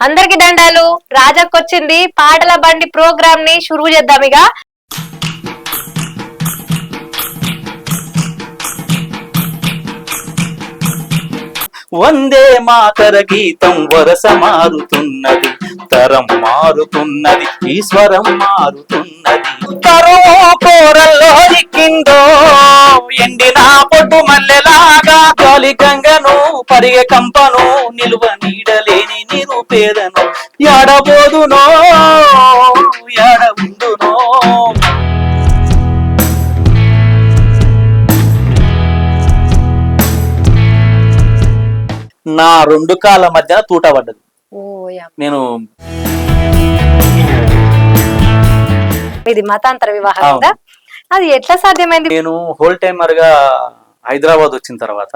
అందరికి దండాలు. రాజాకొచ్చింది పాటల బండి ప్రోగ్రామ్ ని షురువు చేద్దాం ఇక. వందే మాతర గీతం వరస మారుతున్నది, తరం మారుతున్నది, ఈశ్వరం మారుతున్నది. తరో కోరల్లో దిక్కిందో ఎండిన పొట్టు మల్లెలాగా, గాలి గంగను పరిగె కంపను నిలువ నీడలేని నిరుపేదను. ఎడబోదునో ఎడబుందునో నా రెండు కాళ్ళ మధ్య తూట పడ్డది. నేను ఇది మతాంతర వివాహం కదా, అది ఎట్లా సాధ్యమైంది? నేను హోల్ టైమర్ గా హైదరాబాద్ వచ్చిన తర్వాత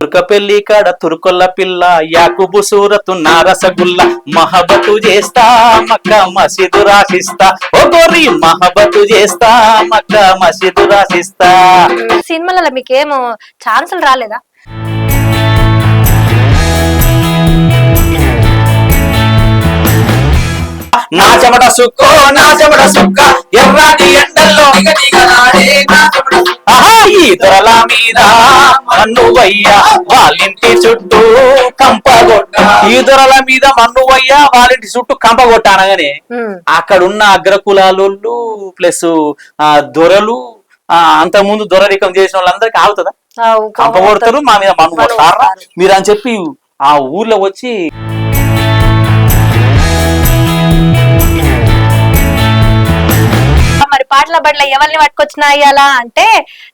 తుర్కపెల్లి కాడ తురుకొల్ల పిల్ల, యాకుబు సూరతు నారసగుల్ల, మహబతు చేస్తా మక్క మసీదు రాసిస్తా, ఓ గోరి మహబతు చేస్తా మక్క మసీదు రాసిస్తా. సినిమాలలో మీకేమో ఛాన్సులు రాలేదా? నా చెమట సుక్కో నా చెమట సుక్క ఎర్రాని ఎండల్లో ఈదొరల మీద మన్నువయ్య వాళ్ళింటి చుట్టూ కంపగొట్ట, ఈదొరల మీద మన్నువయ్య వాళ్ళింటి చుట్టూ కంపగొట్టానగానే అక్కడున్న అగ్రకులాలు ప్లస్ దొరలు అంతకుముందు దొరరికం చేసిన వాళ్ళందరికీ ఆగుతుందా? కంపగొడతారు, మా మీద మన్ను కొడతారా మీరు అని చెప్పి ఆ ఊర్లో వచ్చి మరి పాటల బడిలో ఎవరిని పట్టుకొచ్చినా ఇయ్యాలా అంటే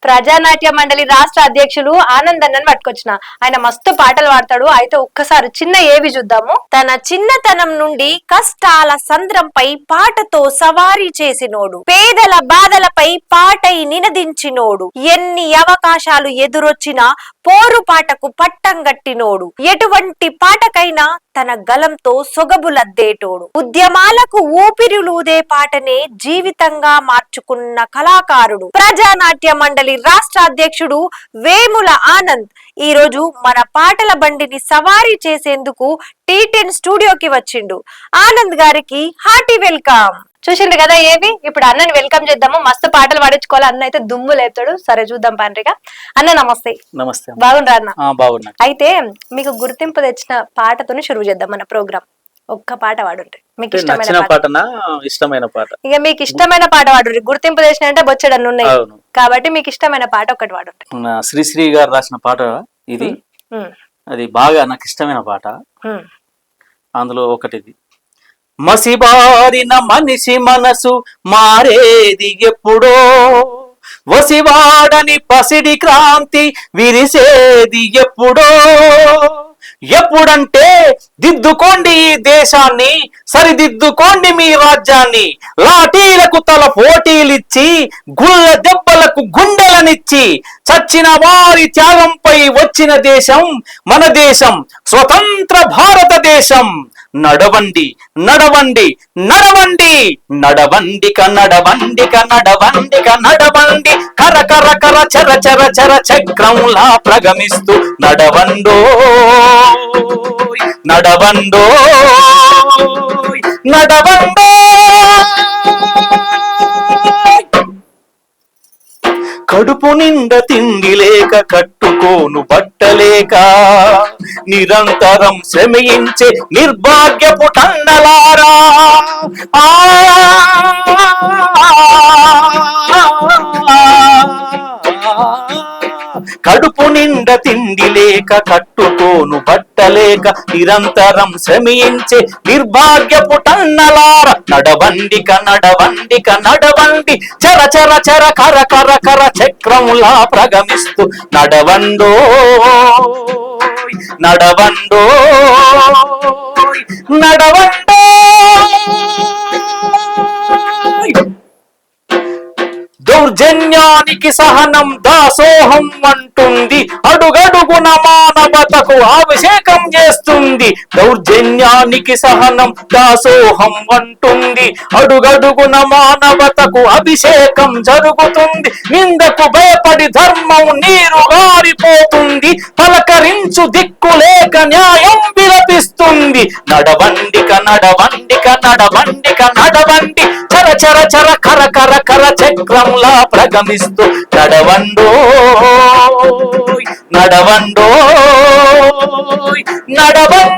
ప్రజానాట్య మండలి రాష్ట్ర అధ్యక్షులు ఆనంద్ అన్నని పట్టుకొచ్చిన. ఆయన మస్తు పాటలు పాడతాడు. అయితే ఒక్కసారి చిన్న ఏవి చూద్దాము. తన చిన్నతనం నుండి కష్టాల సంద్రంపై పాటతో సవారీ చేసినోడు, పేదల బాధలపై పాటై నినదించినోడు, ఎన్ని అవకాశాలు ఎదురొచ్చినా పోరు పాటకు పట్టం గట్టినోడు, ఎటువంటి పాటకైనా తన గలంతో సొగబులద్దేటోడు, ఉద్యమాలకు ఊపిరిలూదే పాటనే జీవితంగా మార్చుకున్న కళాకారుడు, ప్రజానాట్య మండలి రాష్ట్ర అధ్యక్షుడు వేముల ఆనంద్ ఈ రోజు మన పాటల బండిని సవారీ చేసేందుకు T10 స్టూడియోకి వచ్చిండు. ఆనంద్ గారికి హార్టీ వెల్కమ్. చూసిండు కదా ఏవి. ఇప్పుడు అన్నని వెల్కమ్ చేద్దాము. మస్తు పాటలు పాడించుకోవాలి. అన్న అయితే దుమ్ము లేపుతాడు. సరే చూద్దాం పండ్రిగా. అన్న నమస్తే. నమస్తే. బాగుండ్రా అన్న? బాగున్నా. అయితే మీకు గుర్తింపు తెచ్చిన పాటతోనే షురువు చేద్దాం మన ప్రోగ్రామ్. ఒక్క పాట పాడుండ్రి, మీకు ఇష్టమైన పాటనా? ఇష్టమైన పాట. ఇక మీకు ఇష్టమైన పాట పాడుండ్రి. గుర్తింపు తెచ్చిన అంటే బొచ్చడన్ని ఉన్నాయి కాబట్టి మీకు ఇష్టమైన పాట ఒకటి పాడుండ్రి. శ్రీశ్రీ గారు రాసిన పాట ఇది. అది బాగా నాకు ఇష్టమైన పాట. అందులో ఒకటిది, మసిబారిన మనిషి మనసు మారేది ఎప్పుడో, వసివాడని పసిడి క్రాంతి విరిసేది ఎప్పుడో, ఎప్పుడంటే దిద్దుకోండి ఈ దేశాన్ని, సరిదిద్దుకోండి మీ రాజ్యాన్ని, లాఠీలకు తల పోటీలిచ్చి గుళ్ళ దెబ్బలకు గుండెలనిచ్చి చచ్చిన వారి త్యాగంపై వచ్చిన దేశం మన దేశం, స్వతంత్ర భారతదేశం. నడవండి నడవండి నడవండి, నడవండిక నడవండిక నడవండిక నడవండి, కర కర కర చర చర చర చక్రంలా ప్రగమిస్తూ నడవండో నడవండో నడవండో. కడుపు నిండా తిండి లేక కట్టుకోను బట్టలేక నిరంతరం శ్రమించే నిర్భాగ్యపు టండలారా, కడుపు నిండా తిండి లేక కట్టుకోను బట్టలేక నిరంతరం శ్రమించే నిర్భాగ్యపు టన్నలార, నడవండిక నడవండిక నడవండి, చర చర చర కర కర కర చక్రములా ప్రగమిస్తూ నడవండో నడవండో నడవండో. దౌర్జన్యానికి సహనం దాసోహం అంటుంది, అడుగడుగున మానవతకు అభిషేకం చేస్తుంది. దౌర్జన్యానికి సహనం దాసోహం అంటుంది, అడుగడుగున మానవతకు అభిషేకం జరుగుతుంది. నిందకు భయపడి ధర్మం నీరు గారిపోతుంది, పలకరించు దిక్కులేక న్యాయం విలపిస్తుంది. నడవండిక నడవండిక నడవండిక నడవండి, చర చర చర కర కర కర చక్రంలా ప్రగమిస్తూ నడవండోయ్ నడవండోయ్ నడవండోయ్.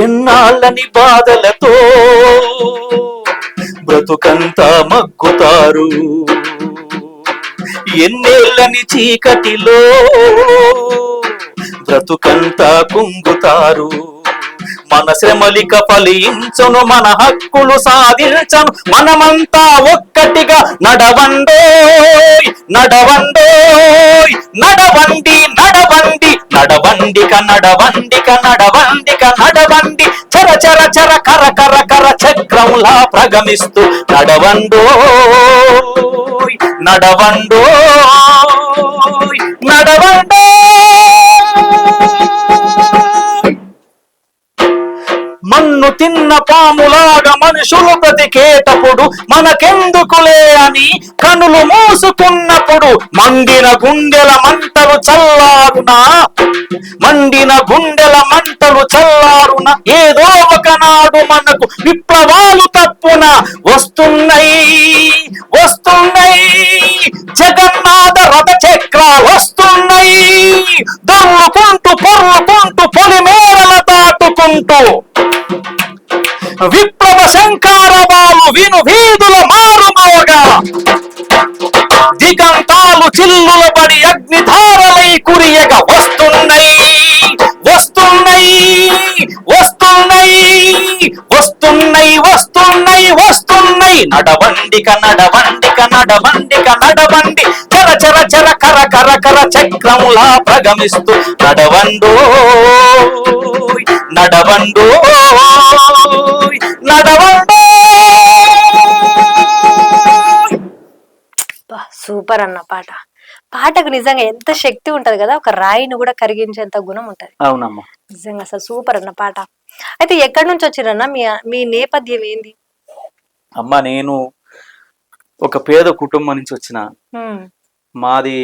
ఎన్నాళ్ళని బాధలతో బ్రతుకంతా మగ్గుతారు, ఎన్నేళ్ళని చీకటిలో బ్రతుకంతా కుంగుతారు. మన శ్రమలిక ఫలించును, మన హక్కులు సాధించను, మనమంతా ఒక్కటిగా నడవండోయ్ నడవండోయ్ నడవండి నడవండి నడవండిక నడవండిక నడవండిక నడవండి, చర చర చర కర కర కర చక్రంలా ప్రగమిస్తూ నడవండోయ్ నడవండోయ్ నడవండోయ్. మన్ను తిన్న పాములాగా మనుషులు బ్రతికేటప్పుడు మనకెందుకులే అని కనులు మూసుకున్నప్పుడు మండిన గుండెల మంటలు చల్లారునా, మండిన గుండెల మంటలు చల్లారున. ఏదో ఒకనాడు మనకు విప్లవాలు తప్పున వస్తున్నాయి వస్తున్నాయి, జగన్నాథ రథ చక్రాలు వస్తున్నాయి, దొర్లుకుంటూ పొర్లుకుంటూ పొలిమేరల దాటుకుంటూ. విప్లవ శంకారవాలు విను వీధుల మారుమోగా, దిగంతాలు చిల్లుల పడి అగ్నిధారలై కురియగ వస్తున్నాయి వస్తున్నాయి వస్తున్నాయి వస్తున్నాయి వస్తున్నాయి వస్తున్నాయి. నడవండిక నడవండిక నడవండిక నడవండి, చర చర చర కర కర కర చక్రములా ప్రగమిస్తూ నడవండోయ్ నడవండోయ్ నడవండోయ్. సూపర్ అన్న పాట. పాటకు నిజంగా ఎంత శక్తి ఉంటది కదా, ఒక రాయిని కూడా కరిగించేంత గుణం ఉంటది. అవునమ్మా, నిజంగా అసలు సూపర్ అన్న పాట. అయితే ఎక్కడి నుంచి వచ్చిరన్న, మీ నేపథ్యం ఏంది? అమ్మా, నేను ఒక పేద కుటుంబం నుంచి వచ్చిన. మాది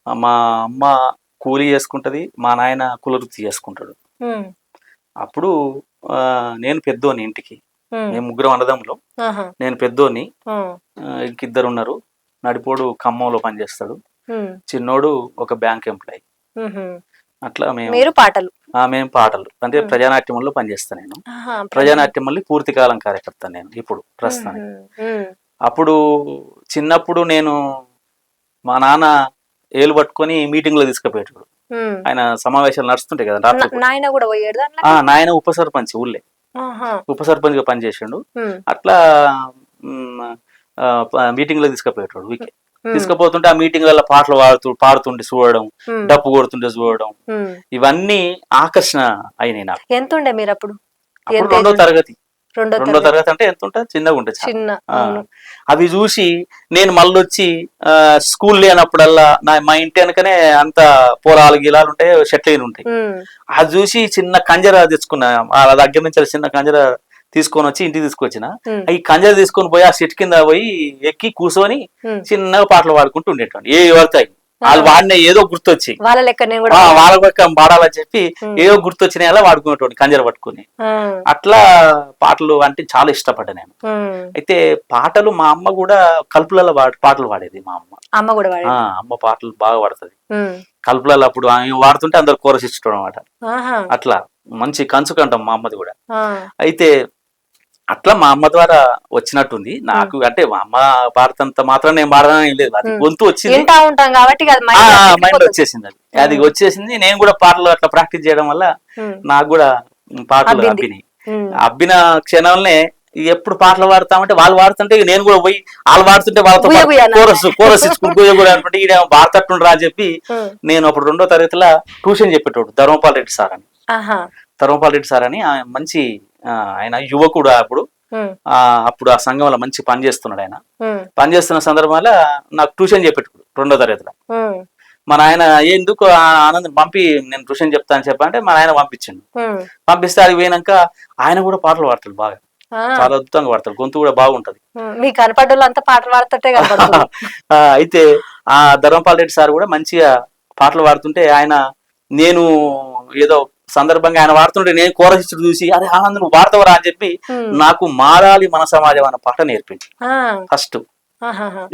మా అమ్మ కూలీ చేసుకుంటది, మా నాయన కుల వృత్తి చేసుకుంటాడు. అప్పుడు నేను పెద్దోని ఇంటికి, మేము ముగ్గురం అన్నదమ్ములు, నేను పెద్దోని, ఇంకిద్దరు ఉన్నారు. నడిపోడు ఖమ్మంలో పనిచేస్తాడు, చిన్నోడు ఒక బ్యాంక్ ఎంప్లాయీ. అట్లా మేము పాటలు అంటే ప్రజానాట్యంలో పనిచేస్తాను నేను. ప్రజానాట్యంలో పూర్తి కాలం కార్యకర్త నేను ఇప్పుడు ప్రస్తుతానికి. అప్పుడు చిన్నప్పుడు నేను మా నాన్న ఏలు పట్టుకొని మీటింగ్ లో తీసుకుపోయేటాడు. ఆయన సమావేశాలు నడుస్తుంటాయి కదా, నాయన ఉప సర్పంచ్, ఊళ్ళే ఉప సర్పంచ్ గా పనిచేసాడు. అట్లా మీటింగ్ లో తీసుకుపోయేటాడు. వీకే తీసుకుపోతుంటే ఆ మీటింగ్లలో పాటలు పాడుతుంటే చూడడం, డప్పు కొడుతుంటే చూడడం, ఇవన్నీ ఆకర్షణ అయినాయి నాకు. ఎంత ఉండే మీరు అప్పుడు? రెండో తరగతి అంటే ఎంత ఉంటుంది, చిన్నగా ఉంటుంది. అవి చూసి నేను మళ్ళొచ్చి స్కూల్ లేనప్పుడల్లా మా ఇంటి వెనకనే అంత పొలాలు గిలాలు ఉంటాయి, షెట్లైన్ ఉంటాయి. అది చూసి చిన్న కంజర తెచ్చుకున్నా, వాళ్ళ దగ్గర నుంచి చిన్న కంజర తీసుకొని వచ్చి ఇంటికి తీసుకొచ్చిన. ఈ కంజర తీసుకొని పోయి ఆ చెట్టు కింద పోయి ఎక్కి కూర్చొని చిన్నగా పాటలు పాడుకుంటూ ఉండేటండి. ఏ పడతాయి వాళ్ళు వాడిన ఏదో గుర్తొచ్చి వాళ్ళ లెక్క పాడాలని చెప్పి ఏదో గుర్తొచ్చినాయి అలా వాడుకునేటోడి కంజర పట్టుకుని. అట్లా పాటలు అంటే చాలా ఇష్టపడ్డా నేను. అయితే పాటలు మా అమ్మ కూడా కలుపులలో పాటలు పాడేది. మా అమ్మ పాటలు బాగా పాడుతుంది కలుపులలో. అప్పుడు వాడుతుంటే అందరు కోరస్ ఇచ్చడం అనమాట. అట్లా మంచి కంచుకంటాం మా అమ్మది కూడా. అయితే అట్లా మా అమ్మ ద్వారా వచ్చినట్టుంది నాకు. అంటే మా అమ్మ పాడుతంత మాత్రం నేను పాడడం లేదు, అది గొంతు వచ్చింది, మైండ్ వచ్చేసింది. అది వచ్చేసింది. నేను కూడా పాటలు అట్లా ప్రాక్టీస్ చేయడం వల్ల నాకు కూడా పాటలు అబ్బిన క్షణంలోనే ఎప్పుడు పాటలు పాడతామంటే వాళ్ళు పాడుతుంటే నేను కూడా పోయి వాళ్ళు పాడుతుంటే వాళ్ళతో కోరస్ ఇచ్చుకుంటూ అనుకుంటే ఈడ పాడతట్టుండ్రు రా అని చెప్పి నేను అప్పుడు 2వ తరగతిలో ట్యూషన్ చెప్పేటోడు ధర్మపాల్ రెడ్డి సార్ అని. మంచి ఆయన యువకుడు అప్పుడు అప్పుడు ఆ సంఘంలో మంచి పని చేస్తున్నాడు. ఆయన పని చేస్తున్న సందర్భంలో నాకు ట్యూషన్ చెప్పేటప్పుడు 2వ తరగతిలో మన ఆయన ఎందుకు ఆనంద్ పంపి నేను ట్యూషన్ చెప్తాను చెప్పంటే మన ఆయన పంపించిండు. పంపిస్తే అది పోయినాక ఆయన కూడా పాటలు పాడతాడు బాగా, చాలా అద్భుతంగా పాడతాడు, గొంతు కూడా బాగుంటది. మీ కనపడ్డోళ్ళు అంతా పాటలు పాడుతుంటే అయితే ఆ ధర్మపాల్ రెడ్డి సార్ కూడా మంచిగా పాటలు పాడుతుంటే ఆయన నేను ఏదో సందర్భంగా ఆయన వాడుతుంటే నేను కోరసిచ్చుడు చూసి అరే ఆనంద్ నువ్వు వాడతావరా అని చెప్పి నాకు మారాలి మన సమాజం అన్న పాట నేర్పించి ఫస్ట్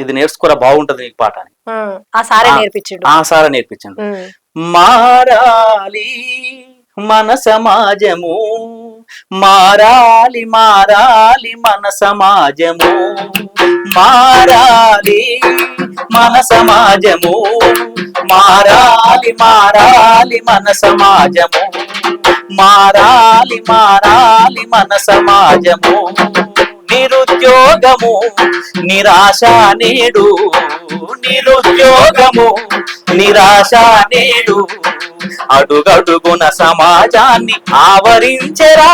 ఇది నేర్చుకోరా బాగుంటది నీకు పాట అని ఆ సారే నేర్పించండు. మారాలి మన సమాజము, మారాలి మారాలి మన సమాజము, మారాలి మన సమాజము, మారాలి మారాలి మన సమాజము, మారాలి మారాలి మన సమాజము. నిరుద్యోగము నిరాశ నేడు, నిరుద్యోగము నిరాశ నేడు, అడుగడుగున సమాజాన్ని ఆవరించరా.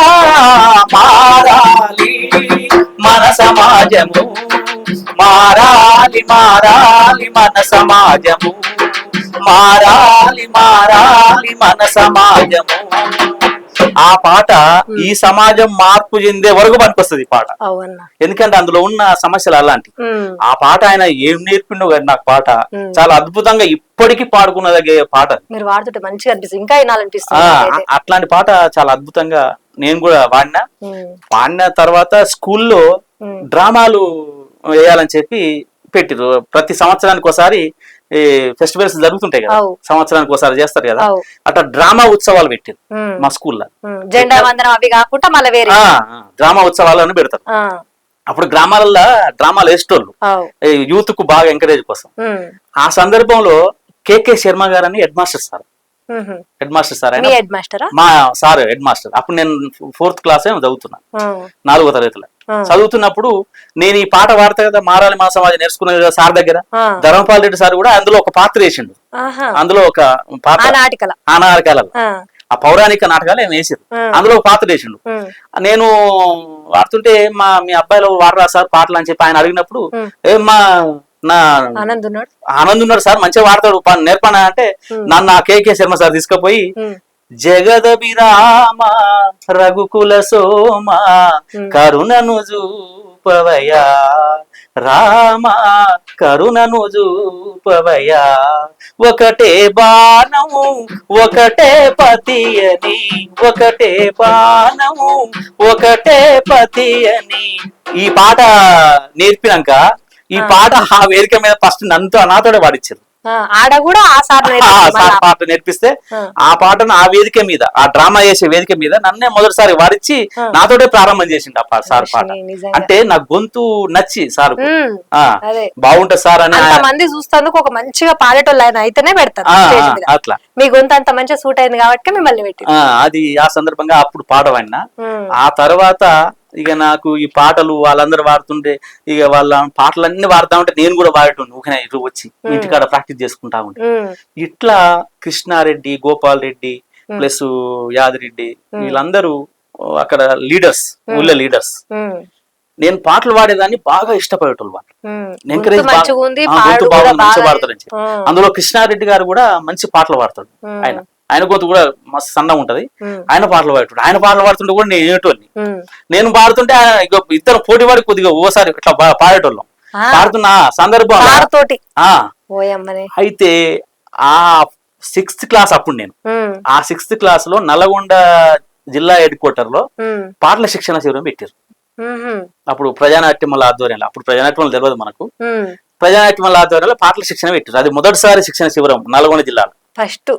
మారాలి మన సమాజము, మారాలి మారాలి మన సమాజము, మారాలి మారాలి మన సమాజము. ఆ పాట ఈ సమాజం మార్పు చెందే వరకు పనికొస్తుంది ఈ పాట. ఎందుకంటే అందులో ఉన్న సమస్యలు అలాంటి. ఆ పాట ఆయన ఏం నేర్పిండో కానీ నాకు పాట చాలా అద్భుతంగా ఇప్పటికీ పాడుకున్నదగే పాట. మీరు వాడుతుంటే మంచిగా అనిపిస్తుంది, ఇంకా వినాలనిపిస్తుంది. అట్లాంటి పాట చాలా అద్భుతంగా నేను కూడా వాడిన తర్వాత స్కూల్లో డ్రామాలు వేయాలని చెప్పి పెట్టిరు. ప్రతి సంవత్సరానికి ఒకసారి ఫెస్టివల్స్ జరుగుతుంటాయి కదా, సంవత్సరానికి ఒకసారి చేస్తారు కదా, అట్లా డ్రామా ఉత్సవాలు పెట్టారు మా స్కూల్లో. జెండా వందనం అవి కాకుండా మళ్ళీ వేరే డ్రామా ఉత్సవాలను పెడతారు. అప్పుడు గ్రామాలలో డ్రామాలు వేసేటోళ్ళు యూత్ కు బాగా ఎంకరేజ్ కోసం. ఆ సందర్భంలో కేకే శర్మ గారు అని హెడ్ మాస్టర్ సార్ మా సార్ హెడ్ మాస్టర్. అప్పుడు నేను 4th క్లాస్ చదువుతున్నా, 4వ తరగతిలో చదువుతున్నప్పుడు నేను ఈ పాట వాడతా కదా, మారాలి మా సమాజం నేర్చుకునే కదా సార్ దగ్గర. ధర్మపాల్ రెడ్డి సార్ కూడా అందులో ఒక పాత్ర వేసిండు. అందులో ఒక పాత్ర ఆ నాటకాలలో, ఆ పౌరాణిక నాటకాలు ఏమి వేసారు, అందులో ఒక పాత్ర వేసిండు. నేను వాడుతుంటే మీ అబ్బాయిలో వాడరా సార్ పాటలు అని చెప్పి ఆయన అడిగినప్పుడు ఏమ్మా నా ఆనంద్ ఉన్నాడు సార్ మంచిగా వాడతాడు నేర్పనా అంటే నన్ను ఆ కేకే శర్మ సార్ తీసుకుపోయి జగదభిరామ రఘుకుల సోమ కరుణను చూపవయా రామ కరుణను చూపవయా, ఒకటే బాణము ఒకటే పతి అని, ఒకటే బాణము ఒకటే పతి అని. ఈ పాట నేర్పినాక ఈ పాట ఆ వేదిక మీద ఫస్ట్ నాతోనే పాడించారు. ఆడ కూడా ఆ సార్ పాట నేర్పిస్తే ఆ పాటను ఆ వేదిక మీద, ఆ డ్రామా చేసే వేదిక మీద నన్నే మొదటిసారి వాడిచ్చి నాతోటే ప్రారంభం చేసిండు ఆ సార్ పాట. అంటే నా గొంతు నచ్చి సార్ బాగుంటది సార్ అని మంది చూస్తాను ఒక మంచిగా పాడేటోళ్ళు ఆయన అయితేనే పెడతారు అట్లా. మీ గొంతు అంత మంచిగా సూట్ అయింది కాబట్టి మిమ్మల్ని పెట్టి అది ఆ సందర్భంగా అప్పుడు పాడవాడినా. ఆ తర్వాత ఇక నాకు ఈ పాటలు వాళ్ళందరూ వాడుతుంటే ఇక వాళ్ళ పాటలన్నీ వాడుతా ఉంటే నేను కూడా వాడటం ఊకనే ఇటు వచ్చి ఇంటికాడ ప్రాక్టీస్ చేసుకుంటా ఉంటే ఇట్లా కృష్ణారెడ్డి, గోపాల్ రెడ్డి ప్లస్ యాదిరెడ్డి వీళ్ళందరూ అక్కడ లీడర్స్, ఊళ్ళో లీడర్స్. నేను పాటలు పాడేదాన్ని బాగా ఇష్టపడేటోళ్ళు వాళ్ళు. ఎంకరేజ్ గొంతు బాగా మంచిగా పాడతారని చెప్పి. అందులో కృష్ణారెడ్డి గారు కూడా మంచి పాటలు పాడతాడు. ఆయన గొంతు కూడా మస్తు సన్నగా ఉంటది. ఆయన పాటలు పాడుతుంటే ఆయన పాటలు పాడుతుంటే కూడా నేను వినేటోళ్ళని. నేను పాడుతుంటే ఇద్దరు పోటీ పడి కొద్దిగా ఓసారి ఇట్లా పాడేటోళ్ళం. పాడుతున్న సందర్భం అయితే ఆ 6th క్లాస్ అప్పుడు నేను ఆ 6th క్లాస్ లో నల్గొండ జిల్లా హెడ్ క్వార్టర్ లో పాటల శిక్షణ శిబిరం పెట్టారు. అప్పుడు ప్రజానాట్యముల ఆధ్వర్యంలో, అప్పుడు ప్రజానాట్యములు తెలియదు మనకు, ప్రజానాట్యముల ఆధ్వర్యంలో పాటల శిక్షణ పెట్టారు. అది మొదటిసారి శిక్షణ శిబిరం నల్గొండ జిల్లాలో ఫస్ట్.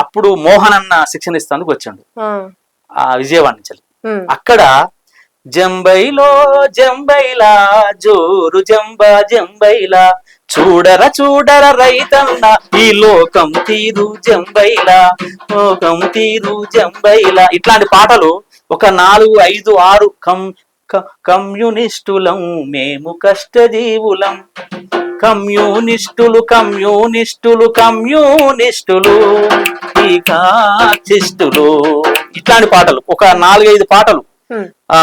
అప్పుడు మోహన్ అన్న శిక్షణ ఇస్తానికి వచ్చాడు ఆ విజయవాడ నుంచి. అక్కడ జంబైలో జంబైలా జోరు జంబా జంబైలా చూడర చూడర రైతన్న ఈ లోకం తీరు జంబైలా లోకం తీరు జంబైలా. ఇట్లాంటి పాటలు ఒక 4, 5, 6 కమ్యూనిస్టులం మేము కష్టజీవులం, కమ్యూనిస్టులు కమ్యూనిస్టులు కమ్యూనిస్టులు ఈ కాచిస్టులు. ఇట్లాంటి పాటలు ఒక 4, 5 పాటలు ఆ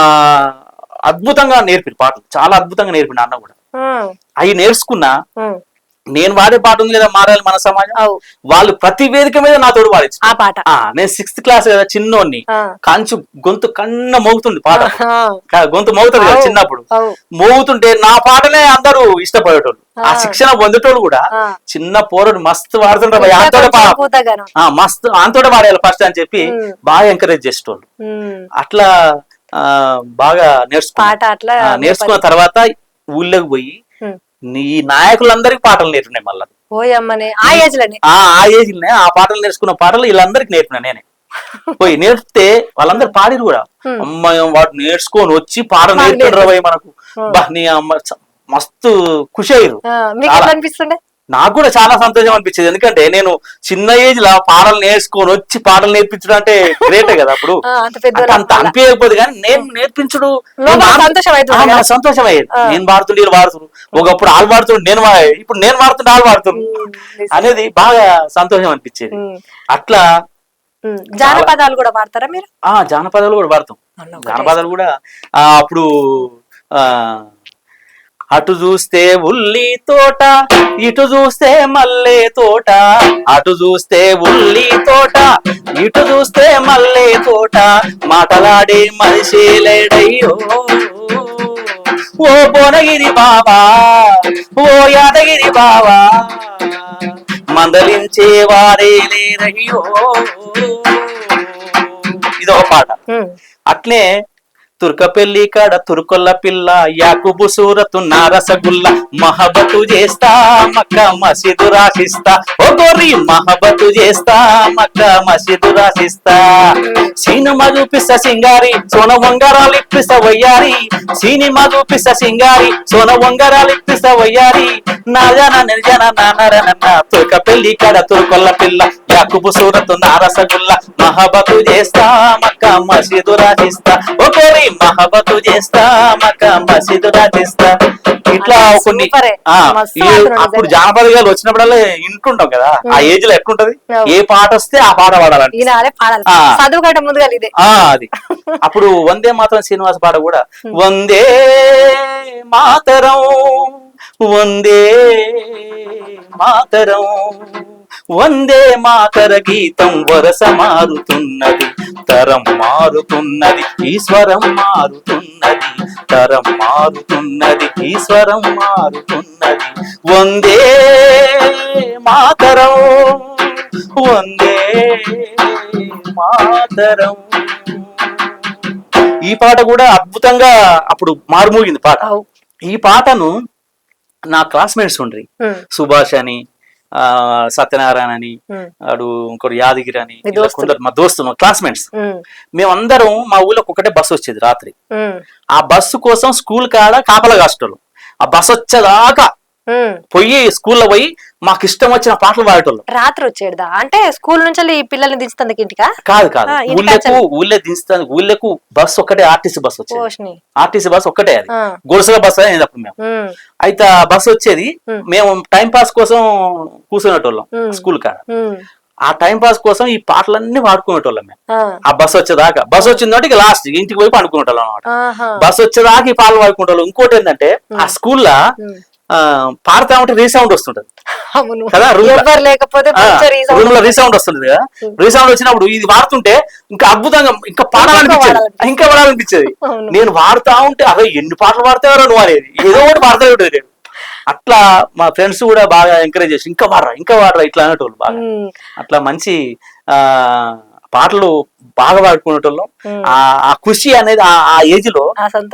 అద్భుతంగా నేర్పి పాటలు చాలా అద్భుతంగా నేర్పిండు అన్న కూడా. అవి నేర్చుకున్నా నేను వాడే పాట ఉంది కదా మారాలి మన సమాజం, వాళ్ళు ప్రతి వేదిక మీద నాతోడు వాడచ్చు ఆ పాట. నేను 6th క్లాస్ కదా చిన్నోడిని, కంచు గొంతు కన్న మోగుతుంది పాట, గొంతు మోగుతుంది కదా చిన్నప్పుడు, మోగుతుంటే నా పాటనే అందరూ ఇష్టపడేటోళ్ళు. ఆ శిక్షణ పొందేటోళ్ళు కూడా చిన్న పోరడు మస్తు వాడుతుంటారు, మస్తు అంతోటే వాడేయాలి ఫస్ట్ అని చెప్పి బాగా ఎంకరేజ్ చేసేటోళ్ళు. అట్లా బాగా నేర్చుకున్న తర్వాత ఊళ్ళోకి పోయి ఈ నాయకులందరికి పాటలు నేర్పినాయి మళ్ళీ. ఆ ఏజ్ లోనే ఆ పాటలు నేర్చుకున్న పాటలు వీళ్ళందరికి నేర్పినా నేనే. పోయి నేర్పితే వాళ్ళందరూ పాడిరు కూడా. అమ్మాయి వాడు నేర్చుకొని వచ్చి పాటలు నేర్పిండ్రు పోయి మనకు, నీ అమ్మ మస్తు ఖుషి అయ్యారు. నాకు కూడా చాలా సంతోషం అనిపించేది, ఎందుకంటే నేను చిన్న ఏజ్ లో పాటలు నేర్చుకొని వచ్చి పాటలు నేర్పించడం అంటే గ్రేటే కదా. అప్పుడు అంత అనిపించకపోదు కానీ నేను నేర్పించడు సంతోషం అయ్యేది. నేను వాడుతుండే వీళ్ళు వాడుతున్నారు, ఒకప్పుడు వాళ్ళు వాడుతుండే నేను, ఇప్పుడు నేను వాడుతుండే వాళ్ళు వాడుతున్నారు అనేది బాగా సంతోషం అనిపించేది. అట్లా జానపదాలు కూడా వాడతారా మీరు? జానపదాలు కూడా వాడతాం. జానపదాలు కూడా అప్పుడు అటు చూస్తే ఉల్లి తోట, ఇటు చూస్తే మల్లె తోట, అటు చూస్తే ఉల్లి తోట, ఇటు చూస్తే మల్లె తోట, మాటలాడే మనిషి లేడయ్యో ఓ భువనగిరి బాబా, ఓ యాదగిరి బాబా, మందలించే వారే లేరయ్యో. ఇదొక పాట. అట్లే తుర్కపెల్లి కాడ తుర్కొల్ల పిల్ల, యాకుబు సూరతు నా రసగుల్ల, మహబతు చేస్తా మక్క మసీదు రాసిస్తా, ఓ గోరి మహబతు చేస్తా మక్క మసీదు రాసిస్తా, సినిమా చూపిస్తా సింగారి సోన వంగరాలు ఇప్పిస్తా వయ్యారి, సినిమా చూపిస్తా సింగారి సోన వంగరాలు ఇప్పిస్తా వయ్యారి, నా జన నిర్జన నానరనన్న, తుర్కపెల్లి కాడ తుర్కొల్ల పిల్ల, యాకుబు సూరతు నా రసగుల్ల, మహబతు చేస్తా మక్క మసీదు రాసిస్తా, ఓ గోరి మహబతు చేస్తా మక్క మసీదు రాసిస్తా. ఇట్లా కొన్ని అప్పుడు జానపద గారు వచ్చినప్పుడల్లా వింటుంటాం కదా. ఆ ఏజ్ లో ఎట్లుంటది, ఏ పాట వస్తే ఆ పాట పాడాలని అది. అప్పుడు వందే మాతరం శ్రీనివాస పాట కూడా, వందే మాతరం వందే మాతరం, వందే మాతర గీతం వరస మారుతున్నది, తరం మారుతున్నది, ఈశ్వరం మారుతున్నది, తరం మారుతున్నది, ఈశ్వరం మారుతున్నది, వందే మాతరం వందే మాతరం. ఈ పాట కూడా అద్భుతంగా అప్పుడు మారుమోగింది పాట. ఈ పాటను నా క్లాస్మేట్స్ ఉండ్రి, సుభాష్ అని, సత్యనారాయణ అని, అడు ఇంకోటి యాదగిరి అని, కొందరు మా దోస్తులు క్లాస్మేట్స్, మేమందరం మా ఊళ్ళోకి ఒకటే బస్సు వచ్చేది రాత్రి. ఆ బస్సు కోసం స్కూల్ కాడ కాపలా కాసేటోళ్ళు. ఆ బస్సు వచ్చేదాకా పోయి స్కూల్లో పోయి మాకు ఇష్టం వచ్చిన పాటలు పాడేటోళ్ళు. రాత్రి వచ్చేదా అంటే స్కూల్ నుంచి పిల్లల్ని దించుతందుకు ఇంటికా? కాదు కాదు, ఊళ్ళో దించుతాను. ఊళ్ళకు బస్సు ఒక్కటే, ఆర్టీసీ బస్సు వచ్చేది. ఆర్టీసీ బస్సు ఒక్కటే, అది గొలుసుల బస్సు అనేది అప్పుడు మేము. అయితే ఆ బస్సు వచ్చేది, మేము టైం పాస్ కోసం కూర్చునేటోళ్ళం స్కూల్ కాడ. ఆ టైం పాస్ కోసం ఈ పాటలన్నీ పాడుకునేటోళ్ళం మేము. ఆ బస్సు వచ్చేదాకా, బస్సు వచ్చిందంటే ఇక లాస్ట్ ఇంటికి పోయి పండుకునేటోళ్ళం అనమాట. బస్సు వచ్చేదాకా ఈ పాటలు పాడుకుంటాం. ఇంకోటి ఏంటంటే ఆ స్కూల్లో పాడతా ఉంటే రీసౌండ్ వస్తుంటది కదా, రూమ్ లో రీసౌండ్ వస్తుంది కదా. రీసౌండ్ వచ్చినప్పుడు ఇది వాడుతుంటే ఇంకా అద్భుతంగా ఇంకా పాడాలనిపించేది. నేను వాడుతా ఉంటే అదే ఎన్ని పాటలు పాడతావో నువ్వు అనేది, ఏదో ఒకటి పాడుతూ ఉంటుంది నేను. అట్లా మా ఫ్రెండ్స్ కూడా బాగా ఎంకరేజ్ చేసి ఇంకా వాడరా ఇట్లా అనేటోళ్ళు బాగా. అట్లా మంచి పాటలు బాగా పాడుకునేటోళ్ళం. ఆ ఖుషి అనేది ఆ ఏజ్ లో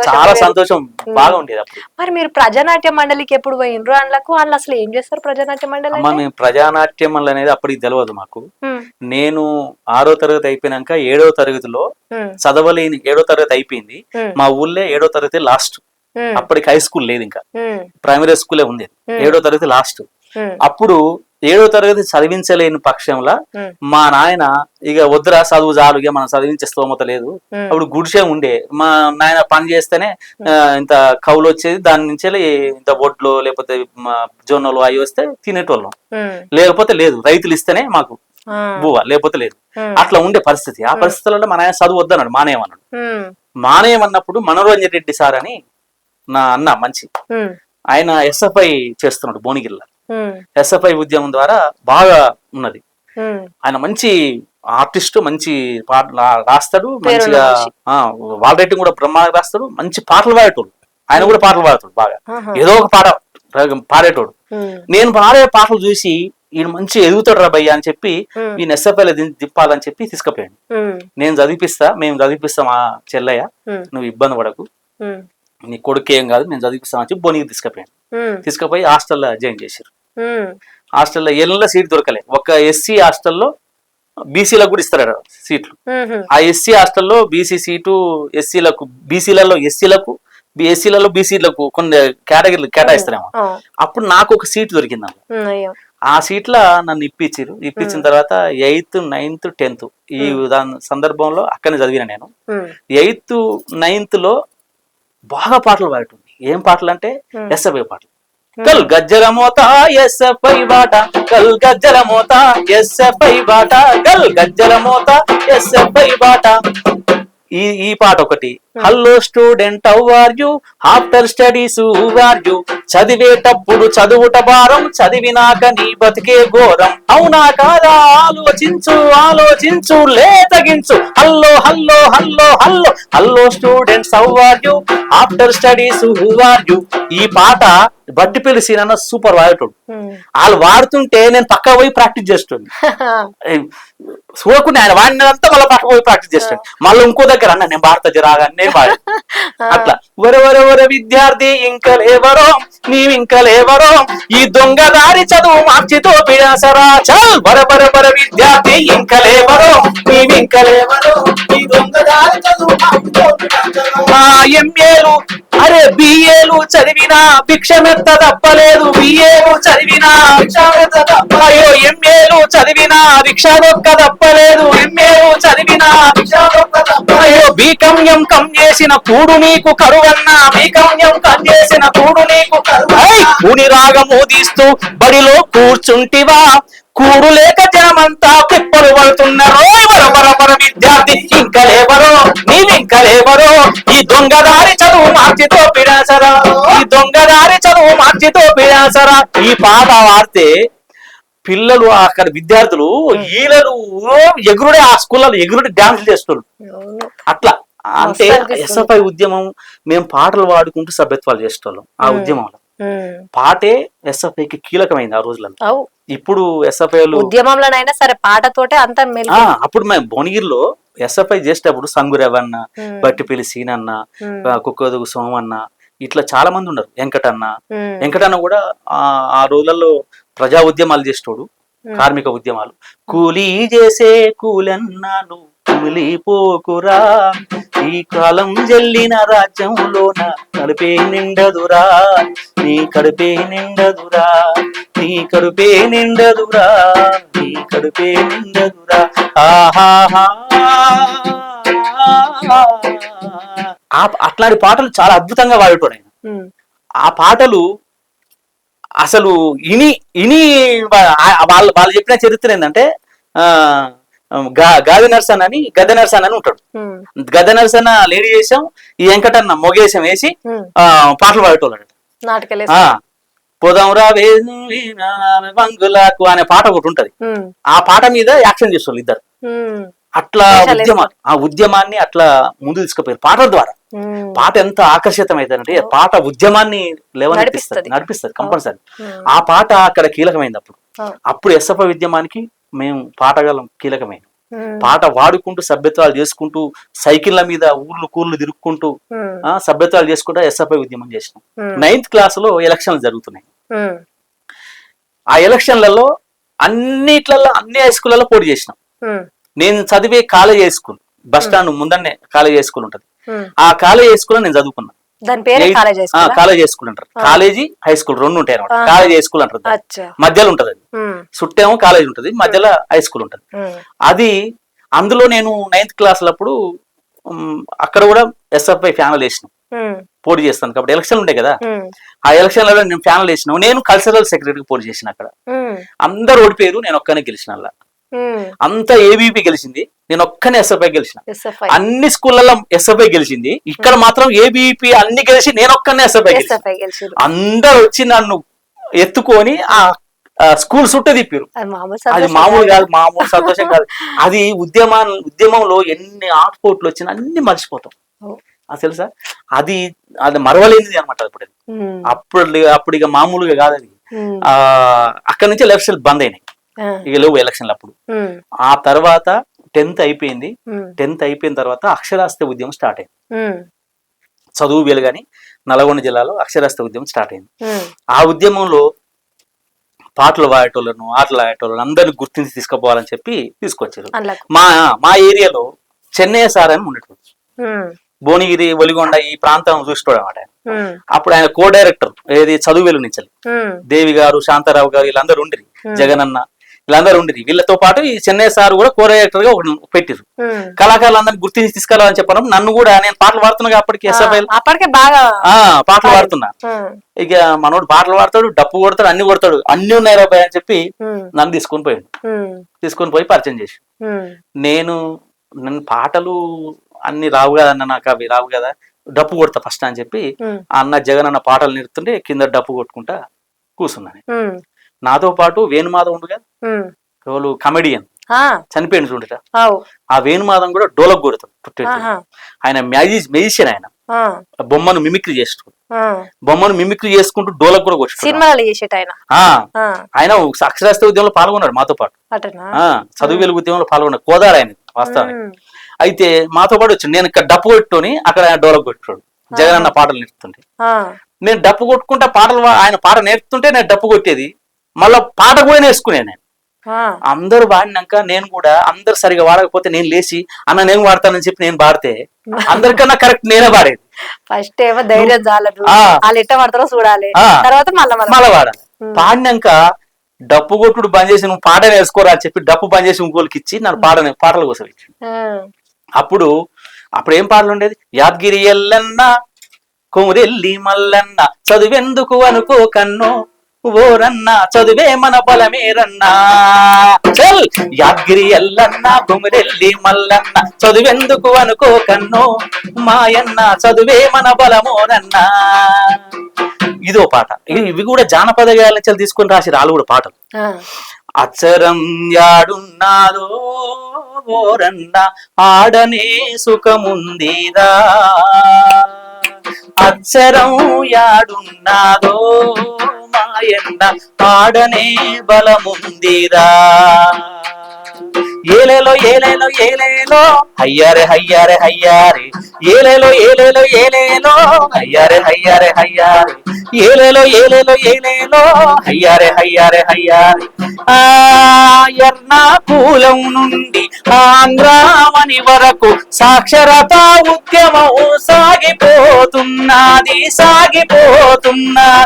చాలా సంతోషం బాగా ఉండేది అప్పుడు. మరి మీరు ప్రజానాట్య మండలికి ఎప్పుడు పోయినరు? అందులో వాళ్ళు అసలు ఏం చేస్తారు ప్రజానాట్య మండలి? మేము ప్రజానాట్య మండలి అనేది అప్పటికి తెలియదు మాకు. నేను 6వ తరగతి అయిపోయినాక 7వ తరగతిలో చదవలేని, 7వ తరగతి అయిపోయింది మా ఊళ్ళో, 7వ తరగతి లాస్ట్. అప్పటికి హై స్కూల్ లేదు, ఇంకా ప్రైమరీ స్కూలే ఉంది. 7వ తరగతి లాస్ట్. అప్పుడు 7వ తరగతి చదివించలేని పక్షంలో మా నాయన ఇక వద్దురా చదువు చాలు, ఇక మనం చదివించే స్తోమత లేదు. అప్పుడు గుడిసే ఉండే, మా నాయన పని చేస్తేనే ఇంత కౌలు వచ్చేది, దాని నుంచే ఇంత బొడ్లు లేకపోతే జొన్నలు అవి వస్తే తినేటోళ్ళం, లేకపోతే లేదు. రైతులు ఇస్తేనే మాకు బువ్వ, లేకపోతే లేదు. అట్లా ఉండే పరిస్థితి. ఆ పరిస్థితులలో మా నాయన చదువు వద్దన్నాడు, మానేమన్నాడు. మానేయమన్నప్పుడు మనోరంజన్ రెడ్డి సార్ అని నా అన్న మంచి ఆయన ఎస్ఎఫ్ఐ చేస్తున్నాడు భువనగిరిలో. ఎస్ఎఫ్ఐ ఉద్యమం ద్వారా బాగా ఉన్నది. ఆయన మంచి ఆర్టిస్ట్, మంచి రాస్తాడు, మంచిగా వాళ్ళ రైటింగ్ కూడా బ్రహ్మాండంగా రాస్తాడు, మంచి పాటలు పాడేటోడు. ఆయన కూడా పాటలు పాడతాడు బాగా, ఏదో ఒక పాట పాడేటోడు. నేను పాడే పాటలు చూసి ఈయన మంచి ఎదుగుతాడు రా భయ్య అని చెప్పి ఈయన ఎస్ఎఫ్ఐలో దింపాలని చెప్పి తీసుకుపోయాడు. మేము చదివిపిస్తాం ఆ చెల్లయ్య, నువ్వు ఇబ్బంది పడకు, నీ కొడుకు ఏం కాదు, నేను చదివిపిస్తామని చెప్పి బోనికి తీసుకుపోయాను. తీసుకుపోయి హాస్టల్లో జాయిన్ చేశారు. హాస్టల్లో ఏళ్ళలో సీట్ దొరకలే. ఒక ఎస్సీ హాస్టల్లో బీసీలకు కూడా ఇస్తారు సీట్లు. ఆ ఎస్సీ హాస్టల్లో బీసీ సీటు ఎస్సీలకు, బీసీలలో ఎస్సీలకు, ఎస్సీలలో బీసీలకు కొన్ని కేటగిరీలు కేటాయిస్తారేమో. అప్పుడు నాకు ఒక సీట్ దొరికింది. ఆ సీట్లో నన్ను ఇప్పించిన తర్వాత 8th, 9th, 10th ఈ దాని సందర్భంలో అక్కడనే చదివిన నేను. 8th, 9th లో బాగా పాటలు పాడుతుంది. ఏం పాటలు అంటే ఎస్ఎఫ్ఐ పాటలు. కల్ గజ్జల మోత ఎస్ఎఫ్ఐ బాట, కల్ గజ్జల మోత ఎస్ఎఫ్ఐ బాట, కల్ గజ్జల మోత ఎస్ఎఫ్ఐ బాట. ఈ పాట ఒకటి. Hello student how are you, after studies who are you, చదివేటప్పుడు చదువుట భారం, చదివినాక నీ బతికే ఘోరం, అవునా కాదా ఆలోచించు లేతగించు, hello hello hello hello, hello students how are you, after studies who are you. ఈ పాట బట్టిపల్లి సీనన్న సూపర్ వాడేటోడు. వాళ్ళు వాడుతుంటే నేను పక్క పోయి ప్రాక్టీస్ చేస్తుంది. చూడకుండా ఆయన వాడినంతా మళ్ళీ పక్క పోయి ప్రాక్టీస్ చేస్తాడు. మళ్ళీ ఇంకో దగ్గర అన్న నేను భారత జరాగా నేను వాడు అట్లా. వరవరవర విద్యార్థి ఇంకలేవరో నీవింకలేవరో, ఈ దొంగదారి చదువు మార్చితో పియాసరా, చల్ వరవరవర విద్యార్థి ఇంకలేవరో నీవింకలేవరో, ఈ దొంగదారి చదువు మార్చితో పియాసరా. ఎంఏలు అరే బిఏలు చదివినా భిక్షమెత్త తప్పలేదు, బిఏలు చదివినా అయ్యో ఎంఏలు చదివినా భిక్షదొక్క తప్పలేదు, ఎంఏలు చదివినా అయ్యో బీకం ఎంకం చేసిన కూడు నీకు కరువన్నా, బీకం ఎంకం చేసిన కూడు నీకు కూని రాగము తీస్తూ బడిలో కూర్చుంటివా, కూడు లేక జనమంతా తిప్పలు పడుతున్నారు, వరవరవర విద్యార్థి ఇంకలేవరో నీవింకలేవరో, ఈ దొంగదారి చదువు మార్చితో పిడాసరా, ఈ దొంగదారి చదువు మార్చితో పిడాసరా. ఈ పాట వాడితే పిల్లలు అక్కడ విద్యార్థులు ఈలలు ఎగురుడే, ఆ స్కూల్లో ఎగురుడే డాన్స్ చేస్తున్నారు. అట్లా అంటే ఎస్ఎఫ్ఐ ఉద్యమం మేము పాటలు పాడుకుంటూ సభ్యత్వాలు చేసేవాళ్ళం. ఆ ఉద్యమంలో పాటే ఎస్ఎఫ్ఐకి కీలకమైంది ఆ రోజులలో. ఇప్పుడు ఎస్ఎఫ్ఐలు ఉద్యమంలోనైనా సరే పాటతోటే అంత. అప్పుడు మేము భువనగిరిలో ఎస్ఎఫ్ఐ చేసేటప్పుడు సంగురెవన్న, బట్టిపల్లి సీనన్న, కుక్కదుగు సోమన్న, ఇట్లా చాలా మంది ఉన్నారు. వెంకటన్న కూడా ఆ రోజులలో ప్రజా ఉద్యమాలు చేసేటోడు, కార్మిక ఉద్యమాలు. కూలీ చేసే కూలన్నాను కుమిలిపోకురా, ఈ కాలం జల్లిన రాజ్యంలోన కడుపే నిండదురా, నీ కడుపే నిండదురా, నీ కడుపే నిండదురా, నీ కడుపే నిండదురా. ఆహాహా అట్లాంటి పాటలు చాలా అద్భుతంగా వాడేటోడు ఆయన. ఆ పాటలు అసలు ఇని వాళ్ళు చెప్పిన చరిత్ర ఏంటంటే, గద్దె నర్సన్ అని ఉంటాడు. గద్దె నర్సన్ లేడీ వేషం, ఈ వెంకటన్న మొగేశం వేసి పాటలు పాడేటోళ్ళు. పోదాంరా వంగులకు అనే పాట ఒకటి ఉంటది. ఆ పాట మీద యాక్షన్ చేసేవాళ్ళు ఇద్దరు. అట్లా ఉద్యమాన్ని అట్లా ముందు తీసుకుపోయారు పాటల ద్వారా. పాట ఎంత ఆకర్షితమైందంటే పాట ఉద్యమాన్ని నడిపిస్తుంది కంపల్సరీ. ఆ పాట అక్కడ కీలకమైంది. అప్పుడు ఎస్ఎఫ్ఐ ఉద్యమానికి మేము పాటగాళ్ళం కీలకమైన పాట వాడుకుంటూ సభ్యత్వాలు చేసుకుంటూ సైకిళ్ల మీద కూర్లు తిరుక్కుంటూ సభ్యత్వాలు చేసుకుంటూ ఎస్ఎఫ్ఐ ఉద్యమం చేసినాం. 9th క్లాసులో ఎలక్షన్లు జరుగుతున్నాయి. ఆ ఎలక్షన్లలో అన్ని హై స్కూళ్ళలో పోటీ చేసినాం. నేను చదివే college high school bus stand ముందరనే కాలేజ్ హై స్కూల్ ఉంటది. ఆ కాలేజ్ హై స్కూల్ నేను చదువుకున్నా. కాలేజ్ హై స్కూల్ అంటారు. కాలేజీ హై స్కూల్ రెండు ఉంటాయి అన్నమాట. కాలేజ్ హై స్కూల్ అంటారు. మధ్యలో ఉంటది అది. చుట్టేమో కాలేజ్ ఉంటది, మధ్యలో హై స్కూల్ ఉంటది. అది అందులో నేను 9th క్లాస్ అప్పుడు అక్కడ కూడా ఎస్ఎఫ్ఐ ఫ్యానల్ వేసినాం. పోటీ చేస్తాను కాబట్టి ఎలక్షన్ ఉంటాయి కదా. ఆ ఎలక్షన్లలో నేను ఫ్యానల్ వేసినాను. నేను కల్చరల్ సెక్రటరీకి పోటీ చేసిన. అక్కడ అందరు ఓడిపోయారు, నేను ఒక్కనే గెలిచిన. అంతా ఏబీపీ గెలిచింది. నేను ఒక్కనే ఎస్ఎఫ్ఐ గెలిచిన. SFI. అన్ని స్కూళ్ళలో ఎస్ఎఫ్ఐ గెలిచింది, ఇక్కడ మాత్రం ఏబీపీ అన్ని గెలిచి నేను ఒక్కనే ఎస్ఎఫ్ఐ గెలిచిన. SFI గెలిచిర్రు. అందరు వచ్చి నన్ను ఎత్తుకొని ఆ స్కూల్ చుట్టూ తిప్పారు. అది మామూలు అది సంతోషం మామూలు కాదు. కాదు, మామూలు సంతోషం కాదు. అది ఉద్యమంలో ఎన్ని ఆటుపోట్లు వచ్చినా అన్ని మర్చిపోతాం. ఓ. అది తెలుసా, అది అది మరవలేనిది అనమాట. ఇప్పుడు ఉమ్. అప్పుడు ఇక మామూలుగా కాదు అది. ఉమ్. అక్కడ నుంచి ఎలక్షన్లు బంద్ అయినాయి, ఆ. ఇక లేవు ఎలక్షన్లు అప్పుడు. ఉమ్. ఆ తర్వాత 10th అయిపోయింది. ఉమ్. 10th అయిపోయిన తర్వాత అక్షరాస్యత ఉద్యమం స్టార్ట్ అయింది. ఉమ్. చదువు వెలుగని నల్గొండ జిల్లాలో అక్షరాస్యత ఉద్యమం స్టార్ట్ అయింది. ఉమ్. ఆ ఉద్యమంలో పాటలు పాడేటోళ్ళను, ఆటలు ఆడేటోళ్ళను అందరిని గుర్తించి తీసుకుపోవాలని చెప్పి తీసుకొచ్చారు. అందులోకి. మా ఏరియాలో చెన్నయ్య సార్ అని ఉండేటోడు. ఉమ్. భువనగిరి, ఒలిగొండ ఈ ప్రాంతం చూసుకోవడం అనమాట. ఉమ్. అప్పుడు ఆయన కో డైరెక్టర్ ఏది చదువు వెలుగు నుంచి ఉమ్. దేవి గారు, శాంతారావు గారు వీళ్ళందరూ ఉండిరి, జగనన్న వీళ్ళందరూ ఉండిరి. వీళ్ళతో పాటు ఈ చెన్నై సార్ కూడా కో డైరెక్టర్ గా ఒకటి పెట్టిరు. ఉమ్. కళాకారులందరినీ గుర్తించి తీసుకెళ్లాలని చెప్పడం, నన్ను కూడా నేను పాటలు పాడుతున్నా అప్పటికి ఎస్ఎఫ్ఐ అప్పటికే బాగా పాటలు పాడుతున్నా. ఉమ్. ఇక మనోడు పాటలు పాడతాడు, డప్పు కొడతాడు, అన్ని కొడతాడు, అన్ని ఉన్నాయి రాబాయ్ అని చెప్పి ఉమ్. నన్ను తీసుకొని పోయాడు. ఉమ్. తీసుకొని పోయి పరిచయం చేసి, ఉమ్. నన్ను పాటలు అన్ని రావు కదా అన్న, నాకు అవి రావు కదా, డప్పు కొడతా ఫస్ట్ అని చెప్పి ఉమ్. ఆ అన్న జగన్ అన్న పాటలు నేర్పుతుంటే కింద డప్పు కొట్టుకుంటా కూర్చున్నాను. ఉమ్. నాతో పాటు వేణుమాధవ్ ఉండు కదా, ఉమ్. ఎవరు కమెడియన్ ఆ. చనిపోయింది చూడట, ఆవు. ఆ వేణుమాధవ్ కూడా డోలక్ కొడతాడు. ఆహా. ఆయన మ్యాజిషియన్, ఆయన ఆ. బొమ్మను మిమిక్రీ చేస్తాడు. ఆ. బొమ్మను మిమిక్రీ చేసుకుంటూ డోలక్ కూడా కొట్టుకుంటాడు. సినిమాలు చేసేట ఆయన. ఆ, ఆ. ఆయన అక్షరాస్యత ఉద్యమంలో పాల్గొన్నాడు మాతో పాటు. అటనా. చదువు వెలుగు ఉద్యమంలో పాల్గొన్నాడు. కోదారు ఆయన వాస్తవానికి. ఉమ్. అయితే మాతో పాటు వచ్చి నేను ఇక్కడ డప్పు కొట్టుకొని అక్కడ ఆయన డోలక్ కొట్టాడు. జగన్ అన్న పాటలు నేర్పుతుంటే ఆ. నేను డప్పు కొట్టుకుంటా పాటలు, ఆయన పాట నేర్పుతుంటే నేను డప్పు కొట్టేది, మళ్ళా పాట కూడా నేర్చుకునేది నేను. ఆ. అందరూ పాడినాక నేను కూడా, అందరు సరిగా వాడకపోతే నేను లేచి అన్న నేను వాడతానని చెప్పి నేను పాడితే అందరికన్నా కరెక్ట్ నేనే పాడేది. ఫస్ట్ ఏమో ధైర్యం చాలదు, ఆ. వాళ్ళు ఎట్ట పడతారో చూడాలి, ఆ. తర్వాత మళ్ళా మళ్ళా పాడాలి. పాడినాక డప్పు కొట్టుడు బంద్ చేసి నువ్వు పాట నేర్చుకోరా అని చెప్పి డప్పు బంద్ చేసి ఇంకోళ్ళకి ఇచ్చి నన్ను పాటల కోసం ఇచ్చి, అప్పుడు ఏం పాటలు ఉండేది, యాద్గిరి ఎల్లన్న కొమురెల్లి మల్లన్న చదువెందుకు అనుకో కన్నో ఓరన్నా చదువే మన బలమేరన్నా, చల్ యాద్గిరి ఎల్లన్న కొమురెల్లి మల్లన్న చదువెందుకు అనుకో కన్నో మాయన్న చదువే మన బలమోరన్నా. ఇదో పాట. ఇవి కూడా జానపద గేయాల నుంచి తీసుకొని రాసి రాళ్ళు కూడా పాటలు. అచ్చరం యాడున్నాదో ఓరన్న ఆడనే సుఖముందిరా, అచ్చరం యాడున్నాదో మాయన్న ఆడనే బలముందిరా, ఏలేలో ఏలేలో ఏలేలో హయ్యారే హయ్యారే హయ్యారే, ఏలేలో ఏలేలో ఏలేలో హయ్యారే హయ్యారే హయ్యారే, ఏలేలో ఏలేలో ఏలేలో హయ్యారే హయ్యారే హయ్యారే. ఆ ఎర్నాకులం నుండి ఆంధ్రామణి వరకు సాక్షరతా ఉద్యమం సాగిపోతున్నది, సాగిపోతున్నది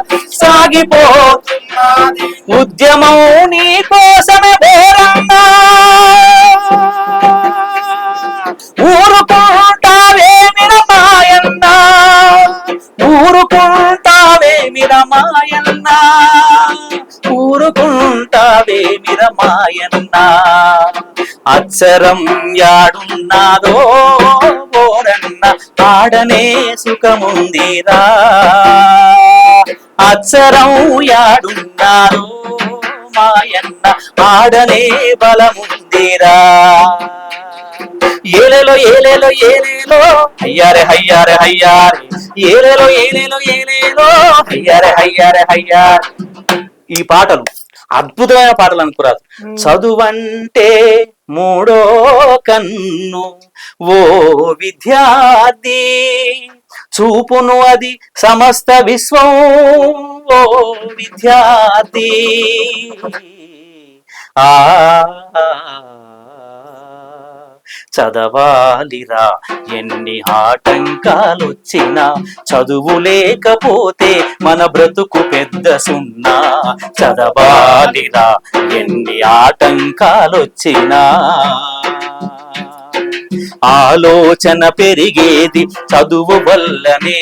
ఉద్యమం నీ కోసమే పోరన్నా, ఊరుకుంటావేమిర మాయన్న, ఊరుకుంటావేమిర మాయన్న, ఊరుకుంటావేమిర మాయన్న, అక్షరం యాడున్నాదో ఓరన్న ఆడనే సుఖముందిరా, అక్షరం యాడున్నాదో మాయన్న ఆడనే బలముందిరా, ఏలేలో ఏలేలో ఏలేలో హయ్యారే హయ్యారే హయ్యారే, ఏలేలో ఏలేలో ఏలేలో హయ్యారే హయ్యారే హయ్యారే. ఈ పాటలు అద్భుతమైన పాటలు అనుకురాదు. చదువంటే మూడో కన్ను ఓ విద్యార్థి, చూపును అది సమస్త విశ్వం ఓ విద్యార్థి, ఆ చదవాలిరా ఎన్ని ఆటంకాలొచ్చినా, చదువు లేకపోతే మన బ్రతుకు పెద్ద సున్నా, చదవాలిరా ఎన్ని ఆటంకాలొచ్చినా, ఆలోచన పెరిగేది చదువు వల్లనే,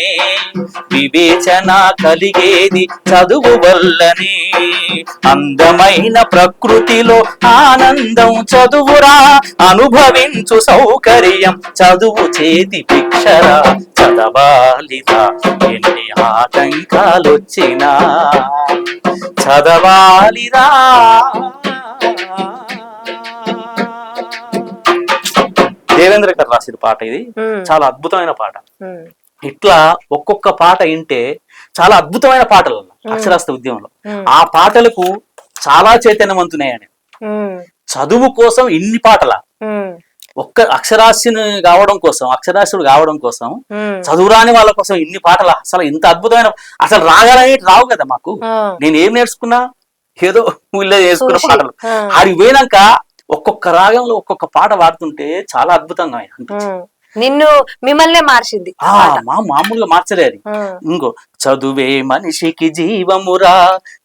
వివేచన కలిగేది చదువు వల్లనే, అందమైన ప్రకృతిలో ఆనందం చదువురా, అనుభవించు సౌకర్యం చదువు చేతి భిక్షరా, చదవాలిరా ఎన్ని ఆటంకాలొచ్చినా చదవాలిరా. దేవేంద్ర గారు రాసిన పాట ఇది, చాలా అద్భుతమైన పాట. ఇట్లా ఒక్కొక్క పాట వింటే చాలా అద్భుతమైన పాటలు అక్షరాస్యత ఉద్యమంలో. ఆ పాటలకు చాలా చైతన్యవంతున్నాయని, చదువు కోసం ఇన్ని పాటల, ఒక్క అక్షరాస్యుని కావడం కోసం, అక్షరాస్యుడు కావడం కోసం, చదువురాని వాళ్ళ కోసం ఇన్ని పాటలు. అసలు ఇంత అద్భుతమైన, అసలు రాగాలనే రావు కదా మాకు. నేను ఏం నేర్చుకున్నా, ఏదో ఊళ్ళో చేసుకున్న పాటలు. ఆడికి పోయినాక ఒక్కొక్క రాగంలో ఒక్కొక్క పాట పాడుతుంటే చాలా అద్భుతంగా అనిపించింది. మిమ్మల్నే మార్చింది. మామూలుగా మార్చలేదు. ఇంకో చదువే మనిషికి జీవమురా,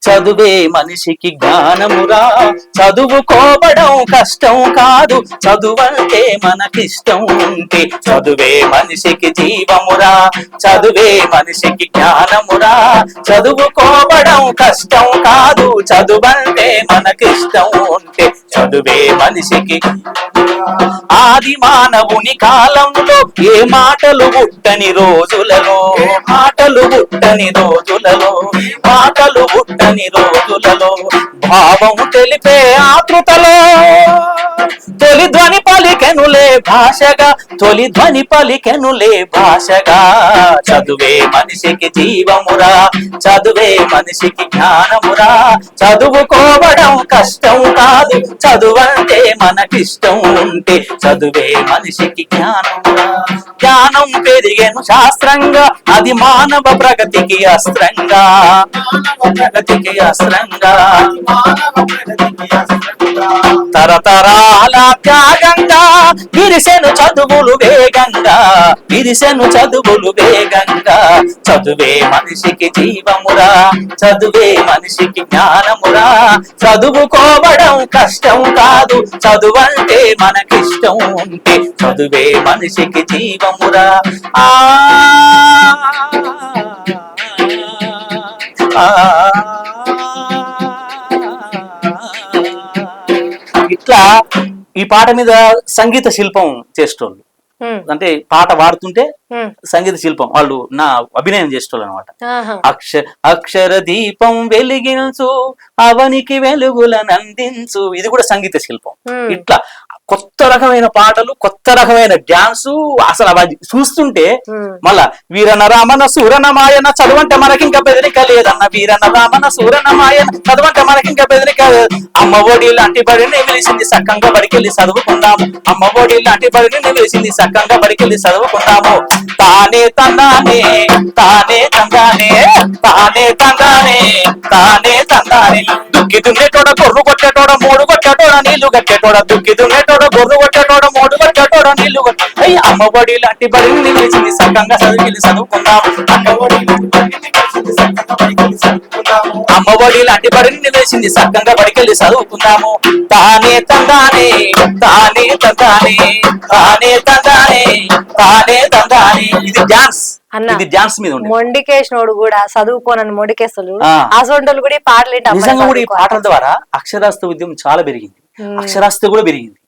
చదువే మనిషికి జ్ఞానమురా, చదువుకోవడం కష్టం కాదు, చదువంటే మనకిష్టం ఉంటే, చదువే మనిషికి జీవమురా, చదువే మనిషికి జ్ఞానమురా, చదువుకోవడం కష్టం కాదు, చదువంటే మనకిష్టం ఉంటే, చదువే మనిషికి. ఆది మానవుని కాలంలో ఏ మాటలు పుట్టని రోజులలో, మాటలు పుట్టని రోజులలో, మాటలు పుట్టని రోజులలో, భావం తెలిపే ఆతృతలో తొలి ధ్వని పలికెనులే భాషగా, తొలి ధ్వని పలికెనులే భాషగా, చదువే మనిషికి జీవమురా, చదువే మనిషికి జ్ఞానమురా, చదువుకోవడం కష్టం కాదు, చదువంటే మనకిష్టం ఉంటే, చదువే మనిషికి జ్ఞానమురా. జ్ఞానం పెరిగేను శాస్త్రంగా, అది మానవ ప్రగతికి అస్త్రంగా, ప్రగతికి అస్త్రంగా, తరతరాల త్యాగంగా విరిసెను చదువులు వేగంగా, విరిసెను చదువులు వేగంగా, చదువే మనిషికి జీవమురా, చదువే మనిషికి జ్ఞానమురా, చదువుకోవడం కష్టం కాదు, చదువంటే మనకిష్టం ఉంటే, చదువే మనిషికి జీవమురా. ఇట్లా ఈ పాట మీద సంగీత శిల్పం చేసేటోళ్ళు, అంటే పాట పాడుతుంటే సంగీత శిల్పం వాళ్ళు నా అభినయం చేసేటోళ్ళు అనమాట. అక్షర దీపం వెలిగించు, అవనికి వెలుగులనందించు, ఇది కూడా సంగీత శిల్పం. ఇట్లా కొత్త రకమైన పాటలు, కొత్త రకమైన డ్యాన్సు. అసలు అవి చూస్తుంటే మళ్ళా వీరన రామన సూరన మాయన చదువంటే మనకింక బెదిరిక లేదన్న, వీరన రామన సూరన మాయన చదువంటే మనకింక బెదిరిక లేదు, అమ్మ ఒడి లాంటి బడిని వెలిసింది సక్కంగా బడికెళ్ళి చదువుకుందాము, అమ్మ ఒడి లాంటి బడిని వెలిసింది సక్కంగా బడికెళ్ళి చదువుకుందాము, తానే తందానే తానే తందానే తానే తందానే తానే తందానే, దుక్కి దున్నేటోడ గొర్రు కొట్టేటోడ మూడు కొట్టేటోడ నీళ్లు కట్టేటోడ, దుక్కి దున్నేటోడ గొర్రు కొట్టేటోడ మూడు కొట్టేటోడ నీళ్లు కట్టే, అమ్మ ఒడి లాంటి బడిని వెలిసింది సక్కంగా చదువుకెళ్ళి చదువుకుందాము, అమ్మ ఒడి లాంటి బడిని వేసింది సక్కంగా బడికెళ్ళి చదువుకుందాము, తానే తందానే తానే తందానే తానే తందానే తానే తందానే. ఇది డాన్స్, ఇది డాన్స్ మీద మొండికేసినోడు కూడా చదువుకోనని మొండికేస్తాడు, అసొంటోళ్ళు కూడా ఈ పాటలు నిజంగా కూడా ఈ పాటల ద్వారా అక్షరాస్యత ఉద్యమం చాలా పెరిగింది, అక్షరాస్యత కూడా పెరిగింది.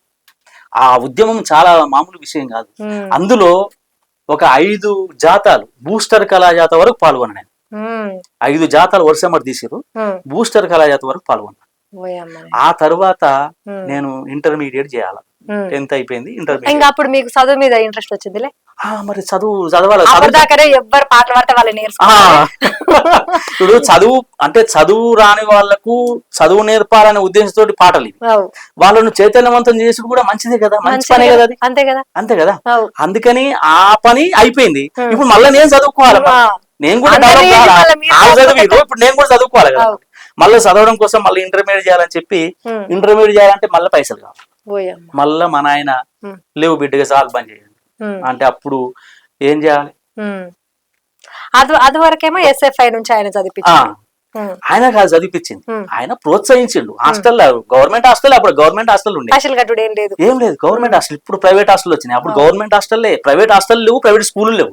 ఆ ఉద్యమం చాలా మామూలు విషయం కాదు. అందులో ఒక 5 జాతాలు బూస్టర్ కళాజాత వరకు పాల్గొన్నా నేను. 5 జాతాలు వరుసమటి తీసారు, బూస్టర్ కళాజాత వరకు పాల్గొన్నా. ఆ తర్వాత నేను ఇంటర్మీడియట్ చేయాలి, 10th అయిపోయింది, ఇంటర్మీడియట్. అప్పుడు మీకు చదువు మీద ఇంట్రెస్ట్ వచ్చిందిలే. మరి చదవాలి, ఎవ్వరు పాటలు పాడితే వాళ్ళు ఇప్పుడు చదువు అంటే చదువు రాని వాళ్లకు చదువు నేర్పాలనే ఉద్దేశంతో పాటలు ఇవి. వాళ్ళను చైతన్యవంతం చేసి కూడా మంచిదే కదా, మంచి పనే కదా అది. అంతే కదా, అంతే కదా. అందుకని ఆ పని అయిపోయింది. ఇప్పుడు మళ్ళీ నేను చదువుకోవాలి, నేను కూడా డెవలప్ కావాలి, ఇప్పుడు నేను కూడా చదువుకోవాలి కదా. మళ్ళీ చదవడం కోసం మళ్ళీ ఇంటర్మీడియట్ చేయాలని చెప్పి, ఇంటర్మీడియట్ చేయాలంటే మళ్ళీ పైసలు కావాలి. మళ్ళా మా నాయన లేవు బిడ్డగా చాలు పని చేయండి అంటే, అప్పుడు ఏం చేయాలి? అది వరకేమో SFI నుంచి ఆయన చదివించారు. ఆయన కాదు చదివిపించింది, ఆయన ప్రోత్సహించిండు. హాస్టల్లో గవర్నమెంట్ హాస్టల్, అప్పుడు గవర్నమెంట్ హాస్టల్ ఉండే, హాస్టల్ కట్టుడు ఏం లేదు, ఏం లేదు, గవర్నమెంట్ హాస్టల్. ఇప్పుడు ప్రైవేట్ హాస్టల్ వచ్చినాయి, అప్పుడు గవర్నమెంట్ హాస్టల్లే. ప్రైవేట్ హాస్టల్ లేవు, ప్రైవేట్ స్కూల్ లేవు.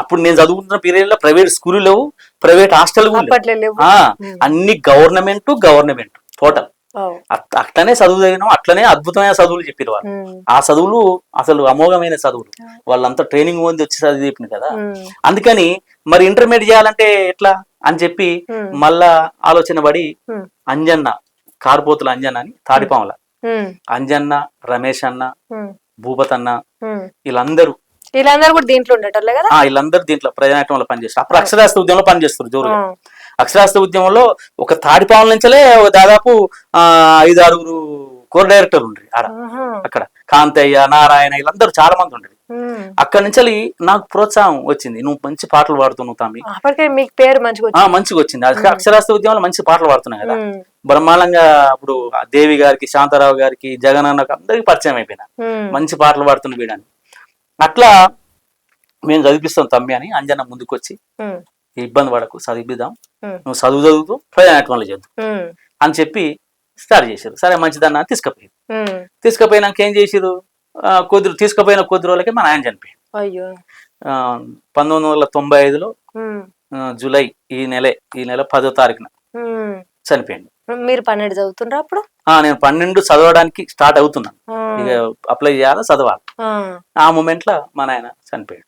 అప్పుడు నేను చదువుకుంటున్న పీరియడ్ లో ప్రైవేట్ స్కూల్ లేవు, ప్రైవేట్ హాస్టల్ లేవు. అన్ని గవర్నమెంట్ టోటల్. అట్లనే చదువు చదివినాం, అట్లనే అద్భుతమైన చదువులు చెప్పారు వాళ్ళు. ఆ చదువులు అసలు అమోఘమైన చదువులు, వాళ్ళంతా ట్రైనింగ్ పొంది వచ్చి చదివి చెప్పింది కదా. అందుకని మరి ఇంటర్మీడియట్ చేయాలంటే ఎట్లా అని చెప్పి మళ్ళా ఆలోచన పడి అంజన్న, కార్పోతుల అంజన్న అని తాడిపాముల అంజన్న, రమేష్ అన్న, భూపత్ అన్న, వీళ్ళందరూ కూడా దీంట్లో ఉండటం కదా. వీళ్ళందరూ దీంట్లో ప్రజానాట్యంలో పనిచేస్తారు. అప్పుడు అక్షరాస్యత ఉద్యమంలో పనిచేస్తారు జోరుగా. అక్షరాస్యత ఉద్యమంలో ఒక తాడిపాముల నుంచే దాదాపు 5-6 కోర్ డైరెక్టర్ ఉండ్రి ఆడ. అక్కడ కాంతయ్య, నారాయణ, వీళ్ళందరూ చాలా మంది ఉండేది. అక్కడి నుంచి నాకు ప్రోత్సాహం వచ్చింది, నువ్వు మంచి పాటలు పాడుతున్నావు తమ్మి, మీకు పేరు మంచిగా వచ్చింది. అక్షరాస్యత ఉద్యమంలో మంచి పాటలు పాడుతున్నావు కదా, బ్రహ్మాండంగా. అప్పుడు దేవి గారికి, శాంతారావు గారికి, జగన్ అన్నకు అందరికి పరిచయం అయిపోయినా, మంచి పాటలు పాడుతున్న వీడని. అట్లా మేము చదివిపిస్తాం తమ్మి అని అంజన్న ముందుకొచ్చి, ఇబ్బంది పడకు, చదివిద్దాం, నువ్వు చదువుతూ ప్రజానాట్యంలో చేద్దాం అని చెప్పి స్టార్ట్ చేశారు. సరే మంచిదన్నా తీసుకుపోయారు. తీసుకుపోయినాక ఏం చేసారు, తీసుకుపోయిన కొద్ది రోజులకి మా నాయన చనిపోయాడు. 1995లో జూలై, ఈ నెల 10వ తారీఖున చనిపోయింది. మీరు 12 చదువుతుండ్రా అప్పుడు? నేను 12 చదవడానికి స్టార్ట్ అవుతున్నాను, ఇక అప్లై చేయాలి, చదవాలి. ఆ మూమెంట్ లో మా నాయన చనిపోయాడు.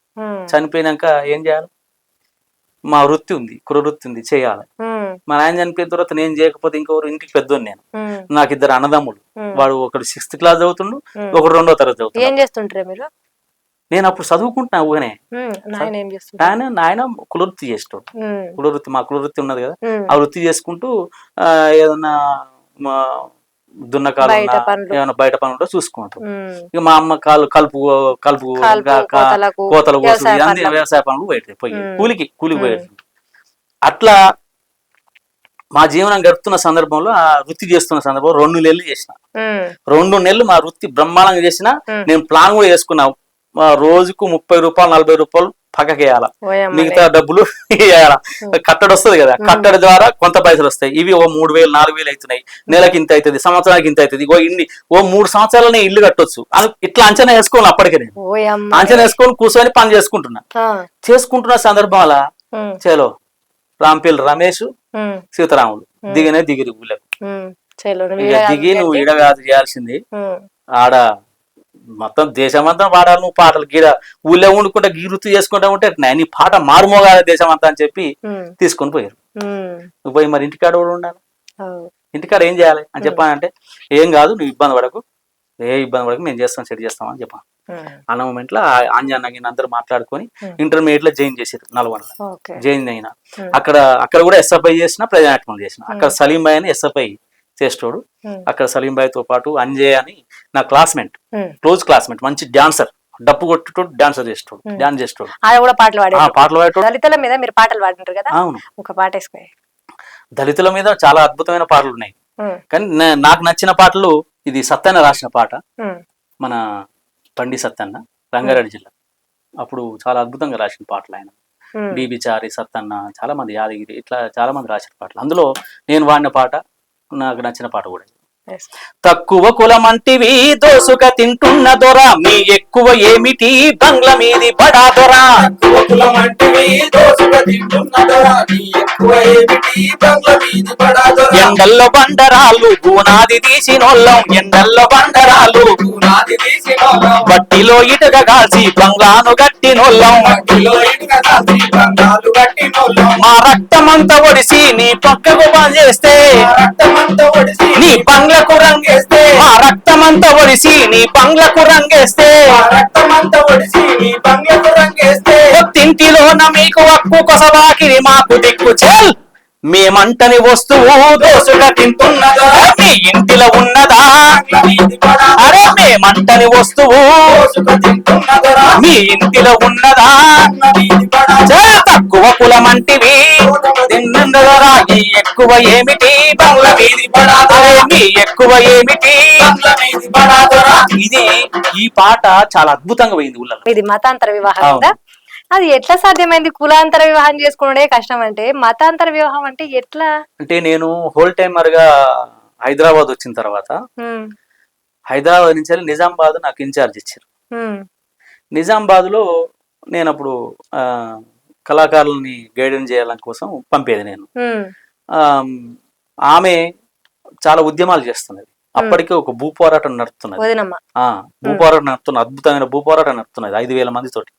చనిపోయినాక ఏం చేయాలి, మా వృత్తి ఉంది, కుల వృత్తి ఉంది, చేయాలి. మా నాయన చనిపోయిన తర్వాత నేను చేయకపోతే ఇంకొకరు, ఇంటికి పెద్దోడు నేను, నాకు 2 అన్నదమ్ములు. వాడు ఒకడు 6th క్లాస్ చదువుతుండు, ఒకడు 2వ తరగతి చదువుతుండు. ఏం చేస్తుంటారు మీరు? నేను అప్పుడు చదువుకుంటున్నా ఊగనే. నాయన కులవృత్తి చేస్తాడు, కులవృత్తి, మా కులవృత్తి ఉన్నది కదా, ఆ వృత్తి చేసుకుంటూ ఏదన్నా దున్నకాలు ఏమైనా బయట పనులు ఉంటే చూసుకుంటాం. ఇక మా అమ్మ కలుపు కోతలు కోసు అన్ని వ్యవసాయ పనులు పోయి కూలికి పోయేది. అట్లా మా జీవనం గడుపుతున్న సందర్భంలో, ఆ వృత్తి చేస్తున్న సందర్భంలో 2 నెలలు చేసిన. 2 నెలలు మా వృత్తి బ్రహ్మాండంగా చేసిన. నేను ప్లాన్ కూడా చేసుకున్నా, రోజుకు 30 రూపాయలు 40 రూపాయలు పక్కకేయాల, మిగతా డబ్బులు వేయాల. కట్టడి వస్తుంది కదా, కట్టడి ద్వారా కొంత పైసలు వస్తాయి. ఇవి 3000 4000 అవుతున్నాయి, నెలకి ఇంత అవుతుంది, సంవత్సరానికి ఇంత అవుతుంది. 3 సంవత్సరాలనే ఇల్లు కట్టొచ్చు. ఇట్లా అంచనా వేసుకోవాలి. అప్పటికే నేను అంచనా వేసుకొని కూర్చొని పని చేసుకుంటున్న సందర్భాల చలో రాంపల్లి రమేష్, సీతారాములు దిగిరి ఊళ్ళకు. దిగి నువ్వు ఈడ కాదు చేయాల్సింది, ఆడ మొత్తం దేశమంతా పాడాలి నువ్వు పాటలు. గీడ ఊళ్ళో వండుకుంటా గీ వృత్తి చేసుకుంటా ఉంటే నీ పాట మారుమోగాలి దేశమంతా అని చెప్పి తీసుకొని పోయారు. నువ్వు పోయి మరి ఇంటికాడ కూడా ఉండాలి, ఇంటికాడ ఏం చేయాలి అని చెప్పానంటే, ఏం కాదు నువ్వు ఇబ్బంది పడకు, మేము చేస్తాం, సెట్ చేస్తాం అని చెప్పాను. అన్న మూమెంట్ లో ఆంజన్న అందరూ మాట్లాడుకొని ఇంటర్మీడియట్ లో జాయిన్ చేశారు. నల్గొండలో జాయిన్ అయినా. అక్కడ కూడా SFI చేసిన, ప్రజానాట్యం చేసిన. అక్కడ సలీం బాయ్ అని SFI చేస్తాడు. అక్కడ సలీం బాయ్ తో పాటు అంజయ్ అని నా క్లాస్మేట్, క్లోజ్ క్లాస్మేట్, మంచి డాన్సర్, డప్పు కొట్టుడు డాన్సర్ చేస్తాడు, డాన్స్ చేస్తాడు. పాటలు పాడేటోడు. దళితుల మీద మీరు పాటలు పాడుతుంటారు కదా, అవును, ఒక పాట వేసుకోండి. దళితుల మీద చాలా అద్భుతమైన పాటలు ఉన్నాయి, కానీ నాకు నచ్చిన పాటలు ఇది సత్యన్న రాసిన పాట. మన పండి సత్తన్న, రంగారెడ్డి జిల్లా. అప్పుడు చాలా అద్భుతంగా రాసిన పాటలు ఆయన. బీబీ చారి, సత్తన్న, చాలా మంది, యాదగిరి, ఇట్లా చాలా మంది రాసిన పాటలు. అందులో నేను వాడిన పాట నాకు నచ్చిన పాట కూడా. తక్కువ కులమంటివి దోసుక తింటున్న దొర, మీ ఎక్కువ ఏమిటి బంగ్ల మీది బడా దొర. ఎండల్లో బండరాలు గూనాది తీసినోళ్ళం, ఎండల్లో బండరాలు బట్టిలో ఇటుక కాల్చి బంగ్లాను గట్టినోళ్ళం. మా రక్తమంతా ఒడిసి నీ పక్కకు పనిచేస్తే, నీ బంగ్లకు రంగేస్తే, మా రక్తమంతా ఒడిసి నీ బంగ్లకు రంగేస్తే, తింటిలోన మీకు హక్కు కొసవాకిరి మాకు దిక్కు చెల్. మేమంటని వస్తువు దోసుగా తింటున్నదా, మీ ఇంటిలో ఉన్నదా? అరే మేమంటని వస్తువు మీ ఇంటిలో ఉన్నదా? తక్కువ కులమంటివి తిన్నుండదరా, ఈ ఎక్కువ ఏమిటి బంగ్ల మీది బడాదరా, మీ ఎక్కువ ఏమిటి బంగ్ల మీది బడాదరా. ఇది ఈ పాట చాలా అద్భుతంగా పోయింది ఊళ్ళలో. ఇది మతాంతర వివాహం. అది ఎట్లా సాధ్యమైంది? కులాంతర వివాహం చేసుకునే కష్టం అంటే మతాంతర వివాహం అంటే ఎట్లా? అంటే నేను హోల్ టైమర్ గా హైదరాబాద్ వచ్చిన తర్వాత హైదరాబాద్ నుంచి నిజామాబాద్ నాకు ఇన్ఛార్జ్ ఇచ్చారు. నిజామాబాద్ లో నేను అప్పుడు కళాకారులని గైడెన్స్ చేయాలని కోసం పంపేది నేను. ఆమె చాలా ఉద్యమాలు చేస్తున్నది. అప్పటికే ఒక భూ పోరాటం నడుస్తున్నది. భూ పోరాటం నడుతున్నది, అద్భుతమైన భూ పోరాటం నడుతున్నది 5,000 మందితోటి.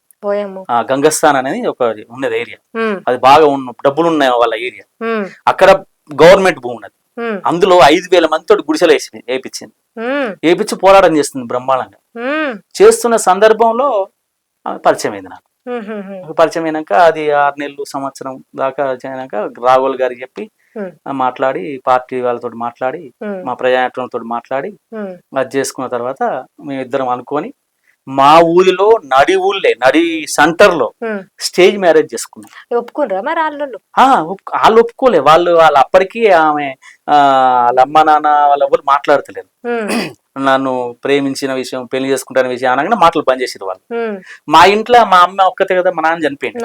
గంగస్థాన్ అనేది ఒక ఉన్నది ఏరియా, అది బాగా డబ్బులు ఉన్నాయి వాళ్ళ ఏరియా. అక్కడ గవర్నమెంట్ భూమి ఉన్నది, అందులో 5,000 మందితో గుడిసెలు వేయించింది. వేయించి పోరాటం చేస్తుంది బ్రహ్మాండంగా. చేస్తున్న సందర్భంలో పరిచయం అయింది నాకు. పరిచయం అయినాక అది 6 నెలలు సంవత్సరం దాకా అయినాక రాఘుల్ గారికి చెప్పి మాట్లాడి, పార్టీ వాళ్ళతో మాట్లాడి, మా ప్రజానాయకులతో మాట్లాడి అది చేసుకున్న తర్వాత మేమిద్దరం అనుకొని మా ఊరిలో నడి సెంటర్ లో స్టేజ్ మ్యారేజ్ చేసుకున్నాం. ఒప్పుకున్నారా మరి వాళ్ళు ఒప్పుకోలే. వాళ్ళు అప్పటికీ ఆమె వాళ్ళ అమ్మ నాన్న వాళ్ళ ఎవరు మాట్లాడతలేరు. నన్ను ప్రేమించిన విషయం, పెళ్లి చేసుకుంటాన విషయం అనగానే మాటలు బంద్ చేసేది వాళ్ళు. మా ఇంట్లో మా అమ్మ ఒక్కతే కదా, మా నాన్న చనిపోయింది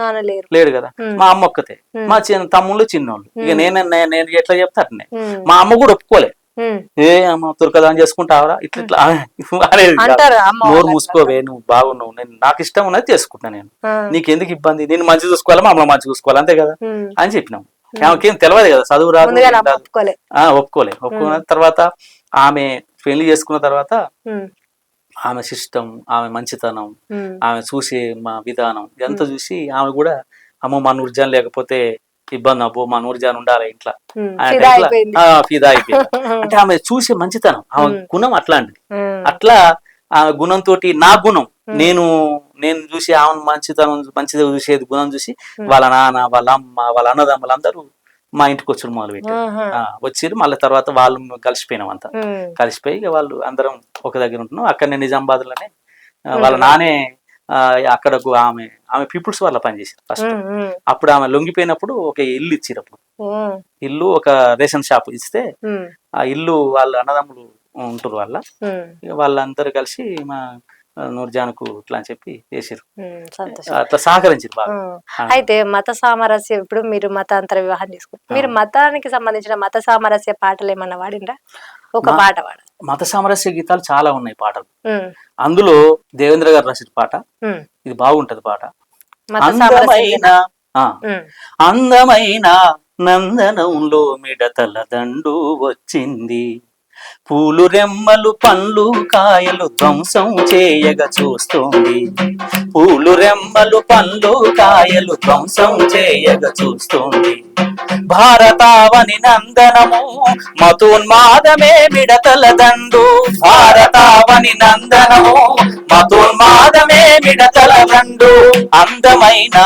లేడు కదా, మా అమ్మ ఒక్కతే, మా తమ్ముళ్ళు చిన్నోళ్ళు. ఇక నేను ఎట్లా చెప్తా అట్నే. మా అమ్మ కూడా ఒప్పుకోలే. ఏ అమ్మ తురకదాని చేసుకుంటావరా ఇట్లా అనేది, నోరు మూసుకోవే, నువ్వు బాగున్నావు, నేను నాకు ఇష్టం ఉన్నది చేసుకుంటా, నేను నీకెందుకు ఇబ్బంది, నేను మంచి చూసుకోవాలా, మా అమ్మ మంచి చూసుకోవాలి, అంతే కదా అని చెప్పినాం. ఆమెకేం తెలియదు కదా, చదువు రాదు. ఒప్పుకున్న తర్వాత ఆమె పెళ్లి చేసుకున్న తర్వాత ఆమె సిస్టమ్, ఆమె మంచితనం, ఆమె చూసే మా విధానం ఇదంతా చూసి ఆమె కూడా అమ్మ మా నూర్జాన్ లేకపోతే ఇబ్బంది, అబ్బో మా నూర్జాన్ ఉండాలి ఇంట్లో, ఫిదా అయిపోయింది. అంటే ఆమె చూసే మంచితనం, ఆమె గుణం అట్లాంటిది. అట్లా ఆమె గుణంతో నా గుణం నేను చూసి ఆమె మంచిగా చూసేది గుణం చూసి వాళ్ళ నాన్న, వాళ్ళ అమ్మ, వాళ్ళ అన్నదమ్ములు అందరూ మా ఇంటికి వచ్చి మొదలు పెట్టారు. వచ్చిరు. మళ్ళీ తర్వాత వాళ్ళు కలిసిపోయినాం, అంతా కలిసిపోయి వాళ్ళు అందరం ఒక దగ్గర ఉంటున్నాం. అక్కడ నిజామాబాద్ లోనే వాళ్ళ నానే అక్కడకు ఆమె పీపుల్స్ వాళ్ళ పనిచేసారు ఫస్ట్. అప్పుడు ఆమె లొంగిపోయినప్పుడు ఒక ఇల్లు ఇచ్చిరు. అప్పుడు ఇల్లు ఒక రేషన్ షాప్ ఇస్తే ఆ ఇల్లు వాళ్ళ అన్నదమ్ములు ఉంటారు వాళ్ళందరూ కలిసి మా నూర్జాన్కు ఇట్లా అని చెప్పి చేసారు. అట్లా సహకరించారు బాగా. అయితే మత సామరస్యం, ఇప్పుడు మీరు మతాంతర వివాహం చేసుకుంటారు, మీరు మతానికి సంబంధించిన మత సామరస్య పాటలు ఏమన్నా వాడిండ్రా? ఒక పాట వాడ. మత సామరస్య గీతాలు చాలా ఉన్నాయి పాటలు. అందులో దేవేంద్ర గారు రాసిన పాట ఇది బాగుంటది పాట. అందమైన నందనంలో మిడతల దండు వచ్చింది, పూలు రెమ్మలు పండ్లు కాయలు ధ్వంసం చేయగా చూస్తోంది, పూలు రెమ్మలు పండ్లు కాయలు ధ్వంసం చేయగా చూస్తోంది, భారతావని నందనము మతోన్మాదమే మిడతల దండు, భారతావని నందనము మతోన్మాదమే మిడతల దండు, అందమైన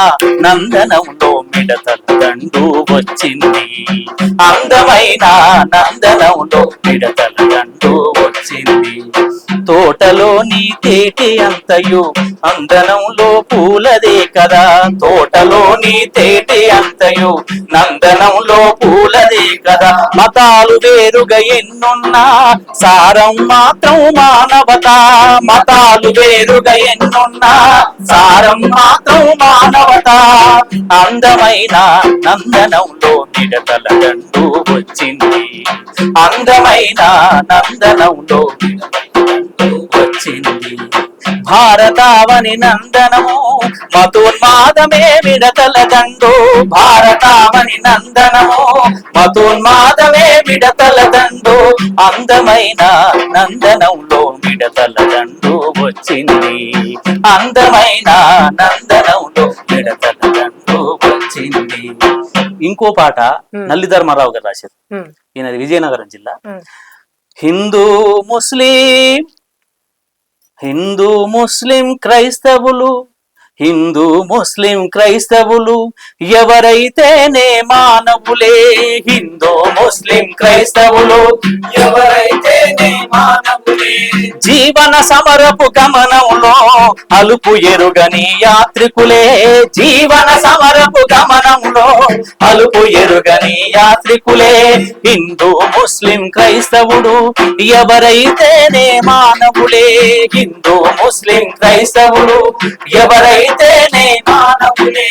నందనంలో మిడతల దండు వచ్చింది, అందమైన నందనంలో మిడతల దండు వచ్చింది, తోటలోని తేటి అంతయు నందనంలో పూలదే కదా, తోటలోని తేటి అంతయు నందనంలో పూలదే కదా, మతాలు వేరుగా ఎన్నున్నా సారం మాత్రం మానవత, మతాలు వేరుగా ఎన్నున్నా సారం మాత్రం మానవత, అందమైన నందనంలో మిడతల దండు వచ్చింది, అందమైన నందనంలో వచ్చింది, భారతావని నందనము మతోన్మాదమే మిడతల దండు, భారతావని నందనము మతోన్మాదమే మిడతల దండు, అందమైన నందనంలో మిడతల దండు వచ్చింది, అందమైన నందనంలో మిడతల దండు వచ్చింది. ఇంకో పాట నల్లి ధర్మారావు గారు రాశారు, ఈయనది విజయనగరం జిల్లా. హిందూ ముస్లిం క్రైస్తవులు, హిందూ ముస్లిం క్రైస్తవులు ఎవరైతేనే మానవులే, హిందూ ముస్లిం క్రైస్తవులు ఎవరైతేనే మానవులే, జీవన సమరపు గమనంలో అలుపు ఎరుగని యాత్రికులే, జీవన సమరపు గమనంలో అలుపు ఎరుగని యాత్రికులే, హిందూ ముస్లిం క్రైస్తవుడు ఎవరైతేనే మానవులే, హిందూ ముస్లిం క్రైస్తవుడు ఎవరైతే ఎవరైతేనే మానవులే.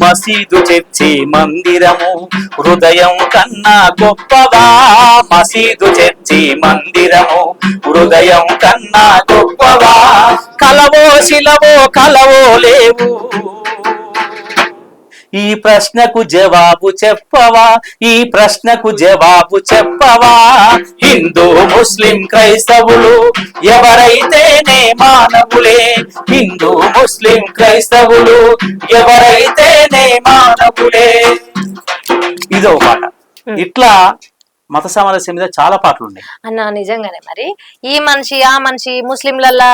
మసీదు చర్చి మందిరము హృదయం కన్నా గొప్పవా, మసీదు చర్చి మందిరము హృదయం కన్నా గొప్పవా, కలవో శిలవో కలవో లేవు, ఈ ప్రశ్నకు జవాబు చెప్పవా, ఈ ప్రశ్నకు జవాబు చెప్పవా, హిందూ ముస్లిం క్రైస్తవులు ఎవరైతేనే మానవులే, హిందూ ముస్లిం క్రైస్తవులు ఎవరైతేనే మానవులే. ఇదో పాట. ఇట్లా మత సామరస్యం మీద చాలా పాటలు ఉన్నాయి అన్న. నిజంగానే మరి ఈ మనిషి ఆ మనిషి ముస్లింలల్లా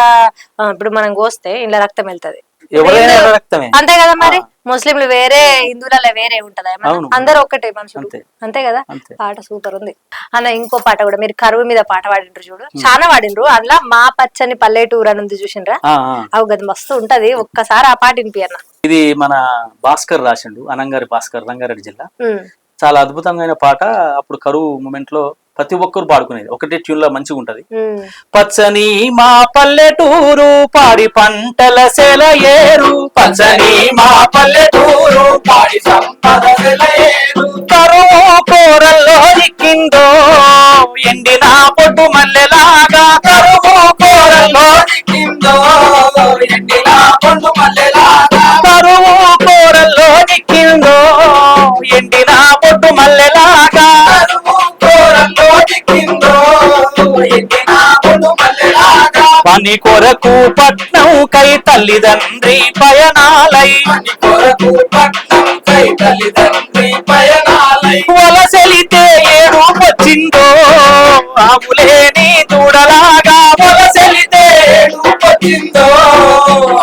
ఇప్పుడు మనం కోస్తే ఇలా రక్తం వెళ్తది, ఎవరైనా రక్తమే, అంతే కదా మరి. ముస్లింలు వేరే, హిందువులలో వేరే ఉంటదా? అందరూ ఒక్కటే మనుషులు, అంతే కదా. పాట సూపర్ ఉంది అన్న. ఇంకో పాట కూడా మీరు కరువు మీద పాట పాడిండ్రు చూడు, చాలా పాడిండ్రు. అందులో మా పచ్చని పల్లెటూరు అని ఉంది చూసిండ్రా, అవు గది మస్తు ఉంటది. ఒక్కసారి ఆ పాట వినిపి అన్న. ఇది మన భాస్కర్ రాసిండు, అనంగారి భాస్కర్, రంగారెడ్డి జిల్లా. చాలా అద్భుతమైన పాట. అప్పుడు కరువు మూమెంట్ లో ప్రతి ఒక్కరు పాడుకునేది, ఒకటే ట్యూన్ లో మంచిగా ఉంటది. పచ్చని మా పల్లెటూరు పాడి పంటల సెలయేరు, పచ్చని మా పల్లెటూరు పాడి సంపద సెలయేరు, కరువు కోరల్లో దిక్కిందో ఎండిన పొట్టు మల్లెలాగా, కరువు కోరల్లో దిక్కిందో ఎండిన పొట్టు మల్లెలాగా, కరువు కోరల్లో దిక్కిందో ఎండిన పొట్టు మల్లెలాగా, పని కొరకు పట్నం కై తల్లిదండ్రి పయనాలై, వలసెలితే ఏడు వచ్చిందో ఆవులేని దూడలాగా, వలసెలితే ఏడు వచ్చిందో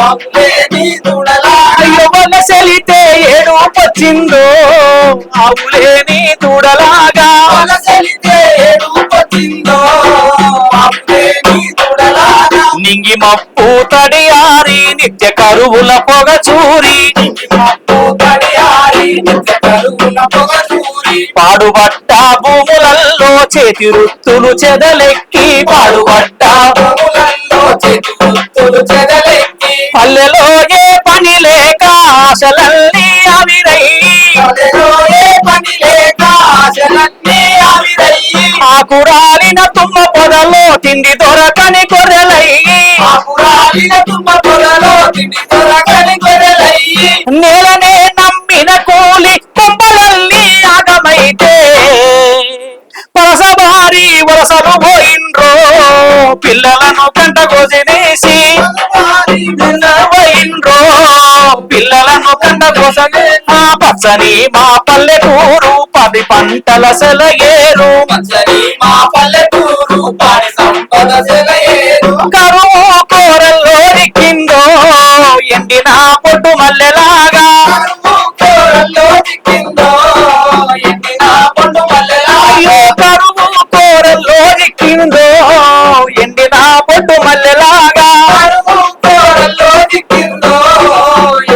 ఆవులేని దూడలాగా, వలసెలితే ఏడు వచ్చిందో ఆవులేని దూడలాగా, వలసెలితే ఏడు వచ్చిందో ఆవులేని దూడలాగా, నింగి మప్పు తడియారి నిత్య కరువుల పొగ చూరి, పాడుబట్ట భూములల్లో చేతి వృత్తులు చెదలెక్కి, పాడుబట్ట భూములల్లో చేతి వృత్తులు చెదలెక్కి, పల్లెలో ఏ పని లేక ఆశలన్నీ ఆవిరయ్యి, పల్లెలో ఏ పని లేక ఆశలన్నీ ఆవిరయ్యి, ఆకురాలిన తుమ్మ పొదలో తిండి దొరకని గొర్రెలయ్యి, ఆకురాలిన తుమ్మ పొదలో తిండి దొరకని గొర్రెలయ్యి, నేలనే నమ్మిన కూలి కుంపలల్లి ఆగమైతే, పరసబారి వరసలు పోయిండ్రో పిల్లలను కంట కోసినేసి, పోయిండ్రో పిల్లలను కంట కోసనే, పచ్చని మా పల్లెటూరు పది పంటల సెలయేరు, పచ్చని మా పల్లెటూరు పాడి సంపద సెలయేరు, కరువు కోరల్లో దిక్కిందో ఎండిన పొట్టు మల్లెలాగా, కరువు కోరల్లో దిక్కిందో ఎండిన పొట్టు మల్లెలాగా, అయ్యో కరువు కోరల్లో దిక్కిందో ఎండిన పొట్టు మల్లెలాగా, కరువు కోరల్లో దిక్కిందో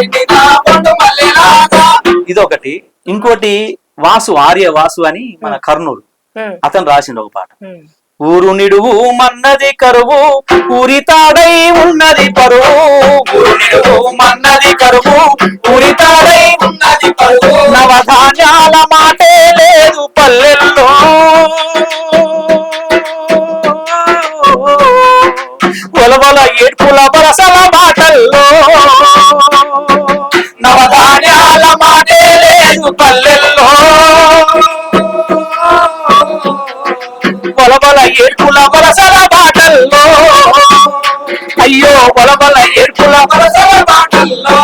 ఎండిన పొట్టు మల్లెలాగా. ఇదొకటి. ఇంకోటి వాసు, ఆర్య వాసు అని మన కర్నూలు, అతను రాసిండు ఒక పాట. ఊరు నిడువు మన్నది కరువు ఊరి తాడై ఉన్నది పరువు, ఊరు నిడువు మన్నది కరువు ఊరి తాడై ఉన్నది పరువు, నవధాన్యాల మాటే లేదు పల్లెల్లో, ఒలవల ఏడ్పుల బరసల మాటల్లో, నవధాన్యాల మాటే లేదు పల్లెల్లో, బలబల ఏడ్పుల వలసల బాటల్లో, అయ్యో బలబల ఏడ్పుల వలసల బాటల్లో,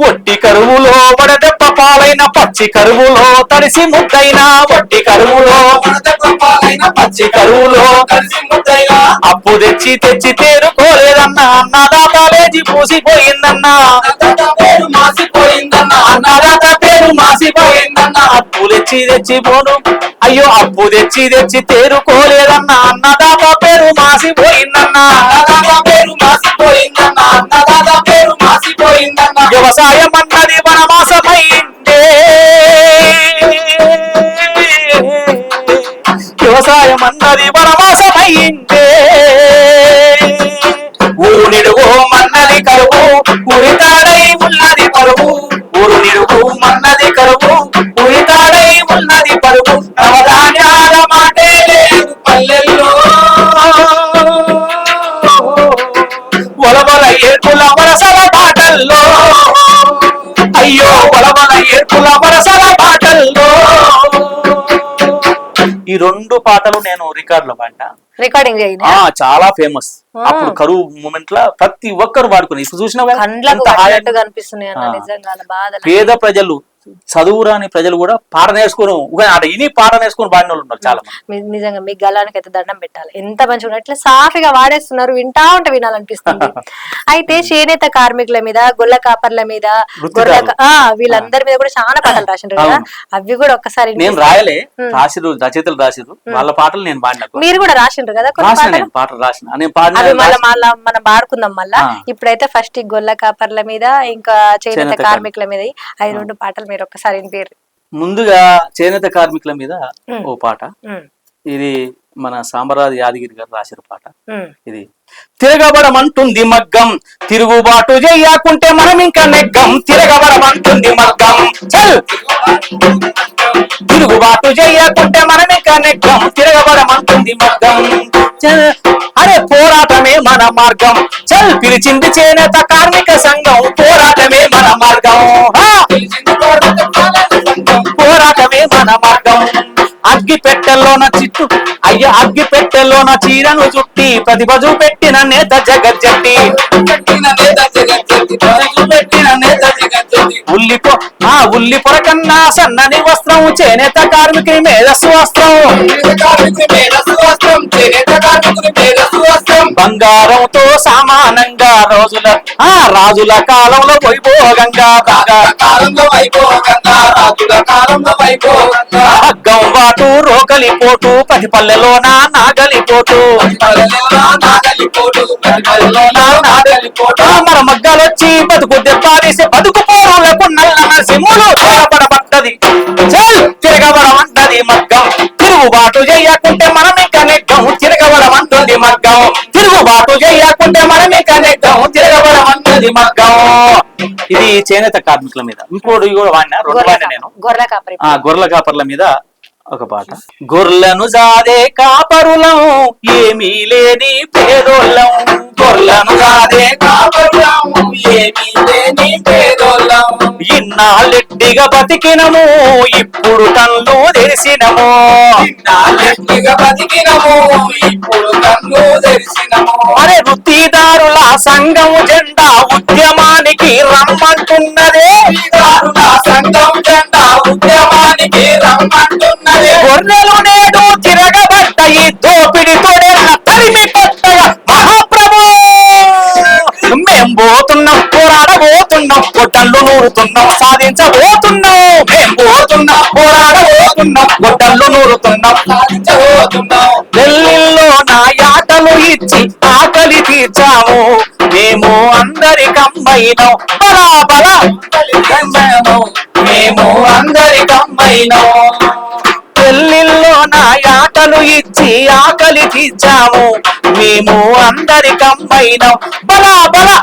ఒట్టి కరువులో వడదెబ్బ పాలైన పచ్చి కరువులో తడిసి ముద్దైన, ఒట్టి కరువులో వడదెబ్బ పాలైన పచ్చి కరువులో తడిసి ముద్దైన, అప్పు తెచ్చి తెచ్చి తేరుకోలేదన్నా, అన్నదాత లేచి పూసిపోయిందన్నా, పేరు మాసిపోయిందన్నా, అన్నదాత పేరు మాసిపోయిందన్నా, అప్పు తెచ్చి తెచ్చి పోను, అయ్యో అప్పు తెచ్చి తెచ్చి తేరుకోలేదన్నా, అన్నదాత పేరు మాసిపోయిందన్నా, అన్నదాత పేరు మాసిపోయిందన్నా, అన్నదాత పేరు మాసిపోయిందన్నా, వ్యవసాయం అన్నది వనవాసమైందే, వ్యవసాయం అన్నది వనవాసమైందే, ఊరు నిడువు మన్నది కరువు ఏర్పుల వరసల పాటల్లో అయ్యో బలబల ఏర్పుల వరసల పాటల్లో ఈ రెండు పాటలు నేను రికార్డులో పాడినా. రికార్డింగ్ చేయండి. చాలా ఫేమస్. అప్పుడు కరువు మూమెంట్ లా ప్రతి ఒక్కరు పాడుకుని ఇప్పుడు చూసినా కనిపిస్తున్నాయి అన్న, నిజంగా బాధ. పేద ప్రజలు చదువురాని ప్రజలు కూడా పాట నేర్చుకోను ఇని పాట నేర్చుకుని పాడిన వాళ్ళు ఉన్నారు చాలా మంది. నిజంగా మీ గలానికి అయితే దండం పెట్టాలి. ఎంత మంచిగా ఇట్లా సాఫీగా వాడేస్తున్నారు, వింటా ఉంటే వినాలనిపిస్తుంది. అయితే చేనేత కార్మికుల మీద, గొల్ల కాపర్ల మీద, వీళ్ళందరి మీద కూడా చాలా పాటలు రాసిండ్రు కదా, అవి కూడా ఒక్కసారి నేను రాయలే, రాసిరు రచయితలు రాసిరు వాళ్ళ పాటలు నేను పాడిన. మీరు కూడా రాసిండ్రు కదా పాటలు రాసిన మనం పాడుకుందాం మళ్ళా. ఇప్పుడైతే ఫస్ట్ ఈ గొల్ల కాపర్ల మీద ఇంకా చేనేత కార్మికుల మీద అవి రెండు పాటలు మీరు ఒక్కసారి వినిపిరు. ముందుగా చేనేత కార్మికుల మీద ఓ పాట, ఇది మన సాంబరాజు యాదగిరి గారు రాసిన పాట. ఇది తిరగబడమంటుంది మగ్గం, తిరుగుబాటు చెయ్యకుంటే మనం ఇంకా నెగ్గం. తిరగబడమంటుంది మగ్గం, చల్ తిరుగుబాటు చెయ్యకుంటే మనం ఇంకా నెగ్గం. తిరగబడమంటుంది మగ్గం, అరే పోరాటమే మన మార్గం. చల్ పిలిచింది చేనేత కార్మిక సంఘం, పోరాటమే మన మార్గం. పోరాటమే మన మార్గం. అగ్గి పెట్టెల్లోన చిట్టు అయ్య అగ్గి పెట్టెల్లోన చీరను చుట్టి ప్రతిభ చూపెట్టిన నేత జగజ్జట్టి. ఉల్లి పొర కన్నా సన్నని వస్త్రం చేనేత కార్మికుని మేధస్సు వస్త్రం. బంగారంతో సమానంగా రాజుల కాలంలో వైభోగంగా హగ్గం వాటు రోకలి పోటు ప్రతి పల్లెలోన నాగలి పోటు. మన మగ్గాలొచ్చి బతుకు దెబ్బారేసి బతుకు పోరులకు నల్ల నరసింహులు పడబడ్డది. తిరగబడమంటది మగ్గం, తిరుగుబాటు చెయ్యకుంటే మనమే కనెగ్గం. తిరగబడమంటుంది మగ్గం, తిరుగుబాటు చెయ్యకుంటే మనమే కనెగ్గం. తిరగబడమంటది మగ్గం. ఇది చేనేత కార్మికుల మీద. ఇంకోటి కూడా వాడినా, రెండు వాడినా నేను. గొర్రెల కాపర్ల మీద ఒక పాట. గొర్రెలను జాదే కాపరులం, ఏమీ లేని పేదోళ్ళం. గొర్రెలను జాదే కాపరులం, ఏమీ లేని పేదోళ్ళం. ఇన్నాళ్ళెట్టిగా బతికినము, ఇప్పుడు కళ్ళు తెరిసినము. ఇన్నాళ్ళెట్టిగా బతికినము, ఇప్పుడు కళ్ళు తెరిసినము. అరే వృత్తిదారుల సంఘం జెండా ఉద్యమానికి రమ్మంటున్నదే. సంఘం జెండా ఉద్యమానికి రమ్మంటున్నదే. గొర్రెలు నేడు తిరగబడ్డాయి, దోపిడి తోడేళ్ళ తరిమి కొట్టగా మహాప్రభు. మేం పోతున్నాం, పోరాడబోతున్నాం, గొడ్డళ్ళు నూరుతున్నాం, సాధించబోతున్నాం. మేం పోతున్నాం, పోరాడబోతున్నాం, గొడ్డళ్ళు నూరుతున్నాం, సాధించబోతున్నాం. ఢిల్లీలో నా యాటలు ఇచ్చి ఆకలి తీర్చాము, మేము అందరికమ్మైనాం. బలా మేము అందరికమ్మైనాం. పెళ్లిల్లో నా యాటలు ఇచ్చి ఆకలి తీర్చాము, మేము అందరికమ్మైనాం. బలా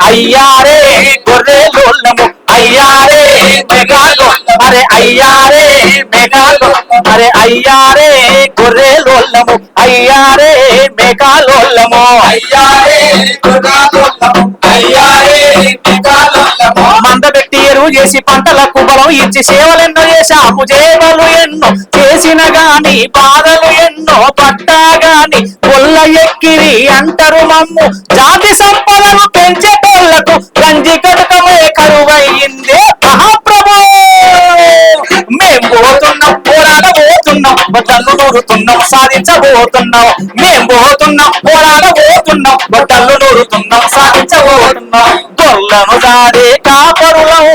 అయ్యారే గొర్రెలోళ్ళము, అయ్యారే మెగాలోళ్ళము. అరే అయ్యారే మెగాలోళ్ళము, అరే అయ్యారే గొర్రెలోళ్ళము, అయ్యారే మెగాలోళ్ళము. అయ్యారే మెగాలోళ్ళము, అయ్యారే మెగాలోళ్ళము. మందబెట్టి ఎరువు చేసి పంటలకు బలం ఇచ్చి సేవలెన్నో చేశాము, సేవలు ఎన్నో చేసిన గాని బాధలు ఎన్నో పట్టా గాని కొల్ల ఎక్కిరి అంటారు మమ్ము. జాతి సంపదను పెంచేటోళ్లకు గంజి కటకమే కరువయ్యిందే మహాప్రభు. మేం పోతున్నాం, పోరాడబోతున్నాం, బట్టలు నూరుతున్నాం, సాధించబోతున్నాం. మేం పోతున్నాం, పోరాడబోతున్నాం, బట్టలు నూరుతున్నాం, సాధించబోతున్నాం. గొర్రెలను దాడే కాపరులం,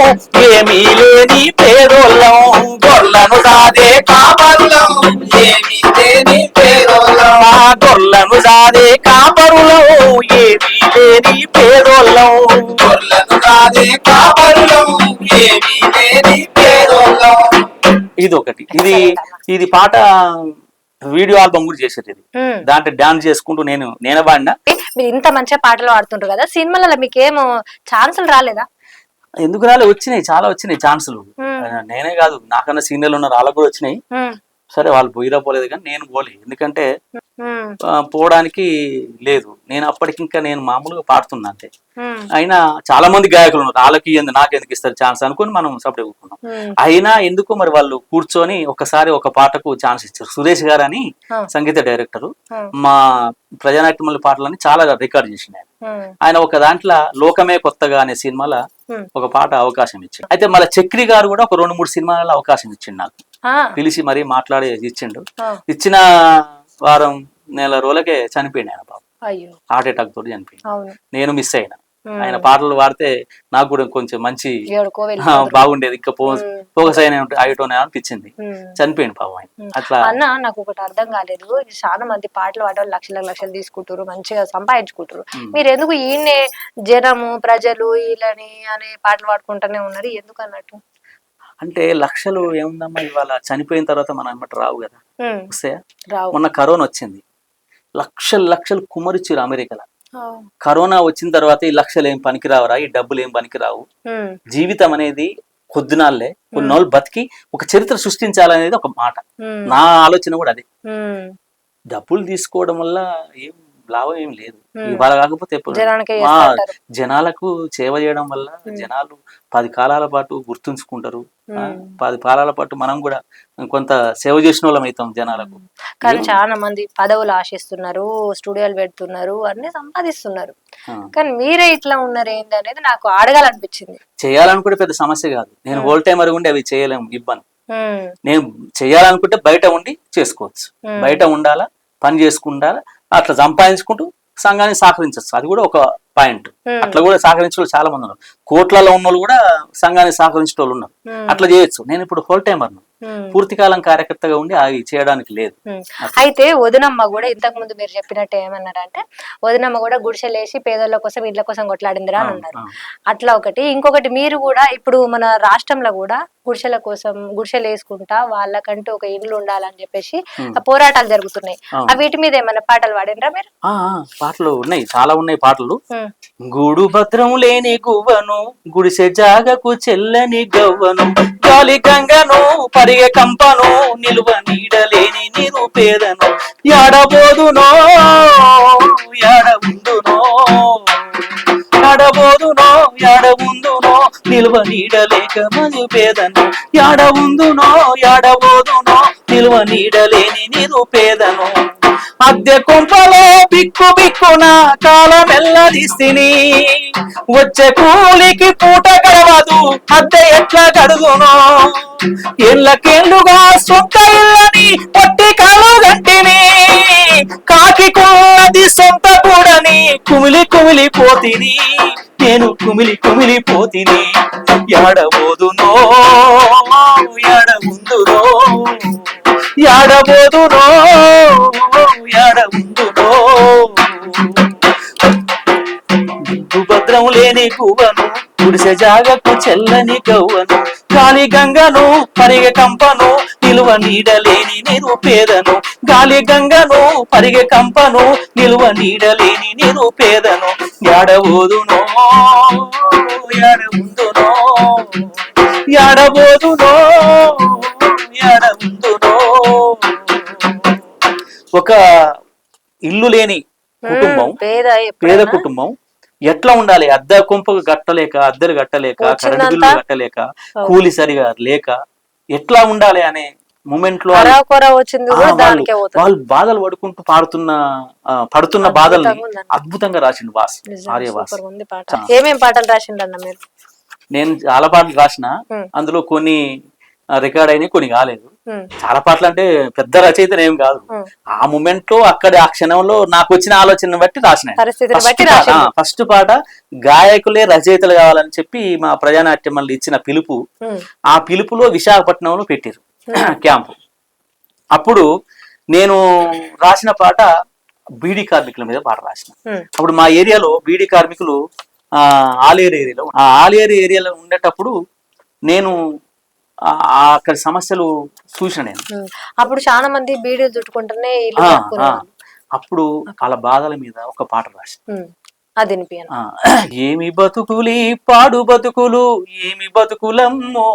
ఏమీ లేని పేదోళ్ళం. గొర్రెలను దాడే కాపరులం, ఏమీ లేని పేదోళ్ళం. గొర్రెలను దాడే కాపరులం, ఏమీ లేని పేదోళ్ళం. గొర్రెలను దాడే కాపరులం, ఏమీ లేని పేదోళ్ళం. ఇది ఒకటి. ఇది పాట వీడియో ఆల్బమ్ కూడా చేసేది. ఇది దాంట్లో డాన్స్ చేసుకుంటూ నేను పాడినా. మీరు ఇంత మంచిగా పాటలు పాడుతుంటారు కదా, సినిమాలలో మీకేమో ఛాన్సులు రాలేదా? ఎందుకు రాలే, వచ్చినాయి, చాలా వచ్చినాయి ఛాన్సులు. నేనే కాదు, నాకన్నా సీనియర్లు ఉన్న వాళ్ళకు కూడా వచ్చినాయి. సరే వాళ్ళు పోయిరా పోలేదు కానీ నేను పోలే, ఎందుకంటే ఉమ్, పోవడానికి లేదు. నేను అప్పటికి ఇంకా నేను మామూలుగా పాడుతున్నా అంతే. ఉమ్, అయినా చాలా మంది గాయకులు ఉన్నారు, వాళ్ళకి నాకెందుకు ఇస్తారు ఛాన్స్ అనుకుని మనం సపరేట్ కూర్చున్నాం. ఉమ్, అయినా ఎందుకు మరి వాళ్ళు కూర్చొని ఒకసారి ఒక పాటకు ఛాన్స్ ఇచ్చారు. సురేష్ గారు అని ఆ, సంగీత డైరెక్టర్, ఆ, మా ప్రజానాట్యమల్లి పాటలని చాలా రికార్డ్ చేసిండు ఆయన. ఉమ్, ఆయన ఒక దాంట్లో లోకమే కొత్తగా అనే సినిమాలో ఉమ్, ఒక పాట అవకాశం ఇచ్చిండు. అయితే మళ్ళీ చక్రి గారు కూడా ఒక 2-3 సినిమాలలో అవకాశం ఇచ్చిండు నాకు, ఆ, పిలిచి మరీ మాట్లాడి ఇచ్చిండు. ఆ, ఇచ్చిన వారం నెల రోజులకే చనిపోయింది ఆయన బాబు, అయ్యో హార్ట్ అటాక్ తోటి చనిపోయింది. అవును. నేను మిస్ అయినా. ఉమ్, ఆయన పాటలు పాడితే నాకు కూడా కొంచెం మంచి ఏడుకో వెళ్ళిపోదురు. బాగుండేది, ఇంకా ఉమ్, ఫోకస్ అయిన అయ్యటోనే అనిపించింది. ఉమ్. చనిపోయింది పాపం ఆయన ఉమ్. అట్లా. అన్న నాకు ఒకటి అర్థం కాలేదు, చాలా మంది పాటలు పాడవాళ్ళు లక్షల లక్షలు తీసుకుంటారు, మంచిగా సంపాదించుకుంటారు, ఉమ్. మీరు ఎందుకు ఈయన్నే జనము ప్రజలు వీళ్ళని అనే పాటలు పాడుకుంటూనే ఉన్నారు ఎందుకు అన్నట్టు? అంటే లక్షలు ఏముందమ్మా, ఇవాళ చనిపోయిన తర్వాత మనం ఏమంటే రావు కదా, ఉమ్, వస్తాయా? రావు. మొన్న కరోనా వచ్చింది, లక్షలు లక్షలు కుమ్మరిచ్చారు అమెరికాలో. ఆ, కరోనా వచ్చిన తర్వాత ఈ లక్షలు ఏం పనికిరావురా, ఈ డబ్బులు ఏం పనికిరావు, ఉమ్, జీవితం అనేది కొద్దినాళ్ళే, కొన్ని రోజులు బతికి ఒక చరిత్ర సృష్టించాలనేది ఒక మాట. ఉమ్, నా ఆలోచన కూడా అదే. ఉమ్, డబ్బులు తీసుకోవడం వల్ల ఏం లాభం ఏం లేదు. ఉమ్. ఇవాళ కాకపోతే ఎప్పుడు జనానికే మా చేస్తుంటారు. జనాలకు సేవ చేయడం వల్ల జనాలు 10 కాలాల పాటు గుర్తుంచుకుంటారు. 10 కాలాల పాటు మనం కూడా కొంత సేవ చేసిన వాళ్ళం అవుతాం జనాలకు. కానీ చాలా మంది పదవులు ఆశిస్తున్నారు, స్టూడియోలు పెడుతున్నారు, అన్ని సంపాదిస్తున్నారు, కానీ మీరే ఇట్లా ఉన్నారు ఏంటి అనేది నాకు అడగాలనిపించింది. చేయాలనుకుంటే పెద్ద సమస్య కాదు, నేను హోల్ టైమర్ ఉండి అవి చేయలేము, ఇబ్బంది. ఉమ్, నేను చేయాలనుకుంటే బయట ఉండి చేసుకోవచ్చు, ఉమ్, బయట ఉండాలా, పని చేసుకుంటారా, అట్లా సంపాదించుకుంటూ సంఘాన్ని సహకరించవచ్చు, అది కూడా ఒక పాయింట్. ఉమ్, అట్లా కూడా సహకరించే వాళ్ళు చాలా మంది ఉన్నారు, కోట్లలో ఉన్న వాళ్ళు కూడా సంఘాన్ని సహకరించే వాళ్ళు ఉన్నారు. ఉమ్, అట్లా చేయొచ్చు. నేను ఇప్పుడు హోల్ టైమర్, ఉమ్, పూర్తికాలం కార్యకర్తగా ఉండి అవి చేయడానికి లేదు. ఉమ్. అయితే వదినమ్మ కూడా ఇంతకు ముందు మీరు చెప్పినట్టు ఏమన్నారంటే, వదినమ్మ కూడా గుడిసెలేసి పేదల కోసం ఇళ్ల కోసం కొట్లాడిందిరా అని అన్నారు. అట్లా ఒకటి, ఇంకొకటి మీరు కూడా ఇప్పుడు మన రాష్ట్రంలో కూడా గుడిసెల కోసం గుడిసెలు వేసుకుంటా వాళ్ళకంటూ ఒక ఇల్లు ఉండాలని చెప్పేసి ఆ పోరాటాలు జరుగుతున్నాయి. ఆ వీటి మీద ఏమైనా పాటలు పాడినరా మీరు? పాటలు ఉన్నాయి, చాలా ఉన్నాయి పాటలు. ఉమ్, గూడు భద్రం లేని గువ్వను, గుడిసె జాగకు చెల్లని గవ్వను, గాలి గంగను పరిగె కంపను, నిలువ నీడలేని నిరుపేదను, యాడబోదునో యాడముందునో, యాడబోదునో యాడముందునో, నిలువ నీడలేక మధుపేదను, యాడముందునో యాడబోదునో, నిలువ నీడలేని నిరుపేదను, అద్దె కొంపలో బిక్కు బిక్కున కాలమెల్లదిస్తిని, వచ్చే కూలికి పూట గడవదు, అద్దె ఎట్లా గడుదునో, ఏళ్ళకేళ్లుగా సొంత ఇల్లని పట్టి కాలు గంటిని, కాకి కొన్నది సొంత కూడని కుమిలి కుమిలిపోతిని, నేను కుమిలి కుమిలిపోతిని, యాడబోదునో యాడముందునో, యాడబోదునో యాడముందునో, భద్రం లేని గువ్వను, గుడిసె జాగకు చెల్లని గవ్వను, గాలి గంగను పరిగె కంపను, నిలువ నీడలేని నిరుపేదను, గాలి గంగను పరిగె కంపను, నిలువ నీడలేని నిరుపేదను, యాడబోదునో యాడముందునో, యాడబోదునో యాడముందునో. ఒక ఇల్లు లేని కుటుంబం, పేద కుటుంబం ఎట్లా ఉండాలి, అద్దె కుంపకు కట్టలేక, అద్దెలు కట్టలేక, కరెంటు బిల్లు కట్టలేక, కూలి సరిగా లేక ఎట్లా ఉండాలి అనే మూమెంట్ లో వాళ్ళు బాధలు పడుకుంటూ పడుతున్న బాధల్ని అద్భుతంగా రాసిండు బాస్ ఆర్యవాస్. ఏమేం పాటలు రాసిండన్న మీరు? నేను చాలా పాటలు రాసిన, అందులో కొన్ని రికార్డ్ అయినాయి, కొన్ని కాలేదు. చాలా పాటలు అంటే పెద్ద రచయితలు ఏం కాదు, ఆ మూమెంట్ లో అక్కడ ఆ క్షణంలో నాకు వచ్చిన ఆలోచన బట్టి రాసిన. ఫస్ట్ పాట గాయకులే రచయితలు కావాలని చెప్పి మా ప్రజానాట్యమల్లి ఇచ్చిన పిలుపు, ఆ పిలుపులో విశాఖపట్నంలో పెట్టారు క్యాంపు. అప్పుడు నేను రాసిన పాట బీడీ కార్మికుల మీద పాట రాసిన. అప్పుడు మా ఏరియాలో బీడీ కార్మికులు ఆలేరు ఏరియాలో ఉండేటప్పుడు నేను అక్కడ సమస్యలు చూసిన. నేను అప్పుడు చాలా మంది బీడీలు చుట్టుకుంటూనే అప్పుడు వాళ్ళ బాధల మీద ఒక పాట రాసిన. అది వినిపియను. ఏమి బతుకులి పాడు బతుకులు, ఏమి బతుకులమ్మో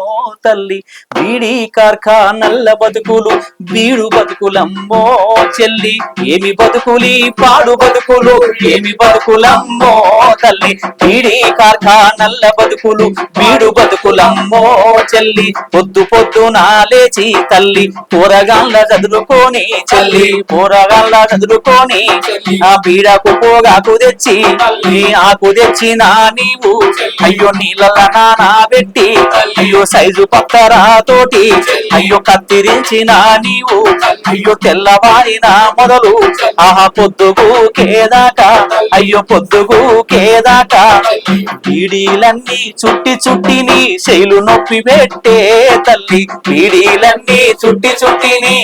తల్లి, బీడి కార్ఖానల్ల బతుకులు, బీడు బతుకులమ్మో చెల్లి. ఏమి బతుకులి పాడు బతుకులు, ఏమి బతుకులమ్మో తల్లి, బీడి కార్ఖానల్ల బతుకులు, బీడు బతుకులమ్మో చెల్లి. పొద్దు పొద్దున లేచి తల్లి కూరగాళ్ళ చదువుకొని చెల్లి, కూరగాళ్ళ చదువుకొని ఆ బీడకు పోగాకు తెచ్చి నీ ఆకు తెచ్చిన నీవు, అయ్యో నీళ్ళ నానా పెట్టి, అయ్యో సైజు పక్కరా తోటి, అయ్యో కత్తిరించిన నీవు, అయ్యో తెల్లవారిన మొదలు ఆహా పొద్దుగు కేదాకా, అయ్యో పొద్దుగు కేదాకా బీడీలన్నీ చుట్టి చుట్టి నీ శైలు నొప్పి పెట్టే తల్లి, బీడీలన్నీ చుట్టి చుట్టి నీ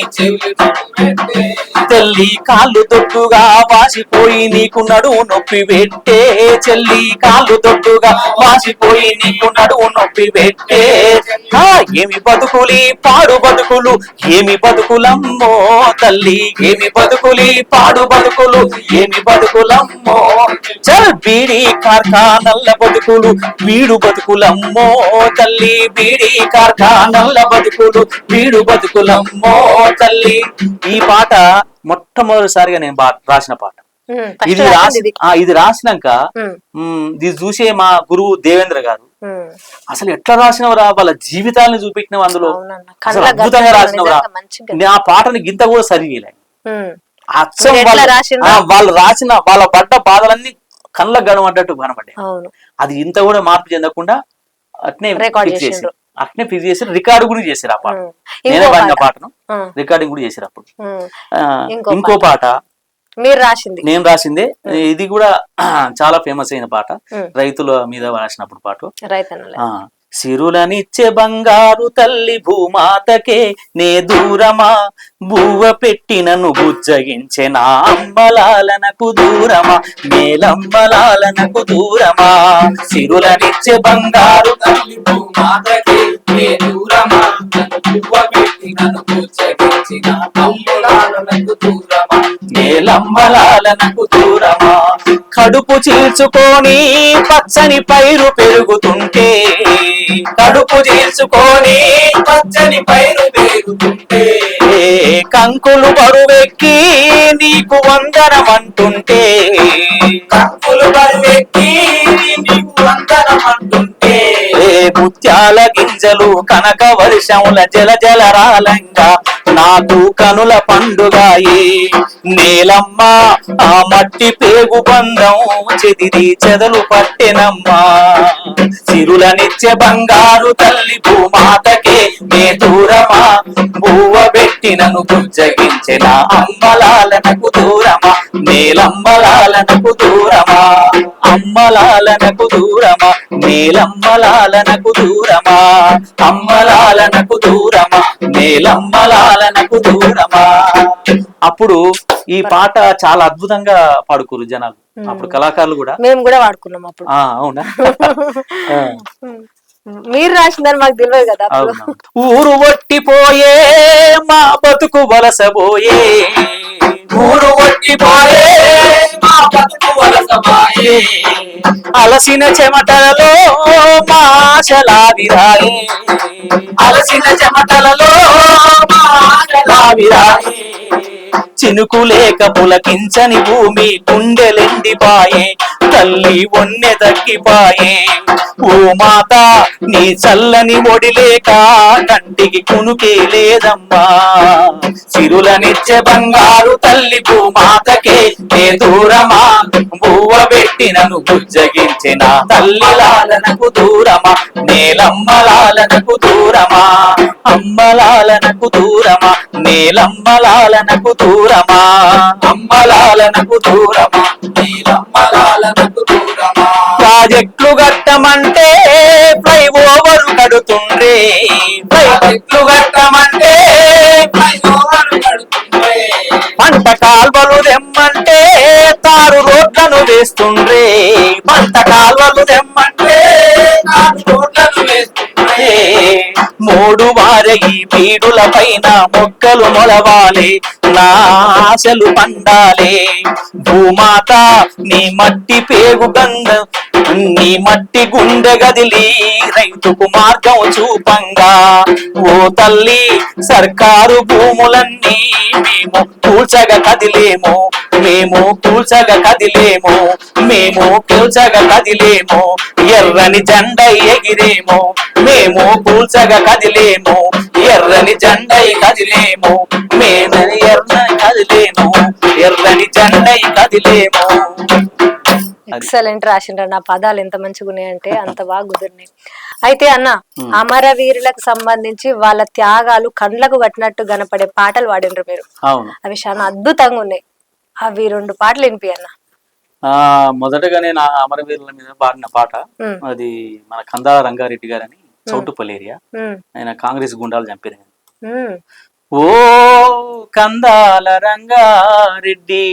తల్లి. కాళ్ళు దొడ్డుగా వాసిపోయి నీకు నడువు నొప్పి పెట్టే చెల్లి, కాళ్ళు దొడ్డుగా వాసిపోయి నీకు నడువు నొప్పి పెట్టే. ఏమి బతుకులి పాడు బతుకులు, ఏమి బతుకులమ్మో తల్లి, ఏమి బతుకులి పాడు బతుకులు, ఏమి బతుకులమ్మో. చల్ బీడి కార్ఖానల్ల బతుకులు, బీడు బతుకులమ్మో తల్లి, బీడి కార్ఖానల్ల బతుకులు, బీడు బతుకులమ్మో తల్లి. ఈ పాట మొట్టమొదటిసారిగా నేను రాసిన పాట. ఇది రాసినాక ఇది చూసే మా గురువు దేవేంద్ర గారు అసలు ఎట్లా రాసినవరా, వాళ్ళ జీవితాలను చూపించినవు, అందులో అసలు అద్భుతంగా రాసినవరా, ఆ పాటని గింత కూడా సరిగేలే. వాళ్ళు రాసిన వాళ్ళ పడ్డ బాధలన్నీ కళ్ళకు కనబడ్డట్టు కనబడ్డాయి. అది ఇంత కూడా మార్పు చెందకుండా అట్నే అట్నే ఫిక్స్ చేసి రికార్డు కూడా చేశారు. ఆ పాట నేనే పాడిన పాటను రికార్డింగ్ కూడా చేశారు అప్పుడు. ఇంకో పాట మీరు రాసింది, నేను రాసిందే. ఇది కూడా చాలా ఫేమస్ అయిన పాట, రైతుల మీద రాసినప్పుడు పాట. సిరులనిచ్చే బంగారు తల్లి భూమాతకే నే దూరమా, బువ్వ పెట్టినను బుజ్జగించే నా అమ్మలాలనకు దూరమా, మేలమ్మలాలనకు దూరమా. సిరులనిచ్చే బంగారు తల్లి భూమాతకే నే దూరమా, బువ్వ పెట్టినను బుజ్జగించిన అమ్మలాలనకు దూరమా, మేలమ్మలాలనకు దూరమా. కడుపు చీల్చుకొని పచ్చని పైరు పెరుగుతుంటే, కడుపు చీల్చుకొని పచ్చని పైరు పెరుగుతుంటే, కంకులు బరువెక్కి నీకు వందనమంటుంటే, కంకులు బరువెక్కి నీకు వందనమంటుంటే, ముత్యాల గింజలు కనక వర్షముల జల జలరాలంగా నాకు కనుల పండుగాయి. నేలమ్మ ఆ మట్టి పేగు బంధం చెదిరి చెదలు పట్టెనమ్మా. సిరులనిచ్చే బంగారు తల్లి భూమాతకే నే దూరమా, బువ్వ పెట్టినను బుజ్జగించిన అమ్మలాలనకు దూరమా, నేలమ్మలాలనకు దూరమా, అమ్మలాలనకు దూరమా, నేలమ్మలాలనకు దూరమా, అమ్మలాలనకు దూరమా, నేలమ్మలాలనకు దూరమా. అప్పుడు ఈ పాట చాలా అద్భుతంగా పాడుకోరు జనాలు, అప్పుడు కళాకారులు కూడా, మేము కూడా వాడుకున్నాం అప్పుడు. అవునా? మీరు రాసిందని మాకు తెలియదు కదా. ఊరు ఒట్టిపోయే మా బతుకు వలసబోయే, ఊరు ఒట్టిపోయే మా బతుకు వలసబోయే, అలసిన చెమటలలో మా ఆశలావిరాయే, అలసిన చెమటలలో మా ఆశలావిరాయే. చినుకు లేక పులకించని భూమి గుండెలెండిపాయే, తల్లి ఒన్నె తగ్గిపాయే. ఓ మాత నీ చల్లని ఒడిలేక కంటికి కునుకే లేదమ్మా. సిరులనిచ్చే బంగారు తల్లి భూమాతకే నే దూరమా, బువ్వ పెట్టినను బుజ్జగించిన తల్లిలాలనకు దూరమా, నేలమ్మలాలనకు దూరమా, అమ్మలాలనకు దూరమా, నేలమ్మలాలనకు దూరమా, అమ్మలాలనకు దూరమా, నేలమ్మలాలనకు దూరమా. ప్రాజెక్టులు కట్టమంటే ఫ్లై ఓవర్ కడుతుండ్రే, ప్రాజెక్టులు కట్టమంటే ఫ్లై ఓవర్ కడుతుండ్రే, పంట కాల్వలు తెమ్మంటే తారు రోడ్లను వేస్తుండ్రే, పంట కాల్వలు తెమ్మంటే తారు రోడ్లను వేస్తుండ్రే. మోడు వారే ఈ పీడుల పైన మొక్కలు మొలవాలే, నా ఆశలు పండాలే. భూమాత నీ మట్టి పేగు గంగ, నీ మట్టి గుండె గదిలి రైతుకు మార్గం చూపంగా. ఓ తల్లి సర్కారు భూములన్నీ మేము కూల్చగా కదిలేము, మేము కూల్చగా కదిలేము, మేము కూల్చగా కదిలేము. ఎర్రని జెండ ఎగిరేము, మేము కూల్చగా కదిలేము, ఎర్రని జెండ కదిలేము, మేము ఎర్రని కదిలేము, ఎర్రని జెండ కదిలేము. ఎక్సలెంట్ రాసిండ్రు. నా పదాలు ఎంత మంచిగా ఉన్నాయంటే అంత బాగా కుదిరినాయి. అయితే అన్న, అమరవీరులకు సంబంధించి వాళ్ళ త్యాగాలు కండ్లకు కట్టినట్టు కనపడే పాటలు పాడినరు మీరు. అవి చాలా అద్భుతంగా ఉన్నాయి. అవి 2 పాటలు వినిపి అన్న. మొదటగా నేను అమరవీరుల మీద పాడిన పాట అది మన కందాల రంగారెడ్డి గారని, చౌటుపల్లి ఏరియా. ఆయన కాంగ్రెస్ గుండాలు చంపారు. ఓ కందాల రంగారెడ్డి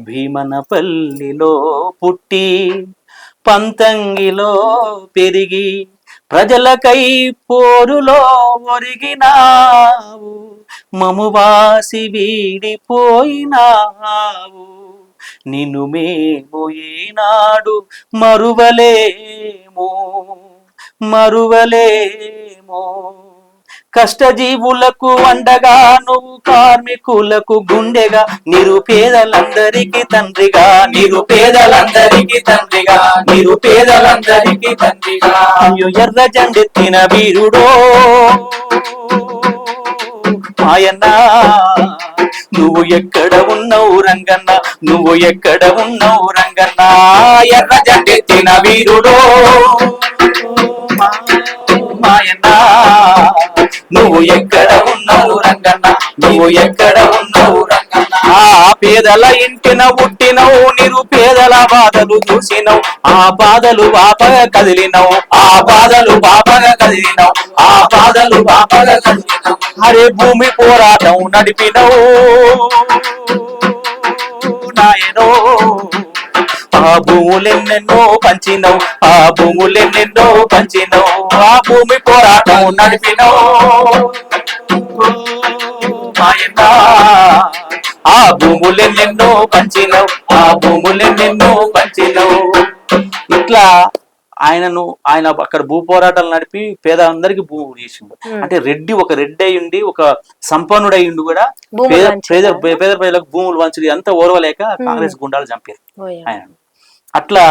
భీమనపల్లిలో పుట్టి పంతంగిలో పెరిగి ప్రజలకై పోరులో ఒరిగినావు, మమువాసి వీడిపోయినావు. నిన్ను మేము ఏనాడు మరువలేము, మరువలేము. కష్టజీవులకు అండగా నువ్వు, కార్మికులకు గుండెగా, నిరుపేదలందరికీ తండ్రిగా, నిరుపేదలందరికీ తండ్రిగా, నిరుపేదలందరికీ తండ్రిగా. అయ్యో ఎర్ర జెండెత్తిన వీరుడో మాయన్న, నువ్వు ఎక్కడ ఉన్నావు రంగన్న, నువ్వు ఎక్కడ ఉన్నావు రంగన్న. ఎర్ర జెండెత్తిన వీరుడో మాయన్న, నువ్వు ఎక్కడ ఉన్నావు రంగన్న, నువ్వు ఎక్కడ ఉన్నావు రంగన్న. ఆ పేదల ఇంటిన పుట్టినవు, నిరుపేదల బాధలు చూసినవు, ఆ బాధలు బాపగా కదిలినవు, ఆ బాధలు బాపగా కదిలినవు, ఆ బాధలు బాపగా కదిలినవు. అరే భూమి పోరాటం నడిపినవు నాయనో, ఆ భూములెన్నెన్నో పంచినవు, ఆ భూములెన్నెన్నో పంచినవు, ఆ భూమి పోరాటం నడిపినవు మాయన్న, ఆ భూములెన్నెన్నో పంచినవు, ఆ భూములెన్నెన్నో పంచినవు. ఇట్లా ఆయన అక్కడ భూ పోరాటాలు నడిపి పేద అందరికి భూ చేసిండు. అంటే రెడ్డి ఒక రెడ్డి అయ్యుండి, ఒక సంపన్నుడయ్యుండి కూడా పేద ప్రజలకు భూములు వంచుడు అంతా ఓర్వలేక కాంగ్రెస్ గుండాలు చంపారు ఆయన. అట్లా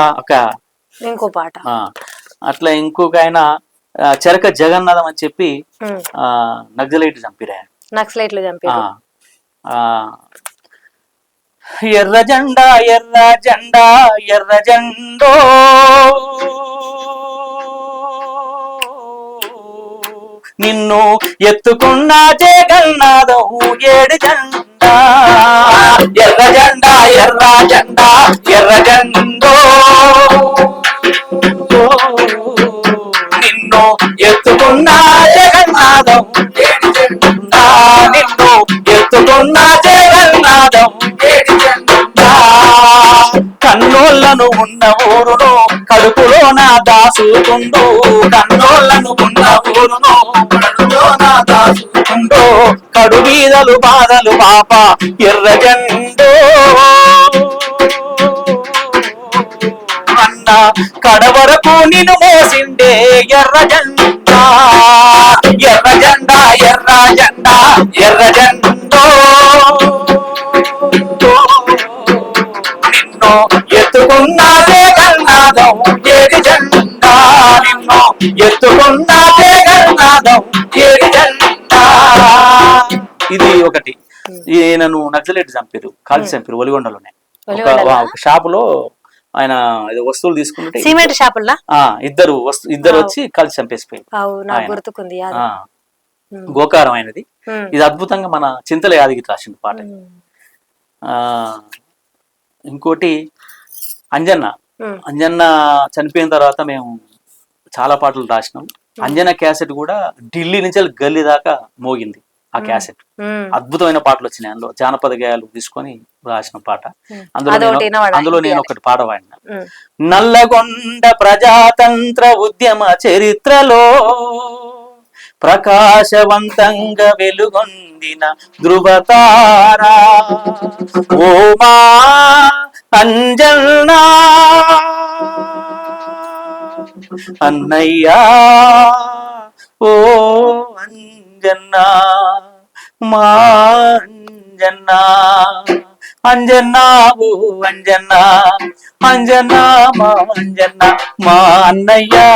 ఇంకో పాట, అట్లా ఇంకొక ఆయన చెరక జగన్నాథం అని చెప్పి నక్సలైట్ చంపారు ఆయన. నక్సలైట్లు చంపారు. ఎర్ర జెండా ఎర్ర జెండా ఎర్ర జెండో, నిన్ను ఎత్తుకున్న జగన్నాథం ఏడు జెండా. ఎర్ర జెండా ఎర్ర జెండా ఎర్ర జెండో, నిన్ను ఎత్తుకున్న జగన్నాథం ఏడు జెండా, నిన్ను ఎత్తుకున్న జగన్నాథం ఏడు జెండా. కన్నోళ్లను ఉన్న ఊరును కడుపులో నా దాసుకుండు, కన్నోళ్లను ఉన్న ఊరును కడుపులో నా దాసుకుండు. కడు బీదలు బాధలు పాప ఎర్ర జెండో అన్న, కడవరకు నిన్ను మోసిండే ఎర్ర జెండా. ఎర్ర జెండా ఎర్ర జెండా ఎర్ర జెండో, నిన్ను ఎత్తుకున్న జగన్నాథం ఏడు జెండా, నిన్ను ఎత్తుకున్న జగన్నాథం ఏడు జెండా. ఇది ఒకటి. ఈయనను నక్సలైట్ చంపారు, కాల్చి చంపారు ఒలిగొండలోనే. ఒక షాపులో ఆయన ఏదో వస్తువులు తీసుకుంటే సిమెంట్ షాపుల్లా ఇద్దరు వచ్చి కలిసి చంపేసిపోయారు. గోకారం అయినది. ఇది అద్భుతంగా మన చింతల యాదగిరి రాసిన పాట. ఇంకోటి అంజన్న చనిపోయిన తర్వాత మేము చాలా పాటలు రాసినాం. అంజన్న క్యాసెట్ కూడా ఢిల్లీ నుంచి గల్లీ దాకా మోగింది ఆ క్యాసెట్. అద్భుతమైన పాటలు వచ్చినాయి అందులో, జానపద గేయాలు తీసుకొని రాసిన పాట. అందులో నేను ఒకటి పాట పాడిన. నల్లగొండ ప్రజాతంత్ర ఉద్యమ చరిత్రలో ప్రకాశవంతంగా వెలుగొందిన ధృవతారా ఓమా అంజన్నా అన్నయ్యా ఓ అంజన్నా మా అంజన్నా అంజన్నా ఓ అంజన్నా అంజన్నా మా అంజన్నా మా అన్నయ్యా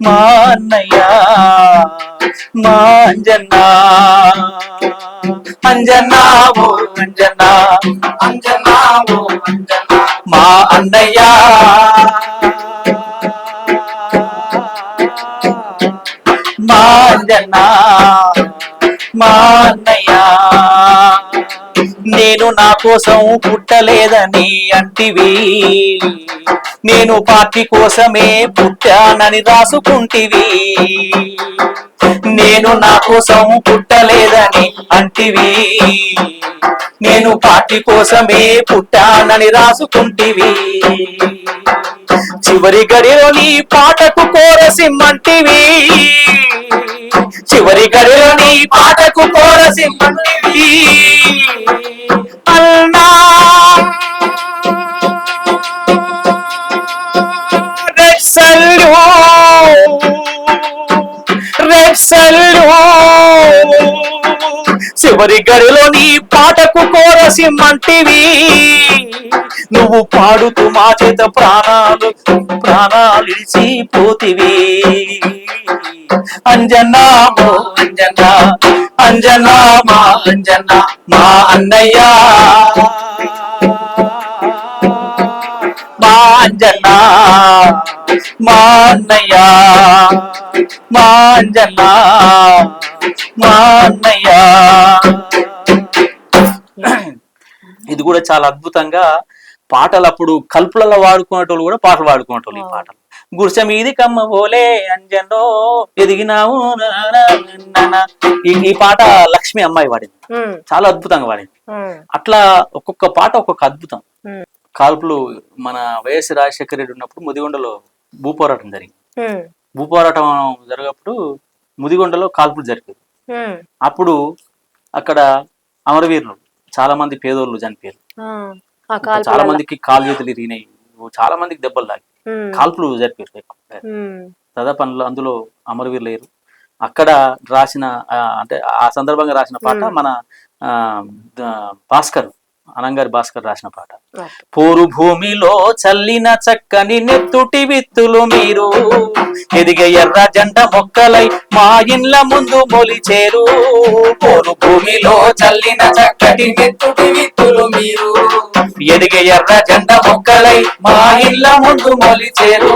మా అన్నయ్యా మా అంజన్నా అంజన్నా ఓ అంజన్నా అంజన్నా ఓ అంజన్నా మా అన్నయ్యా మా అంజన్నా మా అన్నయ్యా నేను నా కోసం పుట్టలేదని అంటివి నేను పార్టీ కోసమే పుట్టానని రాసుకుంటివి నేను నా కోసం పుట్టలేదని అంటివి నేను పార్టీ కోసమే పుట్టానని రాసుకుంటివి చివరి గడిలో నీ పాటకు కోరసిమ్మంటివి చివరి గడిలో నీ పాటకు కోరసిమ్మంటివి అన్నా రెడ్ సల్యూట్ చివరి గడిలో నీ పాటకు కోరసిమ్మంటివి నువ్వు పాడుతూ మా చేత ప్రాణాలు ఇచ్చి పోతివి అంజన్నా మో అంజన్నా అంజన్నా మా అంజన్నా మా అన్నయ్యా మా అంజన్నా మా అన్నయ్యా మా అంజన్నా మా అన్నయ్యా ఇది కూడా చాలా అద్భుతంగా పాటలు అప్పుడు కల్పులలో వాడుకునేటోళ్ళు కూడా పాటలు వాడుకునేటోళ్ళు ఈ పాటలు గుడిసె మీది కమ్మ పోలే అంజనో ఎదిగినావు ఈ పాట లక్ష్మి అమ్మాయి వాడింది చాలా అద్భుతంగా వాడింది అట్లా ఒక్కొక్క పాట ఒక్కొక్క అద్భుతం కాల్పులు మన వైఎస్ రాజశేఖర రెడ్డి ఉన్నప్పుడు ముదిగొండలో భూపోరాటం జరిగింది భూపోరాటం జరిగినప్పుడు ముదిగొండలో కాల్పులు జరిపేది అప్పుడు అక్కడ అమరవీరులు చాలా మంది పేదోళ్ళు చనిపోయారు చాలా మందికి కాలు చేతులు ఇరిగినాయి చాలా మందికి దెబ్బలు తాగి కాల్పులు జరిపారు దాదాపు అందులో అమరవీరులు లేరు అక్కడ రాసిన అంటే ఆ సందర్భంగా రాసిన పాట మన భాస్కర్ అనంగారి భాస్కర్ రాసిన పాట పోరు భూమిలో చల్లిన చక్కని నెత్తుటి విత్తులు మీరు ఎదిగే ఎర్ర జెండ మొక్కలై మా ఇండ్ల ముందు మొలిచేరు పోరు భూమిలో చల్లిన చక్కటి నెత్తుటి విత్తులు మీరు ఎదిగే ఎర్ర జెండ మొక్కలై మా ఇండ్ల ముందు మొలిచేరు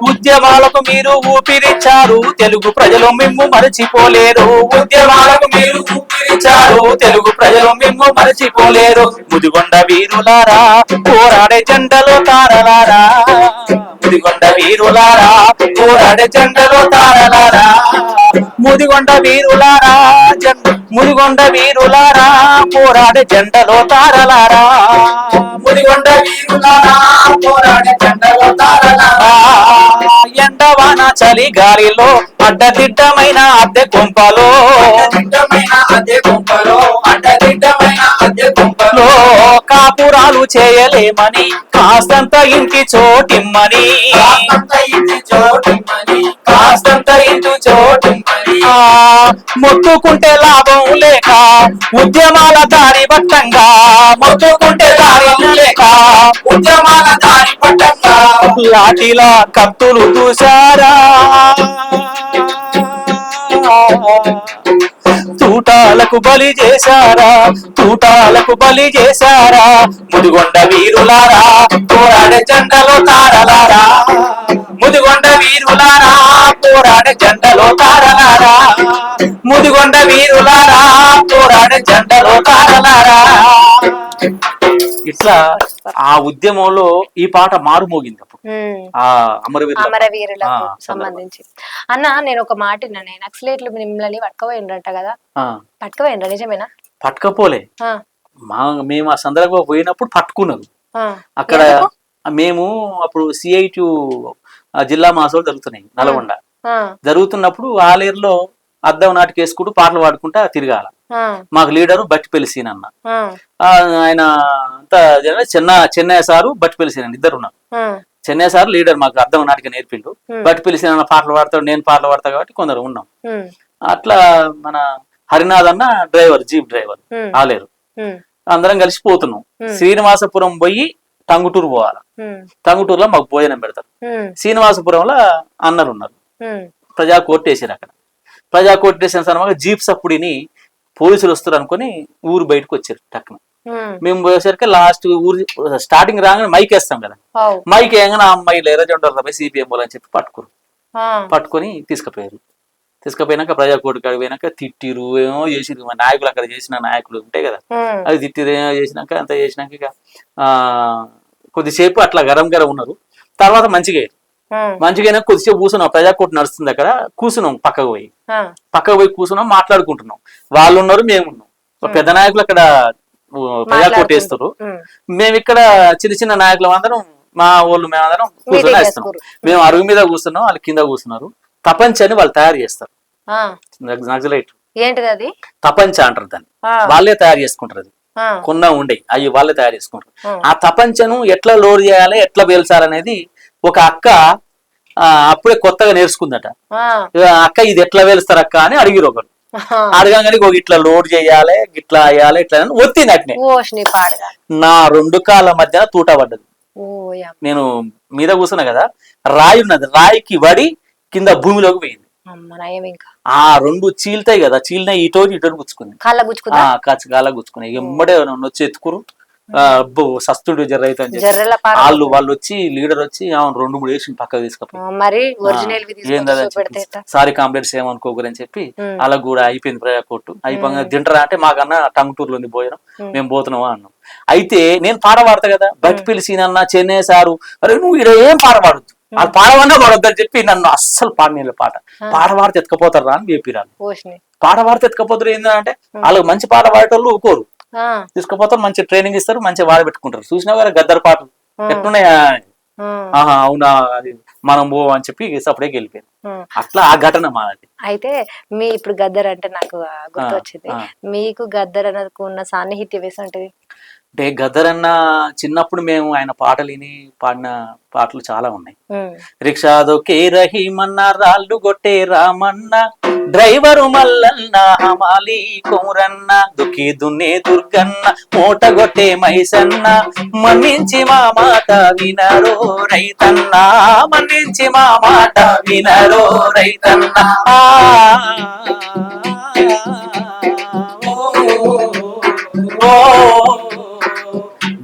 ఉద్యమాలకు మీరు ఊపిరిచ్చారు తెలుగు ప్రజలు మిమ్ము మరచిపోలేరు ఉద్యమాలకు మీరు ఊపిరిచ్చారు తెలుగు ప్రజలు మిమ్ము మరచిపోలేరు ముదిగొండ వీరులారా పోరాడే జెండలో తారలారా ముదిగొండ వీరులారా పోరాడే జెండలో తారలారా ముదిగొండ వీరులారా ముదిగొండ వీరులారా పోరాడే జెండలో తారలారా ముదిగొండ వీరులారా పోరాడే జెండలో తారలారా ఎండవాన చలి గాలిలో అడ్డదిడ్డమైన అద్దె కొంపలో కాపురాలు చేయలేమని కాస్తంత ఇంటి చోటిమ్మని మొత్తుకుంటే లాభం లేక ఉద్యమాల దారి పట్టంగా మొత్తుకుంటే దారి లేక ఉద్యమాల దారి పట్టంగా లాఠీలా కత్తులు దూశారా తూటాలకు బలి చేశారా తూటాలకు బలి చేశారా ముదిగొండ వీరులారా పోరాడే జెండలో తారలారా ముదిగొండ వీరులారా పోరాడే జెండలో తారలారా ముదిగొండ వీరులారా పోరాడే జెండలో తారలారా ఇట్లా ఆ ఉద్యమంలో ఈ పాట మారుమోగింది అప్పుడు ఆ అమరవీరులకు సంబంధించి అన్న నేను ఒక మాట విన్నాను నక్సలైట్లు మిమ్మల్ని పట్టుకపోయినరట కదా పట్టుకపోయినరా నిజమేనా పట్టుకపోలే మేము ఆ సందర్భంగా పోయినప్పుడు పట్టుకున్నారు అక్కడ మేము అప్పుడు CIT జిల్లా మహాసభలు జరుగుతున్నాయి నల్గొండ. జరుగుతున్నప్పుడు ఆలేరులో అద్దం నాటికి వేసుకుంటూ పాటలు పాడుకుంటా తిరగాల. మాకు లీడరు బట్టిపల్లి సీన్ అన్న, ఆయన అంతా చెన్నయ్య సారు బట్టిపల్లి సీన్ ఇద్దరు ఉన్నారు. చెన్నయ్య సార్ లీడర్, మాకు అద్దం నాటికి నేర్పిండు. బట్టిపల్లి సీన్ అన్న పాటలు పాడతాడు, నేను పాటలు పాడతా కాబట్టి కొందరు ఉన్నాం. అట్లా మన హరినాథ్ అన్న డ్రైవర్, జీప్ డ్రైవర్ ఆలేరు. అందరం కలిసి పోతున్నాం. శ్రీనివాసపురం పోయి టంగుటూరు పోవాలి. టంగుటూరులో మాకు భోజనం పెడతారు. శ్రీనివాసపురంలో అన్నలు ఉన్నారు. ప్రజా కోర్టు వేసారు. అక్కడ ప్రజా కోర్టు వేసిన తర్వాత జీప్ సప్పుడిని పోలీసులు వస్తారు అనుకుని ఊరు బయటకు వచ్చారు. టక్కున మేము పోయేసరికి లాస్ట్ ఊరు స్టార్టింగ్ రాగానే మైక్ వేస్తాం కదా, మైక్ వేయగానే ఆ అమ్మాయిలు ఎర్రజెండా CPM అని చెప్పి పట్టుకొని తీసుకుపోయారు. తీసుకుపోయినాక ప్రజా కోర్టు కాడికి పోయినాక తిట్టిరు, ఏమో చేసిరు. మా నాయకులు అక్కడ చేసిన నాయకులు ఉంటాయి కదా, అది తిట్టిరు, ఏమో చేసినాక అంత చేసినాక ఇక కొద్దిసేపు అట్లా గరం ఉన్నారు. తర్వాత మంచిగా కొద్దిసేపు కూర్చున్నాం. ప్రజా కోర్టు నడుస్తుంది అక్కడ, కూర్చున్నాం. పక్కకు పోయి కూర్చున్నాం, మాట్లాడుకుంటున్నాం. వాళ్ళు ఉన్నారు, మేము ఉన్నాం. పెద్ద నాయకులు అక్కడ ప్రజా కోర్టు వేస్తారు, మేము ఇక్కడ చిన్న చిన్న నాయకులు అందరం, మా వాళ్ళు మేమందరం కూర్చొని వేస్తున్నాం. మేము అరుగు మీద కూర్చున్నాం, వాళ్ళు కింద కూర్చున్నారు. తపంచ్ అని వాళ్ళు తయారు చేస్తారు, నక్సలైట్. ఏంటిది అది? తపంచ అంటారు దాన్ని. వాళ్ళే తయారు చేసుకుంటారు. అది కొన్న ఉండే అవి వాళ్ళే తయారు చేసుకుంటారు. ఆ తపంచను ఎట్లా లోడ్ చేయాలి, ఎట్లా పేల్చాలనేది ఒక అక్క అప్పుడే కొత్తగా నేర్చుకుందట. అక్క ఇది ఎట్లా పేలుస్తారు అక్క అని అడిగిరు ఒకరు. అడగంగానే ఇట్లా లోడ్ చేయాలి, ఇట్లా వేయాలి, ఇట్లా ఒత్తింది. అట్నే నా 2 కాళ్ళ మధ్యన తూట పడ్డది. నేను మీద కూర్చున్నా కదా, రాయి ఉన్నది, రాయికి వడి కింద భూమిలోకి పోయింది. ఆ 2 చీల్తాయి కదా, చీలినాయి. ఇటో గుచ్చుకుంది, కాళ్ళ గుచ్చుకున్నాయి. ఎమ్మడే వచ్చి ఎత్తుకురు, సస్తుడు జర్ర అయితే అని చెప్పి వాళ్ళు వచ్చి లీడర్ వచ్చి 2-3 వేసి పక్కకు తీసుకుపోయి సారీ కంప్లైంట్స్ ఏమనుకోకరని చెప్పి అలా కూడా అయిపోయింది. ప్రజా కోర్టు అయిపోయి తింటారా అంటే మాకన్నా టంగుటూరులో ఉంది భోజనం, మేము పోతున్నావా అన్నాం. అయితే నేను పాట పాడతా కదా, బట్టిపల్లి సీన్ అన్న, చెన్నై సారు, అరే నువ్వు ఇక్కడ ఏం పాట పాడొద్దు, వాళ్ళు పాడవన్నా పాడొద్దని చెప్పి నన్ను అస్సలు పాడలేదు. పాట పాడితే ఎత్తుకపోతారు అని చెప్పిరాను. పాట పాడితే ఎత్తుకపోతారు ఏంటంటే వాళ్ళకి మంచి పాట పాడేటోళ్ళు ఊరుకోరు, తీసుకుపోతారు, మంచి ట్రైనింగ్ ఇస్తారు, మంచిగా వాడబెట్టుకుంటారు. చూసినా కదా గద్దర్ పాటలు ఎట్లున్నాయా, అవునా అది మనం పో అని చెప్పి సపరేట్ వెళ్ళిపోయాను. అట్లా ఆ ఘటన మాది. అయితే మీ ఇప్పుడు గద్దర్ అంటే నాకు గుర్తొచ్చింది, మీకు గద్దర్ అన్నకు ఉన్న సాన్నిహిత్యం వేసుంటది. అంటే గద్దర్ అన్న చిన్నప్పుడు మేము ఆయన పాటలు విని పాడిన పాటలు చాలా ఉన్నాయి. రిక్షా దొక్కే రహీమన్న, రాళ్ళు కొట్టే రామన్న, డ్రైవరు మల్లన్న, హమాలి కొమురన్న, దుక్కి దున్నే దుర్గన్న, మూట కొట్టే మైసన్న, మన్నించి మా మాట వినరో రైతన్న, మన్నించి మా మాట వినరో రైతన్న.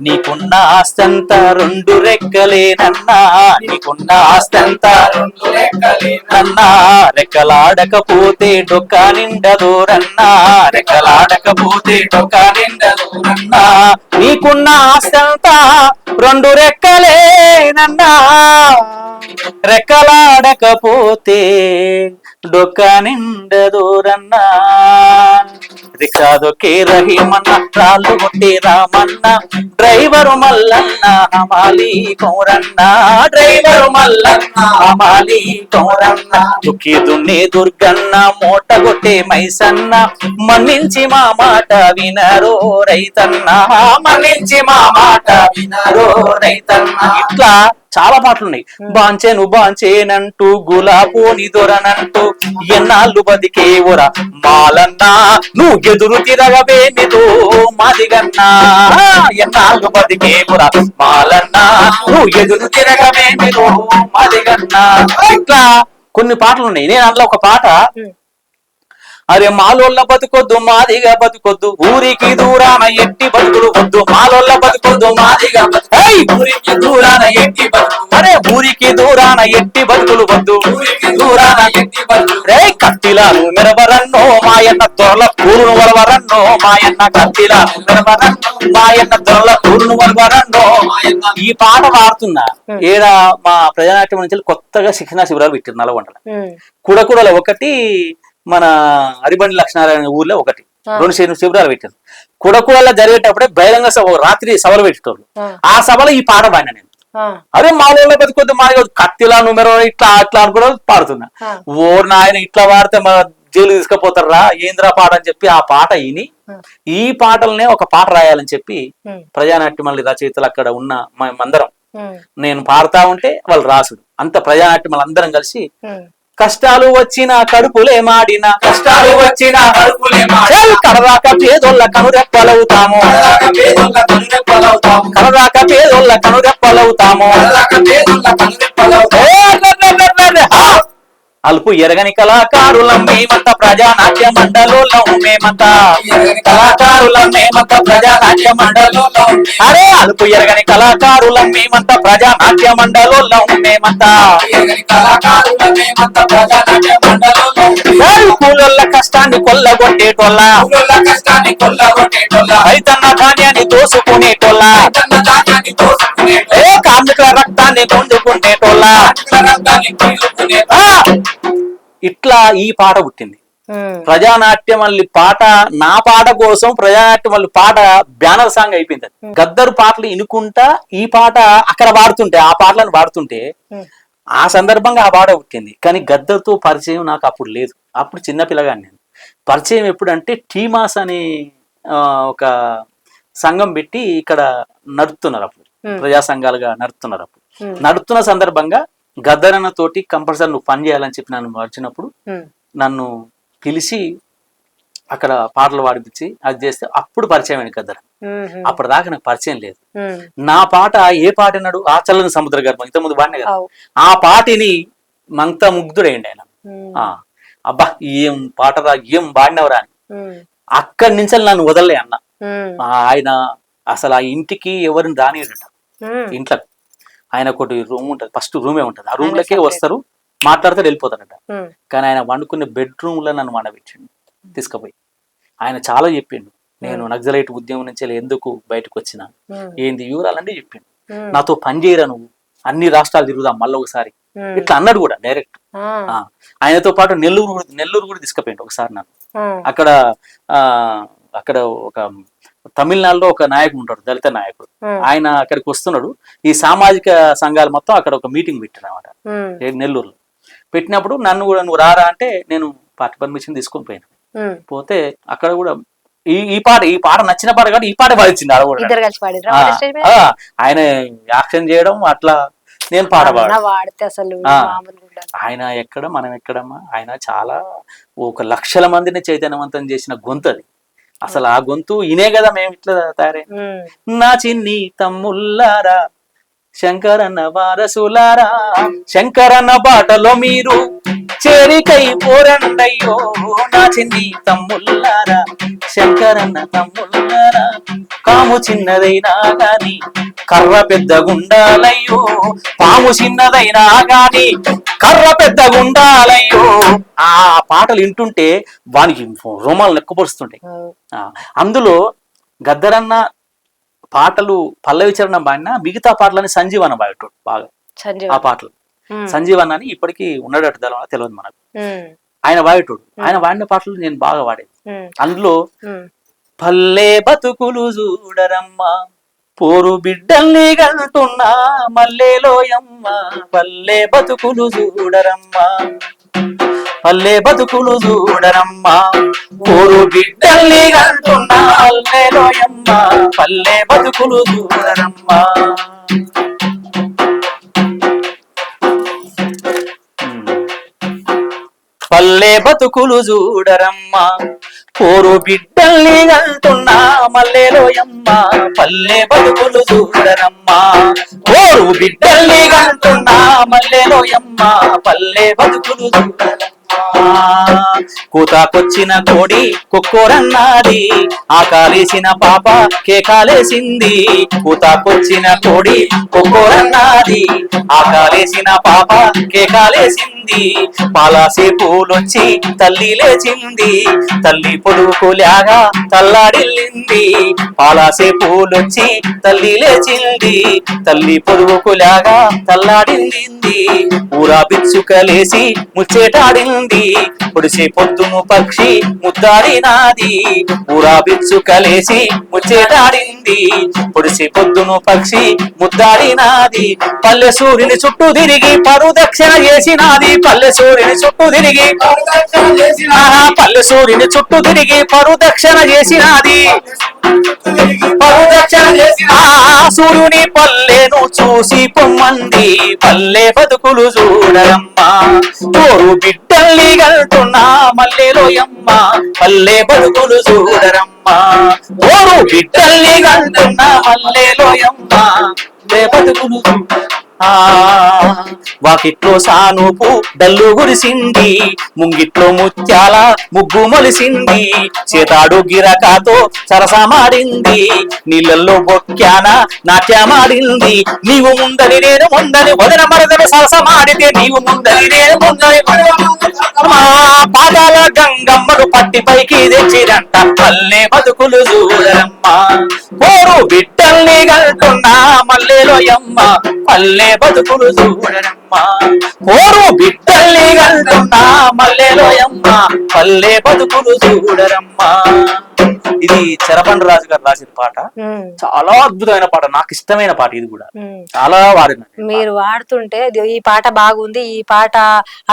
నీకున్న ఆస్తంతా 2 రెక్కలేనన్నా, నీకున్న ఆస్తంతా 2 రెక్కలేనన్నా, రెక్కలాడకపోతే డొక్క నిండదోరన్నా, రెక్కలాడకపోతే డొక్క నిండదోరన్నా, నీకున్న ఆస్తంతా 2 రెక్కలేనన్నా, రెక్కలాడకపోతే డొక్క నిండదోరన్నా. రిక్షా దొక్కే రహీమన్న, రాళ్ళు కొట్టే రామన్న, డ్రైవరు మల్లన్న, హమాలి కొమురన్న, డ్రైవరు మల్లన్న, హమాలి కొమురన్న, దుక్కి దున్నే దుర్గన్న, మూట కొట్టే మైసన్న, మన్నించి మా మాట వినరో రైతన్న, మన్నించి మా మాట వినరో రైతన్న. ఇట్లా చాలా పాటలు ఉన్నాయి. బాంచేనంటూ గులాపోని దొరనంటూ, ఎన్నాళ్ళు బతికేవురా మాలన్నా, నువ్వు ఎదురు తిరగవేమిదో మాదిగన్నా, ఎన్నాళ్ళు బతికేవురా మాలన్నా, నువ్వు ఎదురు తిరగవేమిదో మాదిగన్నా. ఇట్లా కొన్ని పాటలు ఉన్నాయి. నేను అందులో ఒక పాట, అరే మాలోళ్ళ బతుకొద్దు మాదిగా బతుకొద్దు, ఊరికి దూరాన ఎట్టి బతుకులు వద్దు, మాలోళ్ళ బతుకొద్దు మాదిగా ఊరికి దూరాన ఎట్టి బతుకు, అరే ఊరికి దూరాన ఎట్టి బతుకులు వద్దు, ఊరికి దూరాన ఎట్టి బతుకు, రే కత్తిలాను మెరవరన్నో మాయన్న దొరల కూరును వరవరన్నో, మాయన్న కత్తిలాను మెరవరన్నో మాయన్న దొరల కూరును వరవరన్నో. ఈ పాట పాడుతున్నా ఏడా మా ప్రజానాట్యం నుంచి కొత్తగా శిక్షణా శిబిరాలు పెట్టారు నల్గొండల. కుడకుడలో ఒకటి, మన అరిబండి లక్ష్మీనారాయణ ఊర్లో ఒకటి, 2 శిబిరాలు పెట్టారు. కుడకుడల్లో జరిగేటప్పుడే బహిరంగ సభ, రాత్రి సభలు పెట్టేటోళ్ళు. ఆ సభలో ఈ పాట పాడినా నేను. అదే మామూలు కొద్ది మా కత్తిలా నుమెరో ఇట్లా అట్లా అని కూడా పాడుతున్నా. ఓరు నాయన ఇట్లా పాడితే మా జైలు తీసుకుపోతారా ఏంద్రా పాట అని చెప్పి ఆ పాట విని ఈ పాటలనే ఒక పాట రాయాలని చెప్పి ప్రజానాట్యమల్లి రచయితలు అక్కడ ఉన్న మేమందరం నేను పాడుతా ఉంటే వాళ్ళు రాసుడు అంత ప్రజానాట్యమల్లి అందరం కలిసి కష్టాలు వచ్చిన కడుపులే మాడిన కష్టాలు వచ్చిన కడదాక పేదోళ్ళ కనురెప్పలవుతాము కడదాక పేదోళ్ళ కనురెప్పలవుతాము అల్పు ఎరగని కళాకారులం మేమంత ప్రజానాట్య మండలోలం మేమంత కళాకారులం మేమంత ప్రజానాట్య మండలోలం అరే అల్పు ఎరగని కళాకారులం మేమంత ప్రజానాట్య మండలోలం మేమంత కూలొల్ల కష్టాన్ని కొల్లగొట్టేటోళ్ళ రైతన్న ధాన్యాన్ని దోసుకునేటోళ్ళ కార్మికుల రక్తాన్ని గుంజుకునేటోళ్ళ ఇట్లా ఈ పాట పుట్టింది. ప్రజానాట్యమల్లి పాట నా పాట కోసం ప్రజానాట్యమల్లి పాట బ్యానర్ సాంగ్ అయిపోయింది. గద్దరు పాటలు ఇనుకుంటా ఈ పాట అక్కడ పాడుతుంటే ఆ పాటలను పాడుతుంటే ఆ సందర్భంగా ఆ పాట పుట్టింది. కానీ గద్దర్తో పరిచయం నాకు అప్పుడు లేదు. అప్పుడు చిన్నపిల్లగాని నేను పరిచయం ఎప్పుడంటే టీమాస్ అనే ఒక సంఘం పెట్టి ఇక్కడ నడుపుతున్నారు. అప్పుడు ప్రజా సంఘాలుగా నడుపుతున్నారు. అప్పుడు నడుపుతున్న సందర్భంగా గద్దరన్న తోటి కంపల్సరీ నువ్వు పని చేయాలని చెప్పి నన్ను వచ్చినప్పుడు నన్ను పిలిచి అక్కడ పాటలు పాడిపించి అది చేస్తే అప్పుడు పరిచయం అయింది గద్దర. అప్పటిదాకా నాకు పరిచయం లేదు. నా పాట ఏ పాట అన్నాడు ఆ చల్లని సముద్ర గర్భం ఇంతకుముందు పాడిన కదా ఆ పాటిని మంత ముగ్ధుడైండి ఆయన. అబ్బా ఏం పాటరా ఏం పాడినవరా అని అక్కడి నుంచి నన్ను వదలలే అన్న. ఆయన అసలు ఆ ఇంటికి ఎవరిని రానియడట. ఇంట్లో ఆయన ఒకటి రూమ్ ఉంటది, ఫస్ట్ రూమే ఉంటది. ఆ రూమ్ లకే వస్తారు, మాట్లాడితే వెళ్ళిపోతారట. కానీ ఆయన వండుకునే బెడ్రూమ్ లో నన్ను వండబెట్టిండు తీసుకుపోయి. ఆయన చాలా చెప్పిండు, నేను నక్సలైట్ ఉద్యమం నుంచి ఎందుకు బయటకు వచ్చినా ఏంది వివరాలంటే చెప్పిండు. నాతో పని చేయరా నువ్వు, అన్ని రాష్ట్రాలు తిరుగుదాం మళ్ళీ ఒకసారి ఇట్లా అన్నాడు కూడా డైరెక్ట్. ఆయనతో పాటు నెల్లూరు కూడా తీసుకుపోయిండు ఒకసారి నన్ను. అక్కడ అక్కడ ఒక తమిళనాడులో ఒక నాయకుడు ఉంటాడు, దళిత నాయకుడు. ఆయన అక్కడికి వస్తున్నాడు. ఈ సామాజిక సంఘాలు మొత్తం అక్కడ ఒక మీటింగ్ పెట్టారు అనమాట నెల్లూరులో. పెట్టినప్పుడు నన్ను కూడా నువ్వు రారా అంటే నేను పార్టీ పర్మిషన్ తీసుకొని పోయాను. పోతే అక్కడ కూడా ఈ పాట నచ్చిన పాట కాబట్టి ఈ పాట పాడించింది. ఆయన యాక్షన్ చేయడం అట్లా నేను పాట పాడితే అసలు ఆయన ఎక్కడ మనం ఎక్కడమ్మా. ఆయన చాలా 1 లక్షల మందిని చైతన్యవంతం చేసిన గొంతు అది. అసలు ఆ గొంతు ఇనే కదా మేము ఇట్లా తయారై. నా చిన్ని తమ్ముళ్ళారా శంకరన్న వారసులారా శంకరన్న బాటలో మీరు చేరికై పోరండయ్యో. నా చిన్ని తమ్ముళ్ళారా శంకరన్న తమ్ముళ్ళారా కాము చిన్నదైనా గాని కర్ర పెద్దగుండాలయ్యో. పాము చిన్నదైనా గాని కర్ర పెద్దగుండాలయ్యో. ఆ పాటలు వింటుంటే వానికి రోమాలు లెక్కపరుస్తుంటాయి. అందులో గద్దరన్న పాటలు పల్లవి చరణం పాడినా మిగతా పాటలని సంజీవన్న పాడేటోడు బాగా. ఆ పాటలు సంజీవన్న అని ఇప్పటికీ ఉన్నాడట తెలియదు మనకు. ఆయన పాడేటోడు. ఆయన పాడిన పాటలు నేను బాగా పాడేది. అందులో పల్లె బతుకులు చూడరమ్మా పోరు బిడ్డల్ని గంటున్నా మల్లెలోయమ్మ. పల్లె బతుకులు చూడరమ్మా పల్లె బతుకులు చూడరమ్మా పోరు బిడ్డల్ని గంటున్నా మల్లెలోయమ్మ. పల్లె బతుకులు చూడరమ్మా. పల్లె బతుకులు చూడరమ్మా పోరు బిడ్డల్ని గంటున్నా మల్లెలోయమ్మ. పల్లె బతుకులు చూడరమ్మా పోరు బిడ్డల్ని గంటున్నా మల్లెలోయమ్మ. పల్లె బతుకులు చూడరమ్మా. కూతాకొచ్చిన కోడి కుక్కోరన్నది ఆకాలేసిన పాప కేకాలేసింది. కూతాకొచ్చిన కోడి కుక్కోరన్నది ఆకాలేసిన పాప కేకాలేసింది. తల్లాడింది పాలాసే పూలొచ్చి తల్లి లేచింది తల్లి పొడుకులాగా తల్లాడిల్లింది పాలాసే పూలొచ్చి తల్లి లేచింది తల్లి పొడుకులాగా తల్లాడిల్లింది ఊరా బిచ్చుకలేసి ముచ్చేటాడింది పొడిసే పొద్దును పక్షి ముద్దాడినాది ఊరా బిచ్చుకలేసి ముచ్చేటాడింది పొడిసే పొద్దును పక్షి ముద్దాడినాది పల్లె సూర్యుని చుట్టూ తిరిగి పరుదక్షిణ చేసినాది పల్లె సూర్యుని చుట్టూ తిరిగి పల్లె సూర్యుని చుట్టూ తిరిగి పరుదక్షిణ చేసినాది పరుదక్షిణ చేసిన సూర్యుని పల్లెను చూసి పొమ్మంది పల్లె బతుకులు చూడరమ్మా తోరు బిడ్డల్ని గల్తున్నా మల్లెలోయమ్మ పల్లె బతుకులు చూడరమ్మా తోరు బిడ్డల్ని గల్తున్నా మల్లెలోయమ్మ పల్లె బతుకులు వాకిట్లో సానుపు డల్లు గురిసింది ముంగిట్లో ముత్యాల ముగ్గు మొలిసింది చేతాడు గిరకాతో సరసమాడింది నీళ్ళల్లో బొక్కాన నాట్యమాడింది నీవు ముందని నేను ముందని వదన మరదని సరసమాడితే నీవు ముందని నేను ముందని పాదాల గంగమ్మను పట్టి పైకి తెచ్చిరంట పల్లె బతుకులు చూడరమ్మా పోరు బిడ్డల్ని గల్తున్నా మల్లెలోయమ్మ పల్లె బతుకులు చూడరమ్మా పోరు బిడ్డల్ని గల్తున్నా మల్లెలోయమ్మ పల్లె బతుకులు చూడరమ్మా ఇది చెరబండ రాజు గారు రాసిన పాట చాలా అద్భుతమైన పాట నాకు ఇష్టమైన పాట ఇది కూడా చాలా వాడిన మీరు వాడుతుంటే ఈ పాట బాగుంది ఈ పాట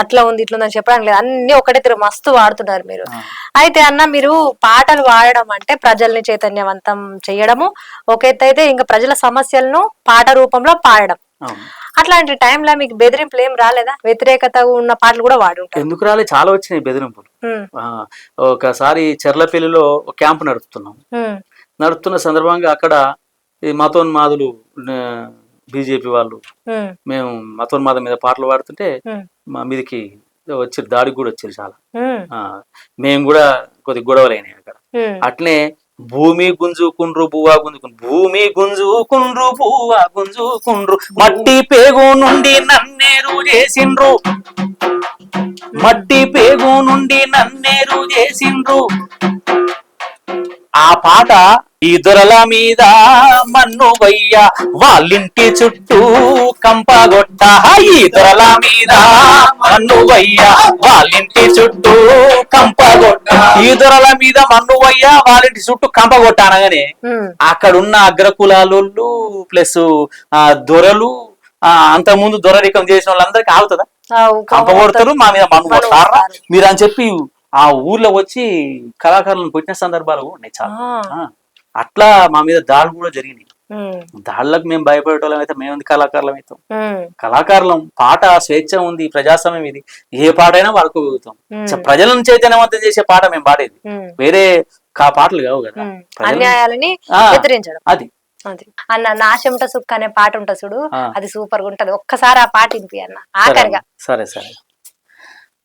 అట్లా ఉంది ఇట్లా ఉందని చెప్పడానికి లేదు అన్ని ఒకటే తిరుగు మస్తు వాడుతున్నారు మీరు అయితే అన్న మీరు పాటలు వాడడం అంటే ప్రజల్ని చైతన్యవంతం చేయడము ఒక ఎత్తు అయితే ఇంకా ప్రజల సమస్యలను పాట రూపంలో పాడడం అట్లాంటి టైంలో మీకు బెదిరింపులు ఏం రాలేదా వ్యతిరేకత ఉన్న పాటలు కూడా వాడు ఎందుకు రాలే చాలా వచ్చినాయి బెదిరింపులు ఒకసారి చెర్లపల్లిలో క్యాంపు నడుపుతున్న సందర్భంగా అక్కడ ఈ మతోన్మాదులు బీజేపీ వాళ్ళు మేము మతోన్మాదం మీద పాటలు పాడుతుంటే మా మీదకి వచ్చి దాడికి కూడా వచ్చారు చాలా మేము కూడా కొద్ది గొడవలైనాయి అక్కడ అట్లనే భూమి గుంజుకుండ్రు బువ్వా గుంజుకుండ్రు భూమి గుంజుకుండ్రు బువ్వా గుంజుకుండ్రు మట్టి పేగు నుండి నన్నేరు చేసిండ్రు మట్టి పేగు నుండి నన్నేరు చేసిండ్రు ఆ పాట ఈ దొరల మీద మన్ను వయ్య వాళ్ళింటి చుట్టూ కంపగొట్ట ఈ దొరల మీద మన్ను వయ్య వాళ్ళింటి చుట్టూ కంపగొట్ట ఈ దొరల మీద మన్ను వయ్య వాళ్ళింటి చుట్టూ కంపగొట్ట అనగానే అక్కడున్న అగ్రకులాలు ప్లస్ దొరలు అంత ముందు దొరరికం చేసిన వాళ్ళందరికీ ఆగుతుందా కంపగొడతారు మా మీద మన్ను కొడతారా మీరు అని చెప్పి ఆ ఊర్లో వచ్చి కళాకారులను కొట్టిన సందర్భాలు ఉన్నాయి చాలా అట్లా మా మీద దాడులు కూడా జరిగినాయి దాడులకు మేము భయపడేటోళ్ళం అయితే మేము కళాకారులం అవుతాం కళాకారులం పాట స్వేచ్ఛ ఉంది ప్రజాస్వామ్యం ఇది ఏ పాట అయినా వాడుకోగలుగుతాం ప్రజలను చైతన్యవంతం చేసే పాట మేము పాడేది వేరే పాటలు కావు కదా అన్యాయాలని ఎదిరించడం అది అన్న నా చెమట సుక్క అనే పాట ఉంటది చూడు అది సూపర్ గా ఉంటది ఒక్కసారి ఆ పాట వినిపి అన్న ఆఖరిగా సరే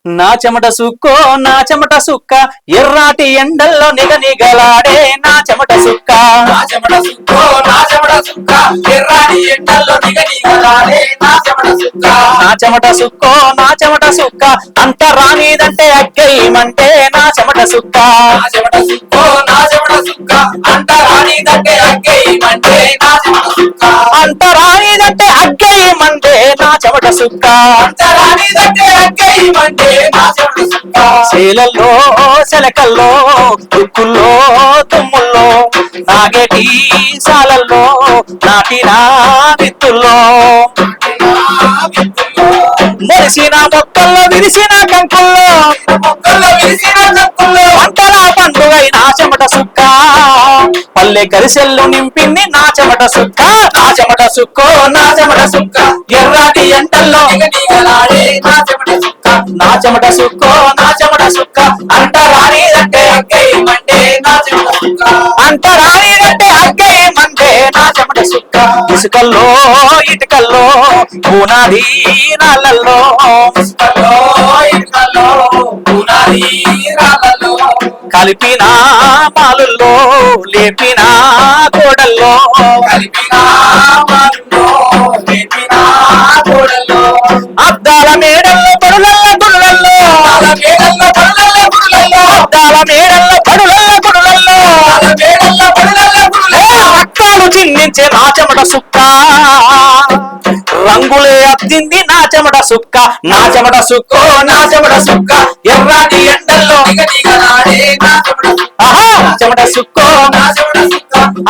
నా చెమట సుక్కో నా చెమట సుక్క ఎర్రాటి ఎండల్లో నిగనిగలాడే నా చెమట సుక్క నా చెమట సుక్కో నా చెమట సుక్క ఎర్రాటి ఎండల్లో నిగనిగలాడే నా చెమట సుక్క నా చెమట సుక్కో నా చెమట సుక్క అంత రానిదంటే అగ్గేయమంటే నా చెమట సుక్క నా చెమట సుక్కో నా చెమట సుక్క అంత రానిదంటే అగ్గేయమంటే నా చెమట సుక్క అంత రానిదంటే అగ్గేయమంటే నా చెమట సుక్క అంత రానిదంటే అగ్గేయమంటే శీలల్లో శలకల్లో దుక్కుల్లో తుమ్ముల్లో నాగేటి సాలల్లో నాటిన విత్తుల్లో మొలిసిన మొక్కల్లో విరిసిన కంకుల్లో పంటల పండుగైన చెమట సుక్క పల్లె గరిసెల్లు నింపింది నా చెమట సుక్క నా చెమట సుక్కో నా చెమట సుక్క ఎర్రాటి ఎంటల్లో నా చెమట సుక్కో నా చెమట సుక్క అంట రానిదంటే అగ్గేయమంటే నా చెమట సుక్క అంట రానిదంటే అగ్గేయమంటే నా చెమట సుక్క ఇసుకల్లో ఇటుకల్లో పునాది రాళ్ళల్లో ఇసుకల్లో ఇటుకల్లో పునాది రాళ్ళల్లో కలిపిన మాలుల్లో లేపిన గోడల్లో కలిపిన మాలుల్లో లేపిన గోడల్లో అద్దాల మేడల్లో పరులలో మేడల్ల పడులల్ల గుడులల్లో రక్తాలు చిందించే నా చెమట సుక్క రంగులే అద్దింది నా చెమట సుక్క నా చెమట సుక్కో నా చెమట సుక్క ఎర్రాటి ఎండల్లో ఆహా నా చెమట సుక్కో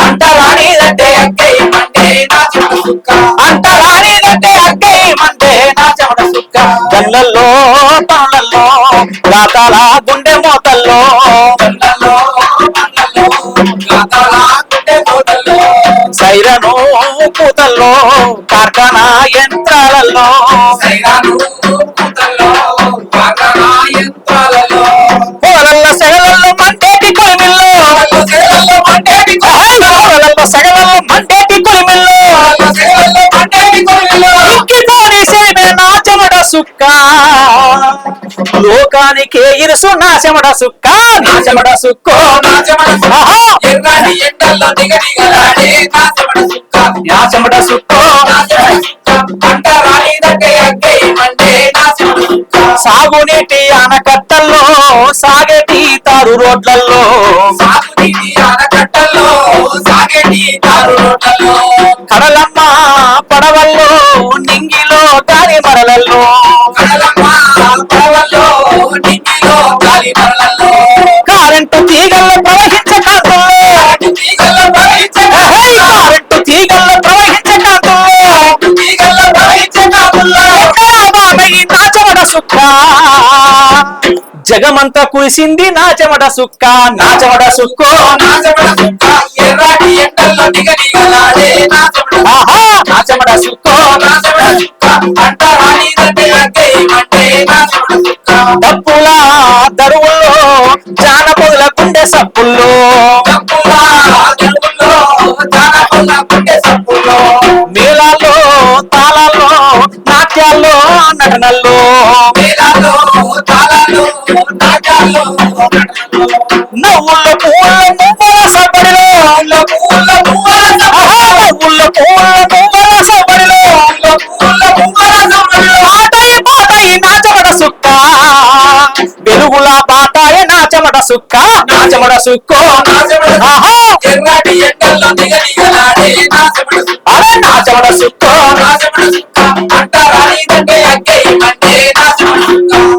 అంటరానిదంటే అక్కయ్య మంటే నా చెమట సుక్క అంటరానిదంటే అక్కయ్య మంటే నా చెమట సుక్క గళ్ళల్లో పనులల్లో రాతాల గుండె మోతల్లో సైరను పూతల్లో కార్ఖానా యంత్రాలలో పొగలల్ల సెగలల్లో మంటేటి కొలిమిల్లో పొగలల్ల సెగలల్లో మంటేటి కొలిమిల్లో ఇంకిపోని సేమే నా చెమట సుక్క లోకానికే ఇరుసు నా చెమట సుక్క నా చెమట సుక్కో నా చెమట సుక్కో సాగునీటి ఆనకట్టల్లో సాగేటి తారు రోడ్లల్లో కడలమ్మ పడవల్లో నింగిలో గాలి మరలల్లో కరెంటు తీగల్లో ప్రవహించే కాంతుల్లో కరెంటు తీగల్లో ప్రవహించే కాంతుల్లో నా చెమట సుక్క జగమంతా కురిసింది నా చెమట సుక్క నా చెమట సుక్కో ఆహా నా చెమట సుక్కో డప్పుల దరువుల్లో జానపదుల గుండె సప్పుల్లో మేళాల్లో తాళాల్లో నాట్యాల్లో నటనల్లో నవ్వుల్లో పూల మువ్వల సబడిలో నవ్వుల్లో పూల మువ్వల సబడిలో పాటాయి నా చెమట సుక్క వెలుగుల పాటాయ నా చెమట సుక్క నా చెమట సుక్కో ఆహా అరే నా చెమట సుక్కో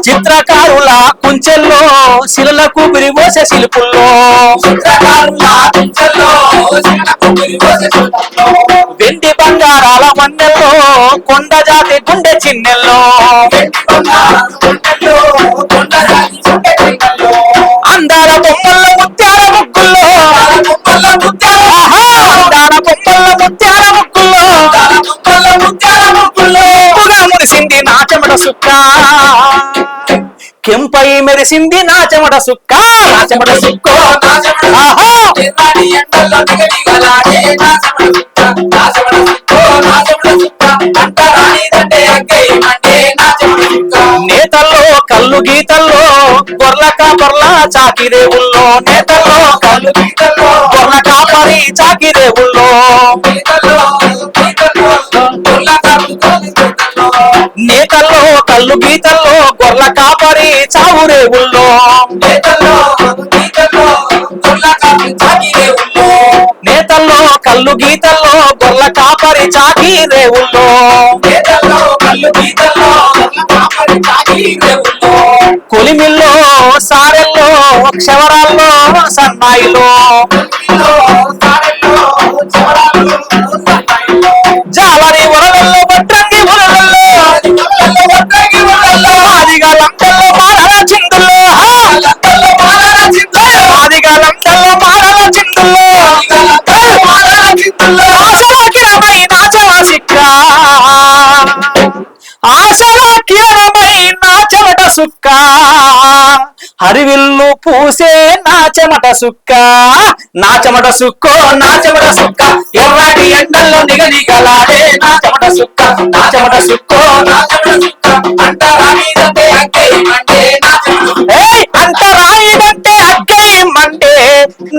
చిత్రకారుల కుంచెల్లో శిలలకు పిరిమోసే శిల్పుల్లో వెండి బంగారాల మన్నెల్లో కొండ జాతి గుండె చిన్నెల్లో అందాల బొమ్మల ముత్యాల ముగ్గుల్లో అందాల బొమ్మల ముత్యాల ముగ్గుల్లో మురిసింది నా చెమట సుక్క కెంపై మెరిసింది నా చెమట సుక్క నా చెమట సుక్కో ఆహా నేతల్లో కళ్ళు గీతల్లో గొర్ల కాపర్ల చాకిరేవుల్లో నేతల్లో కళ్ళు గీతల్లో గొర్ల కాపరి చాకిరేవుల్లో నేతల్లో కళ్ళు గీతల్లో గొర్ల కాపరి చావురేవుల్లో నేతల్లో కళ్ళు గీతల్లో గొర్ల కాపరి చాకి రేవుల్లో కొలిమిల్లో సారెల్లో క్షవరాల్లో సన్నాయిలో జాలరి వరలల్లో బట్రంగి వరలల్లో ఆదిగా లంకల్లో మారల చిందుల్లో ఆదిగా లంకల్లో మారల చిందుల్లో ఆశవాకిరమై నాచవ సిక్క ఆశవాకిరమై నాచవట సుక్క హరివిల్లు పూసే నా చెమట సుక్క నా చెమట సుక్కో నా చెమట సుక్క ఎర్రాటి ఎండల్లో నిగనిగలాడే నా చెమట సుక్క నా చెమట సుక్కో నా చెమట సుక్క అంటరాయిదంటే అగ్గేయమంటే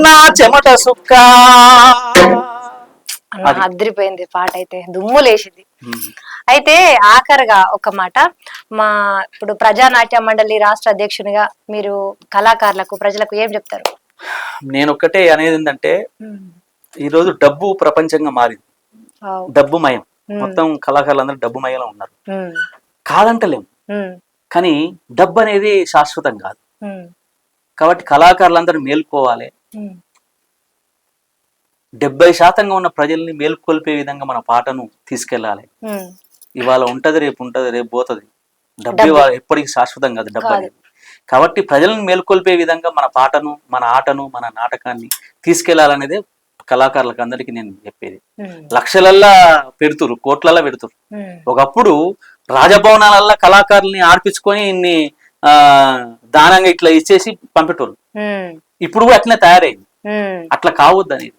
నా చెమట సుక్క అన్న అదిరిపోయింది పాట అయితే, దుమ్ము లేచింది. ఉమ్. అయితే ఆఖరిగా ఒక మాట, ఇప్పుడు ప్రజానాట్య మండలి రాష్ట్ర అధ్యక్షునిగా మీరు కళాకారులకు ప్రజలకు ఏం చెప్తారు? నేను ఒక్కటే అనేది ఏంటంటే, ఈరోజు డబ్బు ప్రపంచంగా మారింది, డబ్బు మయం, మొత్తం కళాకారులందరూ డబ్బు మయంలో ఉన్నారు. కాదంటలేము, కానీ డబ్బు అనేది శాశ్వతం కాదు. కాబట్టి కళాకారులందరూ మేల్కోవాలి. 70% ఉన్న ప్రజల్ని మేల్కొల్పే విధంగా మన పాటను తీసుకెళ్ళాలి. ఇవాళ ఉంటది, రేపు ఉంటది, రేపు పోతుంది. డబ్బు ఇవాళ ఎప్పటికీ శాశ్వతం కాదు డబ్బు అనేది. కాబట్టి ప్రజలను మేల్కొల్పే విధంగా మన పాటను, మన ఆటను, మన నాటకాన్ని తీసుకెళ్లాలనేదే కళాకారులకు అందరికీ నేను చెప్పేది. లక్షలల్లా పెడుతురు, కోట్లల్లా పెడుతురు. ఒకప్పుడు రాజభవనాలల్లా కళాకారుల్ని ఆడిపించుకొని ఇన్ని దానంగా ఇట్లా ఇచ్చేసి పంపేటోళ్ళు. ఇప్పుడు కూడా అట్లనే తయారైంది. అట్లా కావద్దు అనేది.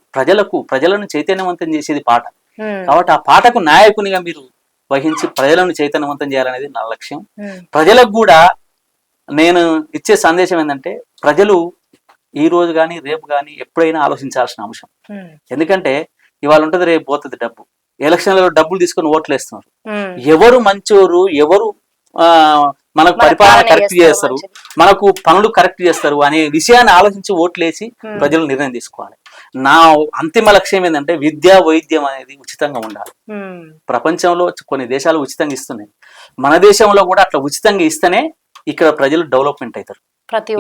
ప్రజలను చైతన్యవంతం చేసేది పాట. కాబట్టి ఆ పాటకు నాయకునిగా మీరు వహించి ప్రజలను చైతన్యవంతం చేయాలనేది నా లక్ష్యం. ప్రజలకు కూడా నేను ఇచ్చే సందేశం ఏంటంటే, ప్రజలు ఈ రోజు కానీ రేపు కానీ ఎప్పుడైనా ఆలోచించాల్సిన అంశం. ఎందుకంటే ఇవాళ ఉంటది, రేపు పోతుంది డబ్బు. ఎలక్షన్లలో డబ్బులు తీసుకొని ఓట్లు వేస్తున్నారు. ఎవరు మంచోరు, ఎవరు మనకు పరిపాలన కరెక్ట్ చేస్తారు, మనకు పనులు కరెక్ట్ చేస్తారు అనే విషయాన్ని ఆలోచించి ఓట్లేసి ప్రజలు నిర్ణయం తీసుకోవాలి. నా అంతిమ లక్ష్యం ఏంటంటే, విద్యా వైద్యం అనేది ఉచితంగా ఉండాలి. ప్రపంచంలో కొన్ని దేశాలు ఉచితంగా ఇస్తున్నాయి, మన దేశంలో కూడా అట్లా ఉచితంగా ఇస్తేనే ఇక్కడ ప్రజలు డెవలప్మెంట్ అవుతారు.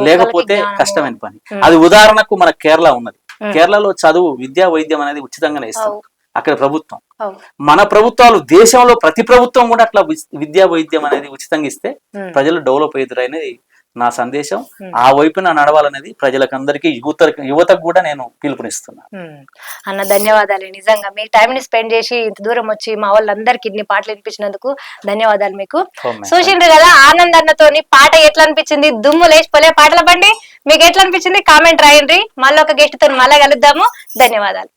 లేకపోతే కష్టమైన పని. అది ఉదాహరణకు మన కేరళ ఉన్నది. కేరళలో చదువు, విద్యా వైద్యం అనేది ఉచితంగానే ఇస్తుంది అక్కడ ప్రభుత్వం. మన ప్రభుత్వాలు, దేశంలో ప్రతి ప్రభుత్వం కూడా అట్లా విద్యా వైద్యం అనేది ఉచితంగా ఇస్తే ప్రజలు డెవలప్ అవుతారు అనేది నా సందేశం. ఆ వైపున నడవాలనేది ప్రజలకందరికీ, యువతకు కూడా నేను పిలుపునిస్తున్నా. అన్న ధన్యవాదాలు. నిజంగా మీ టైం ని స్పెండ్ చేసి ఇంత దూరం వచ్చి మా వాళ్ళందరికి ఇన్ని పాటలు వినిపించినందుకు ధన్యవాదాలు మీకు. చూసిండ్రు కదా ఆనంద్ అన్నతోని పాట ఎట్లా అనిపించింది, దుమ్ము లేచిపోలే పాటల బండి. మీకు ఎట్లా అనిపించింది కామెంట్ రాయండి. మళ్ళీ ఒక గెస్ట్ తో మళ్ళీ కలుద్దాము. ధన్యవాదాలు.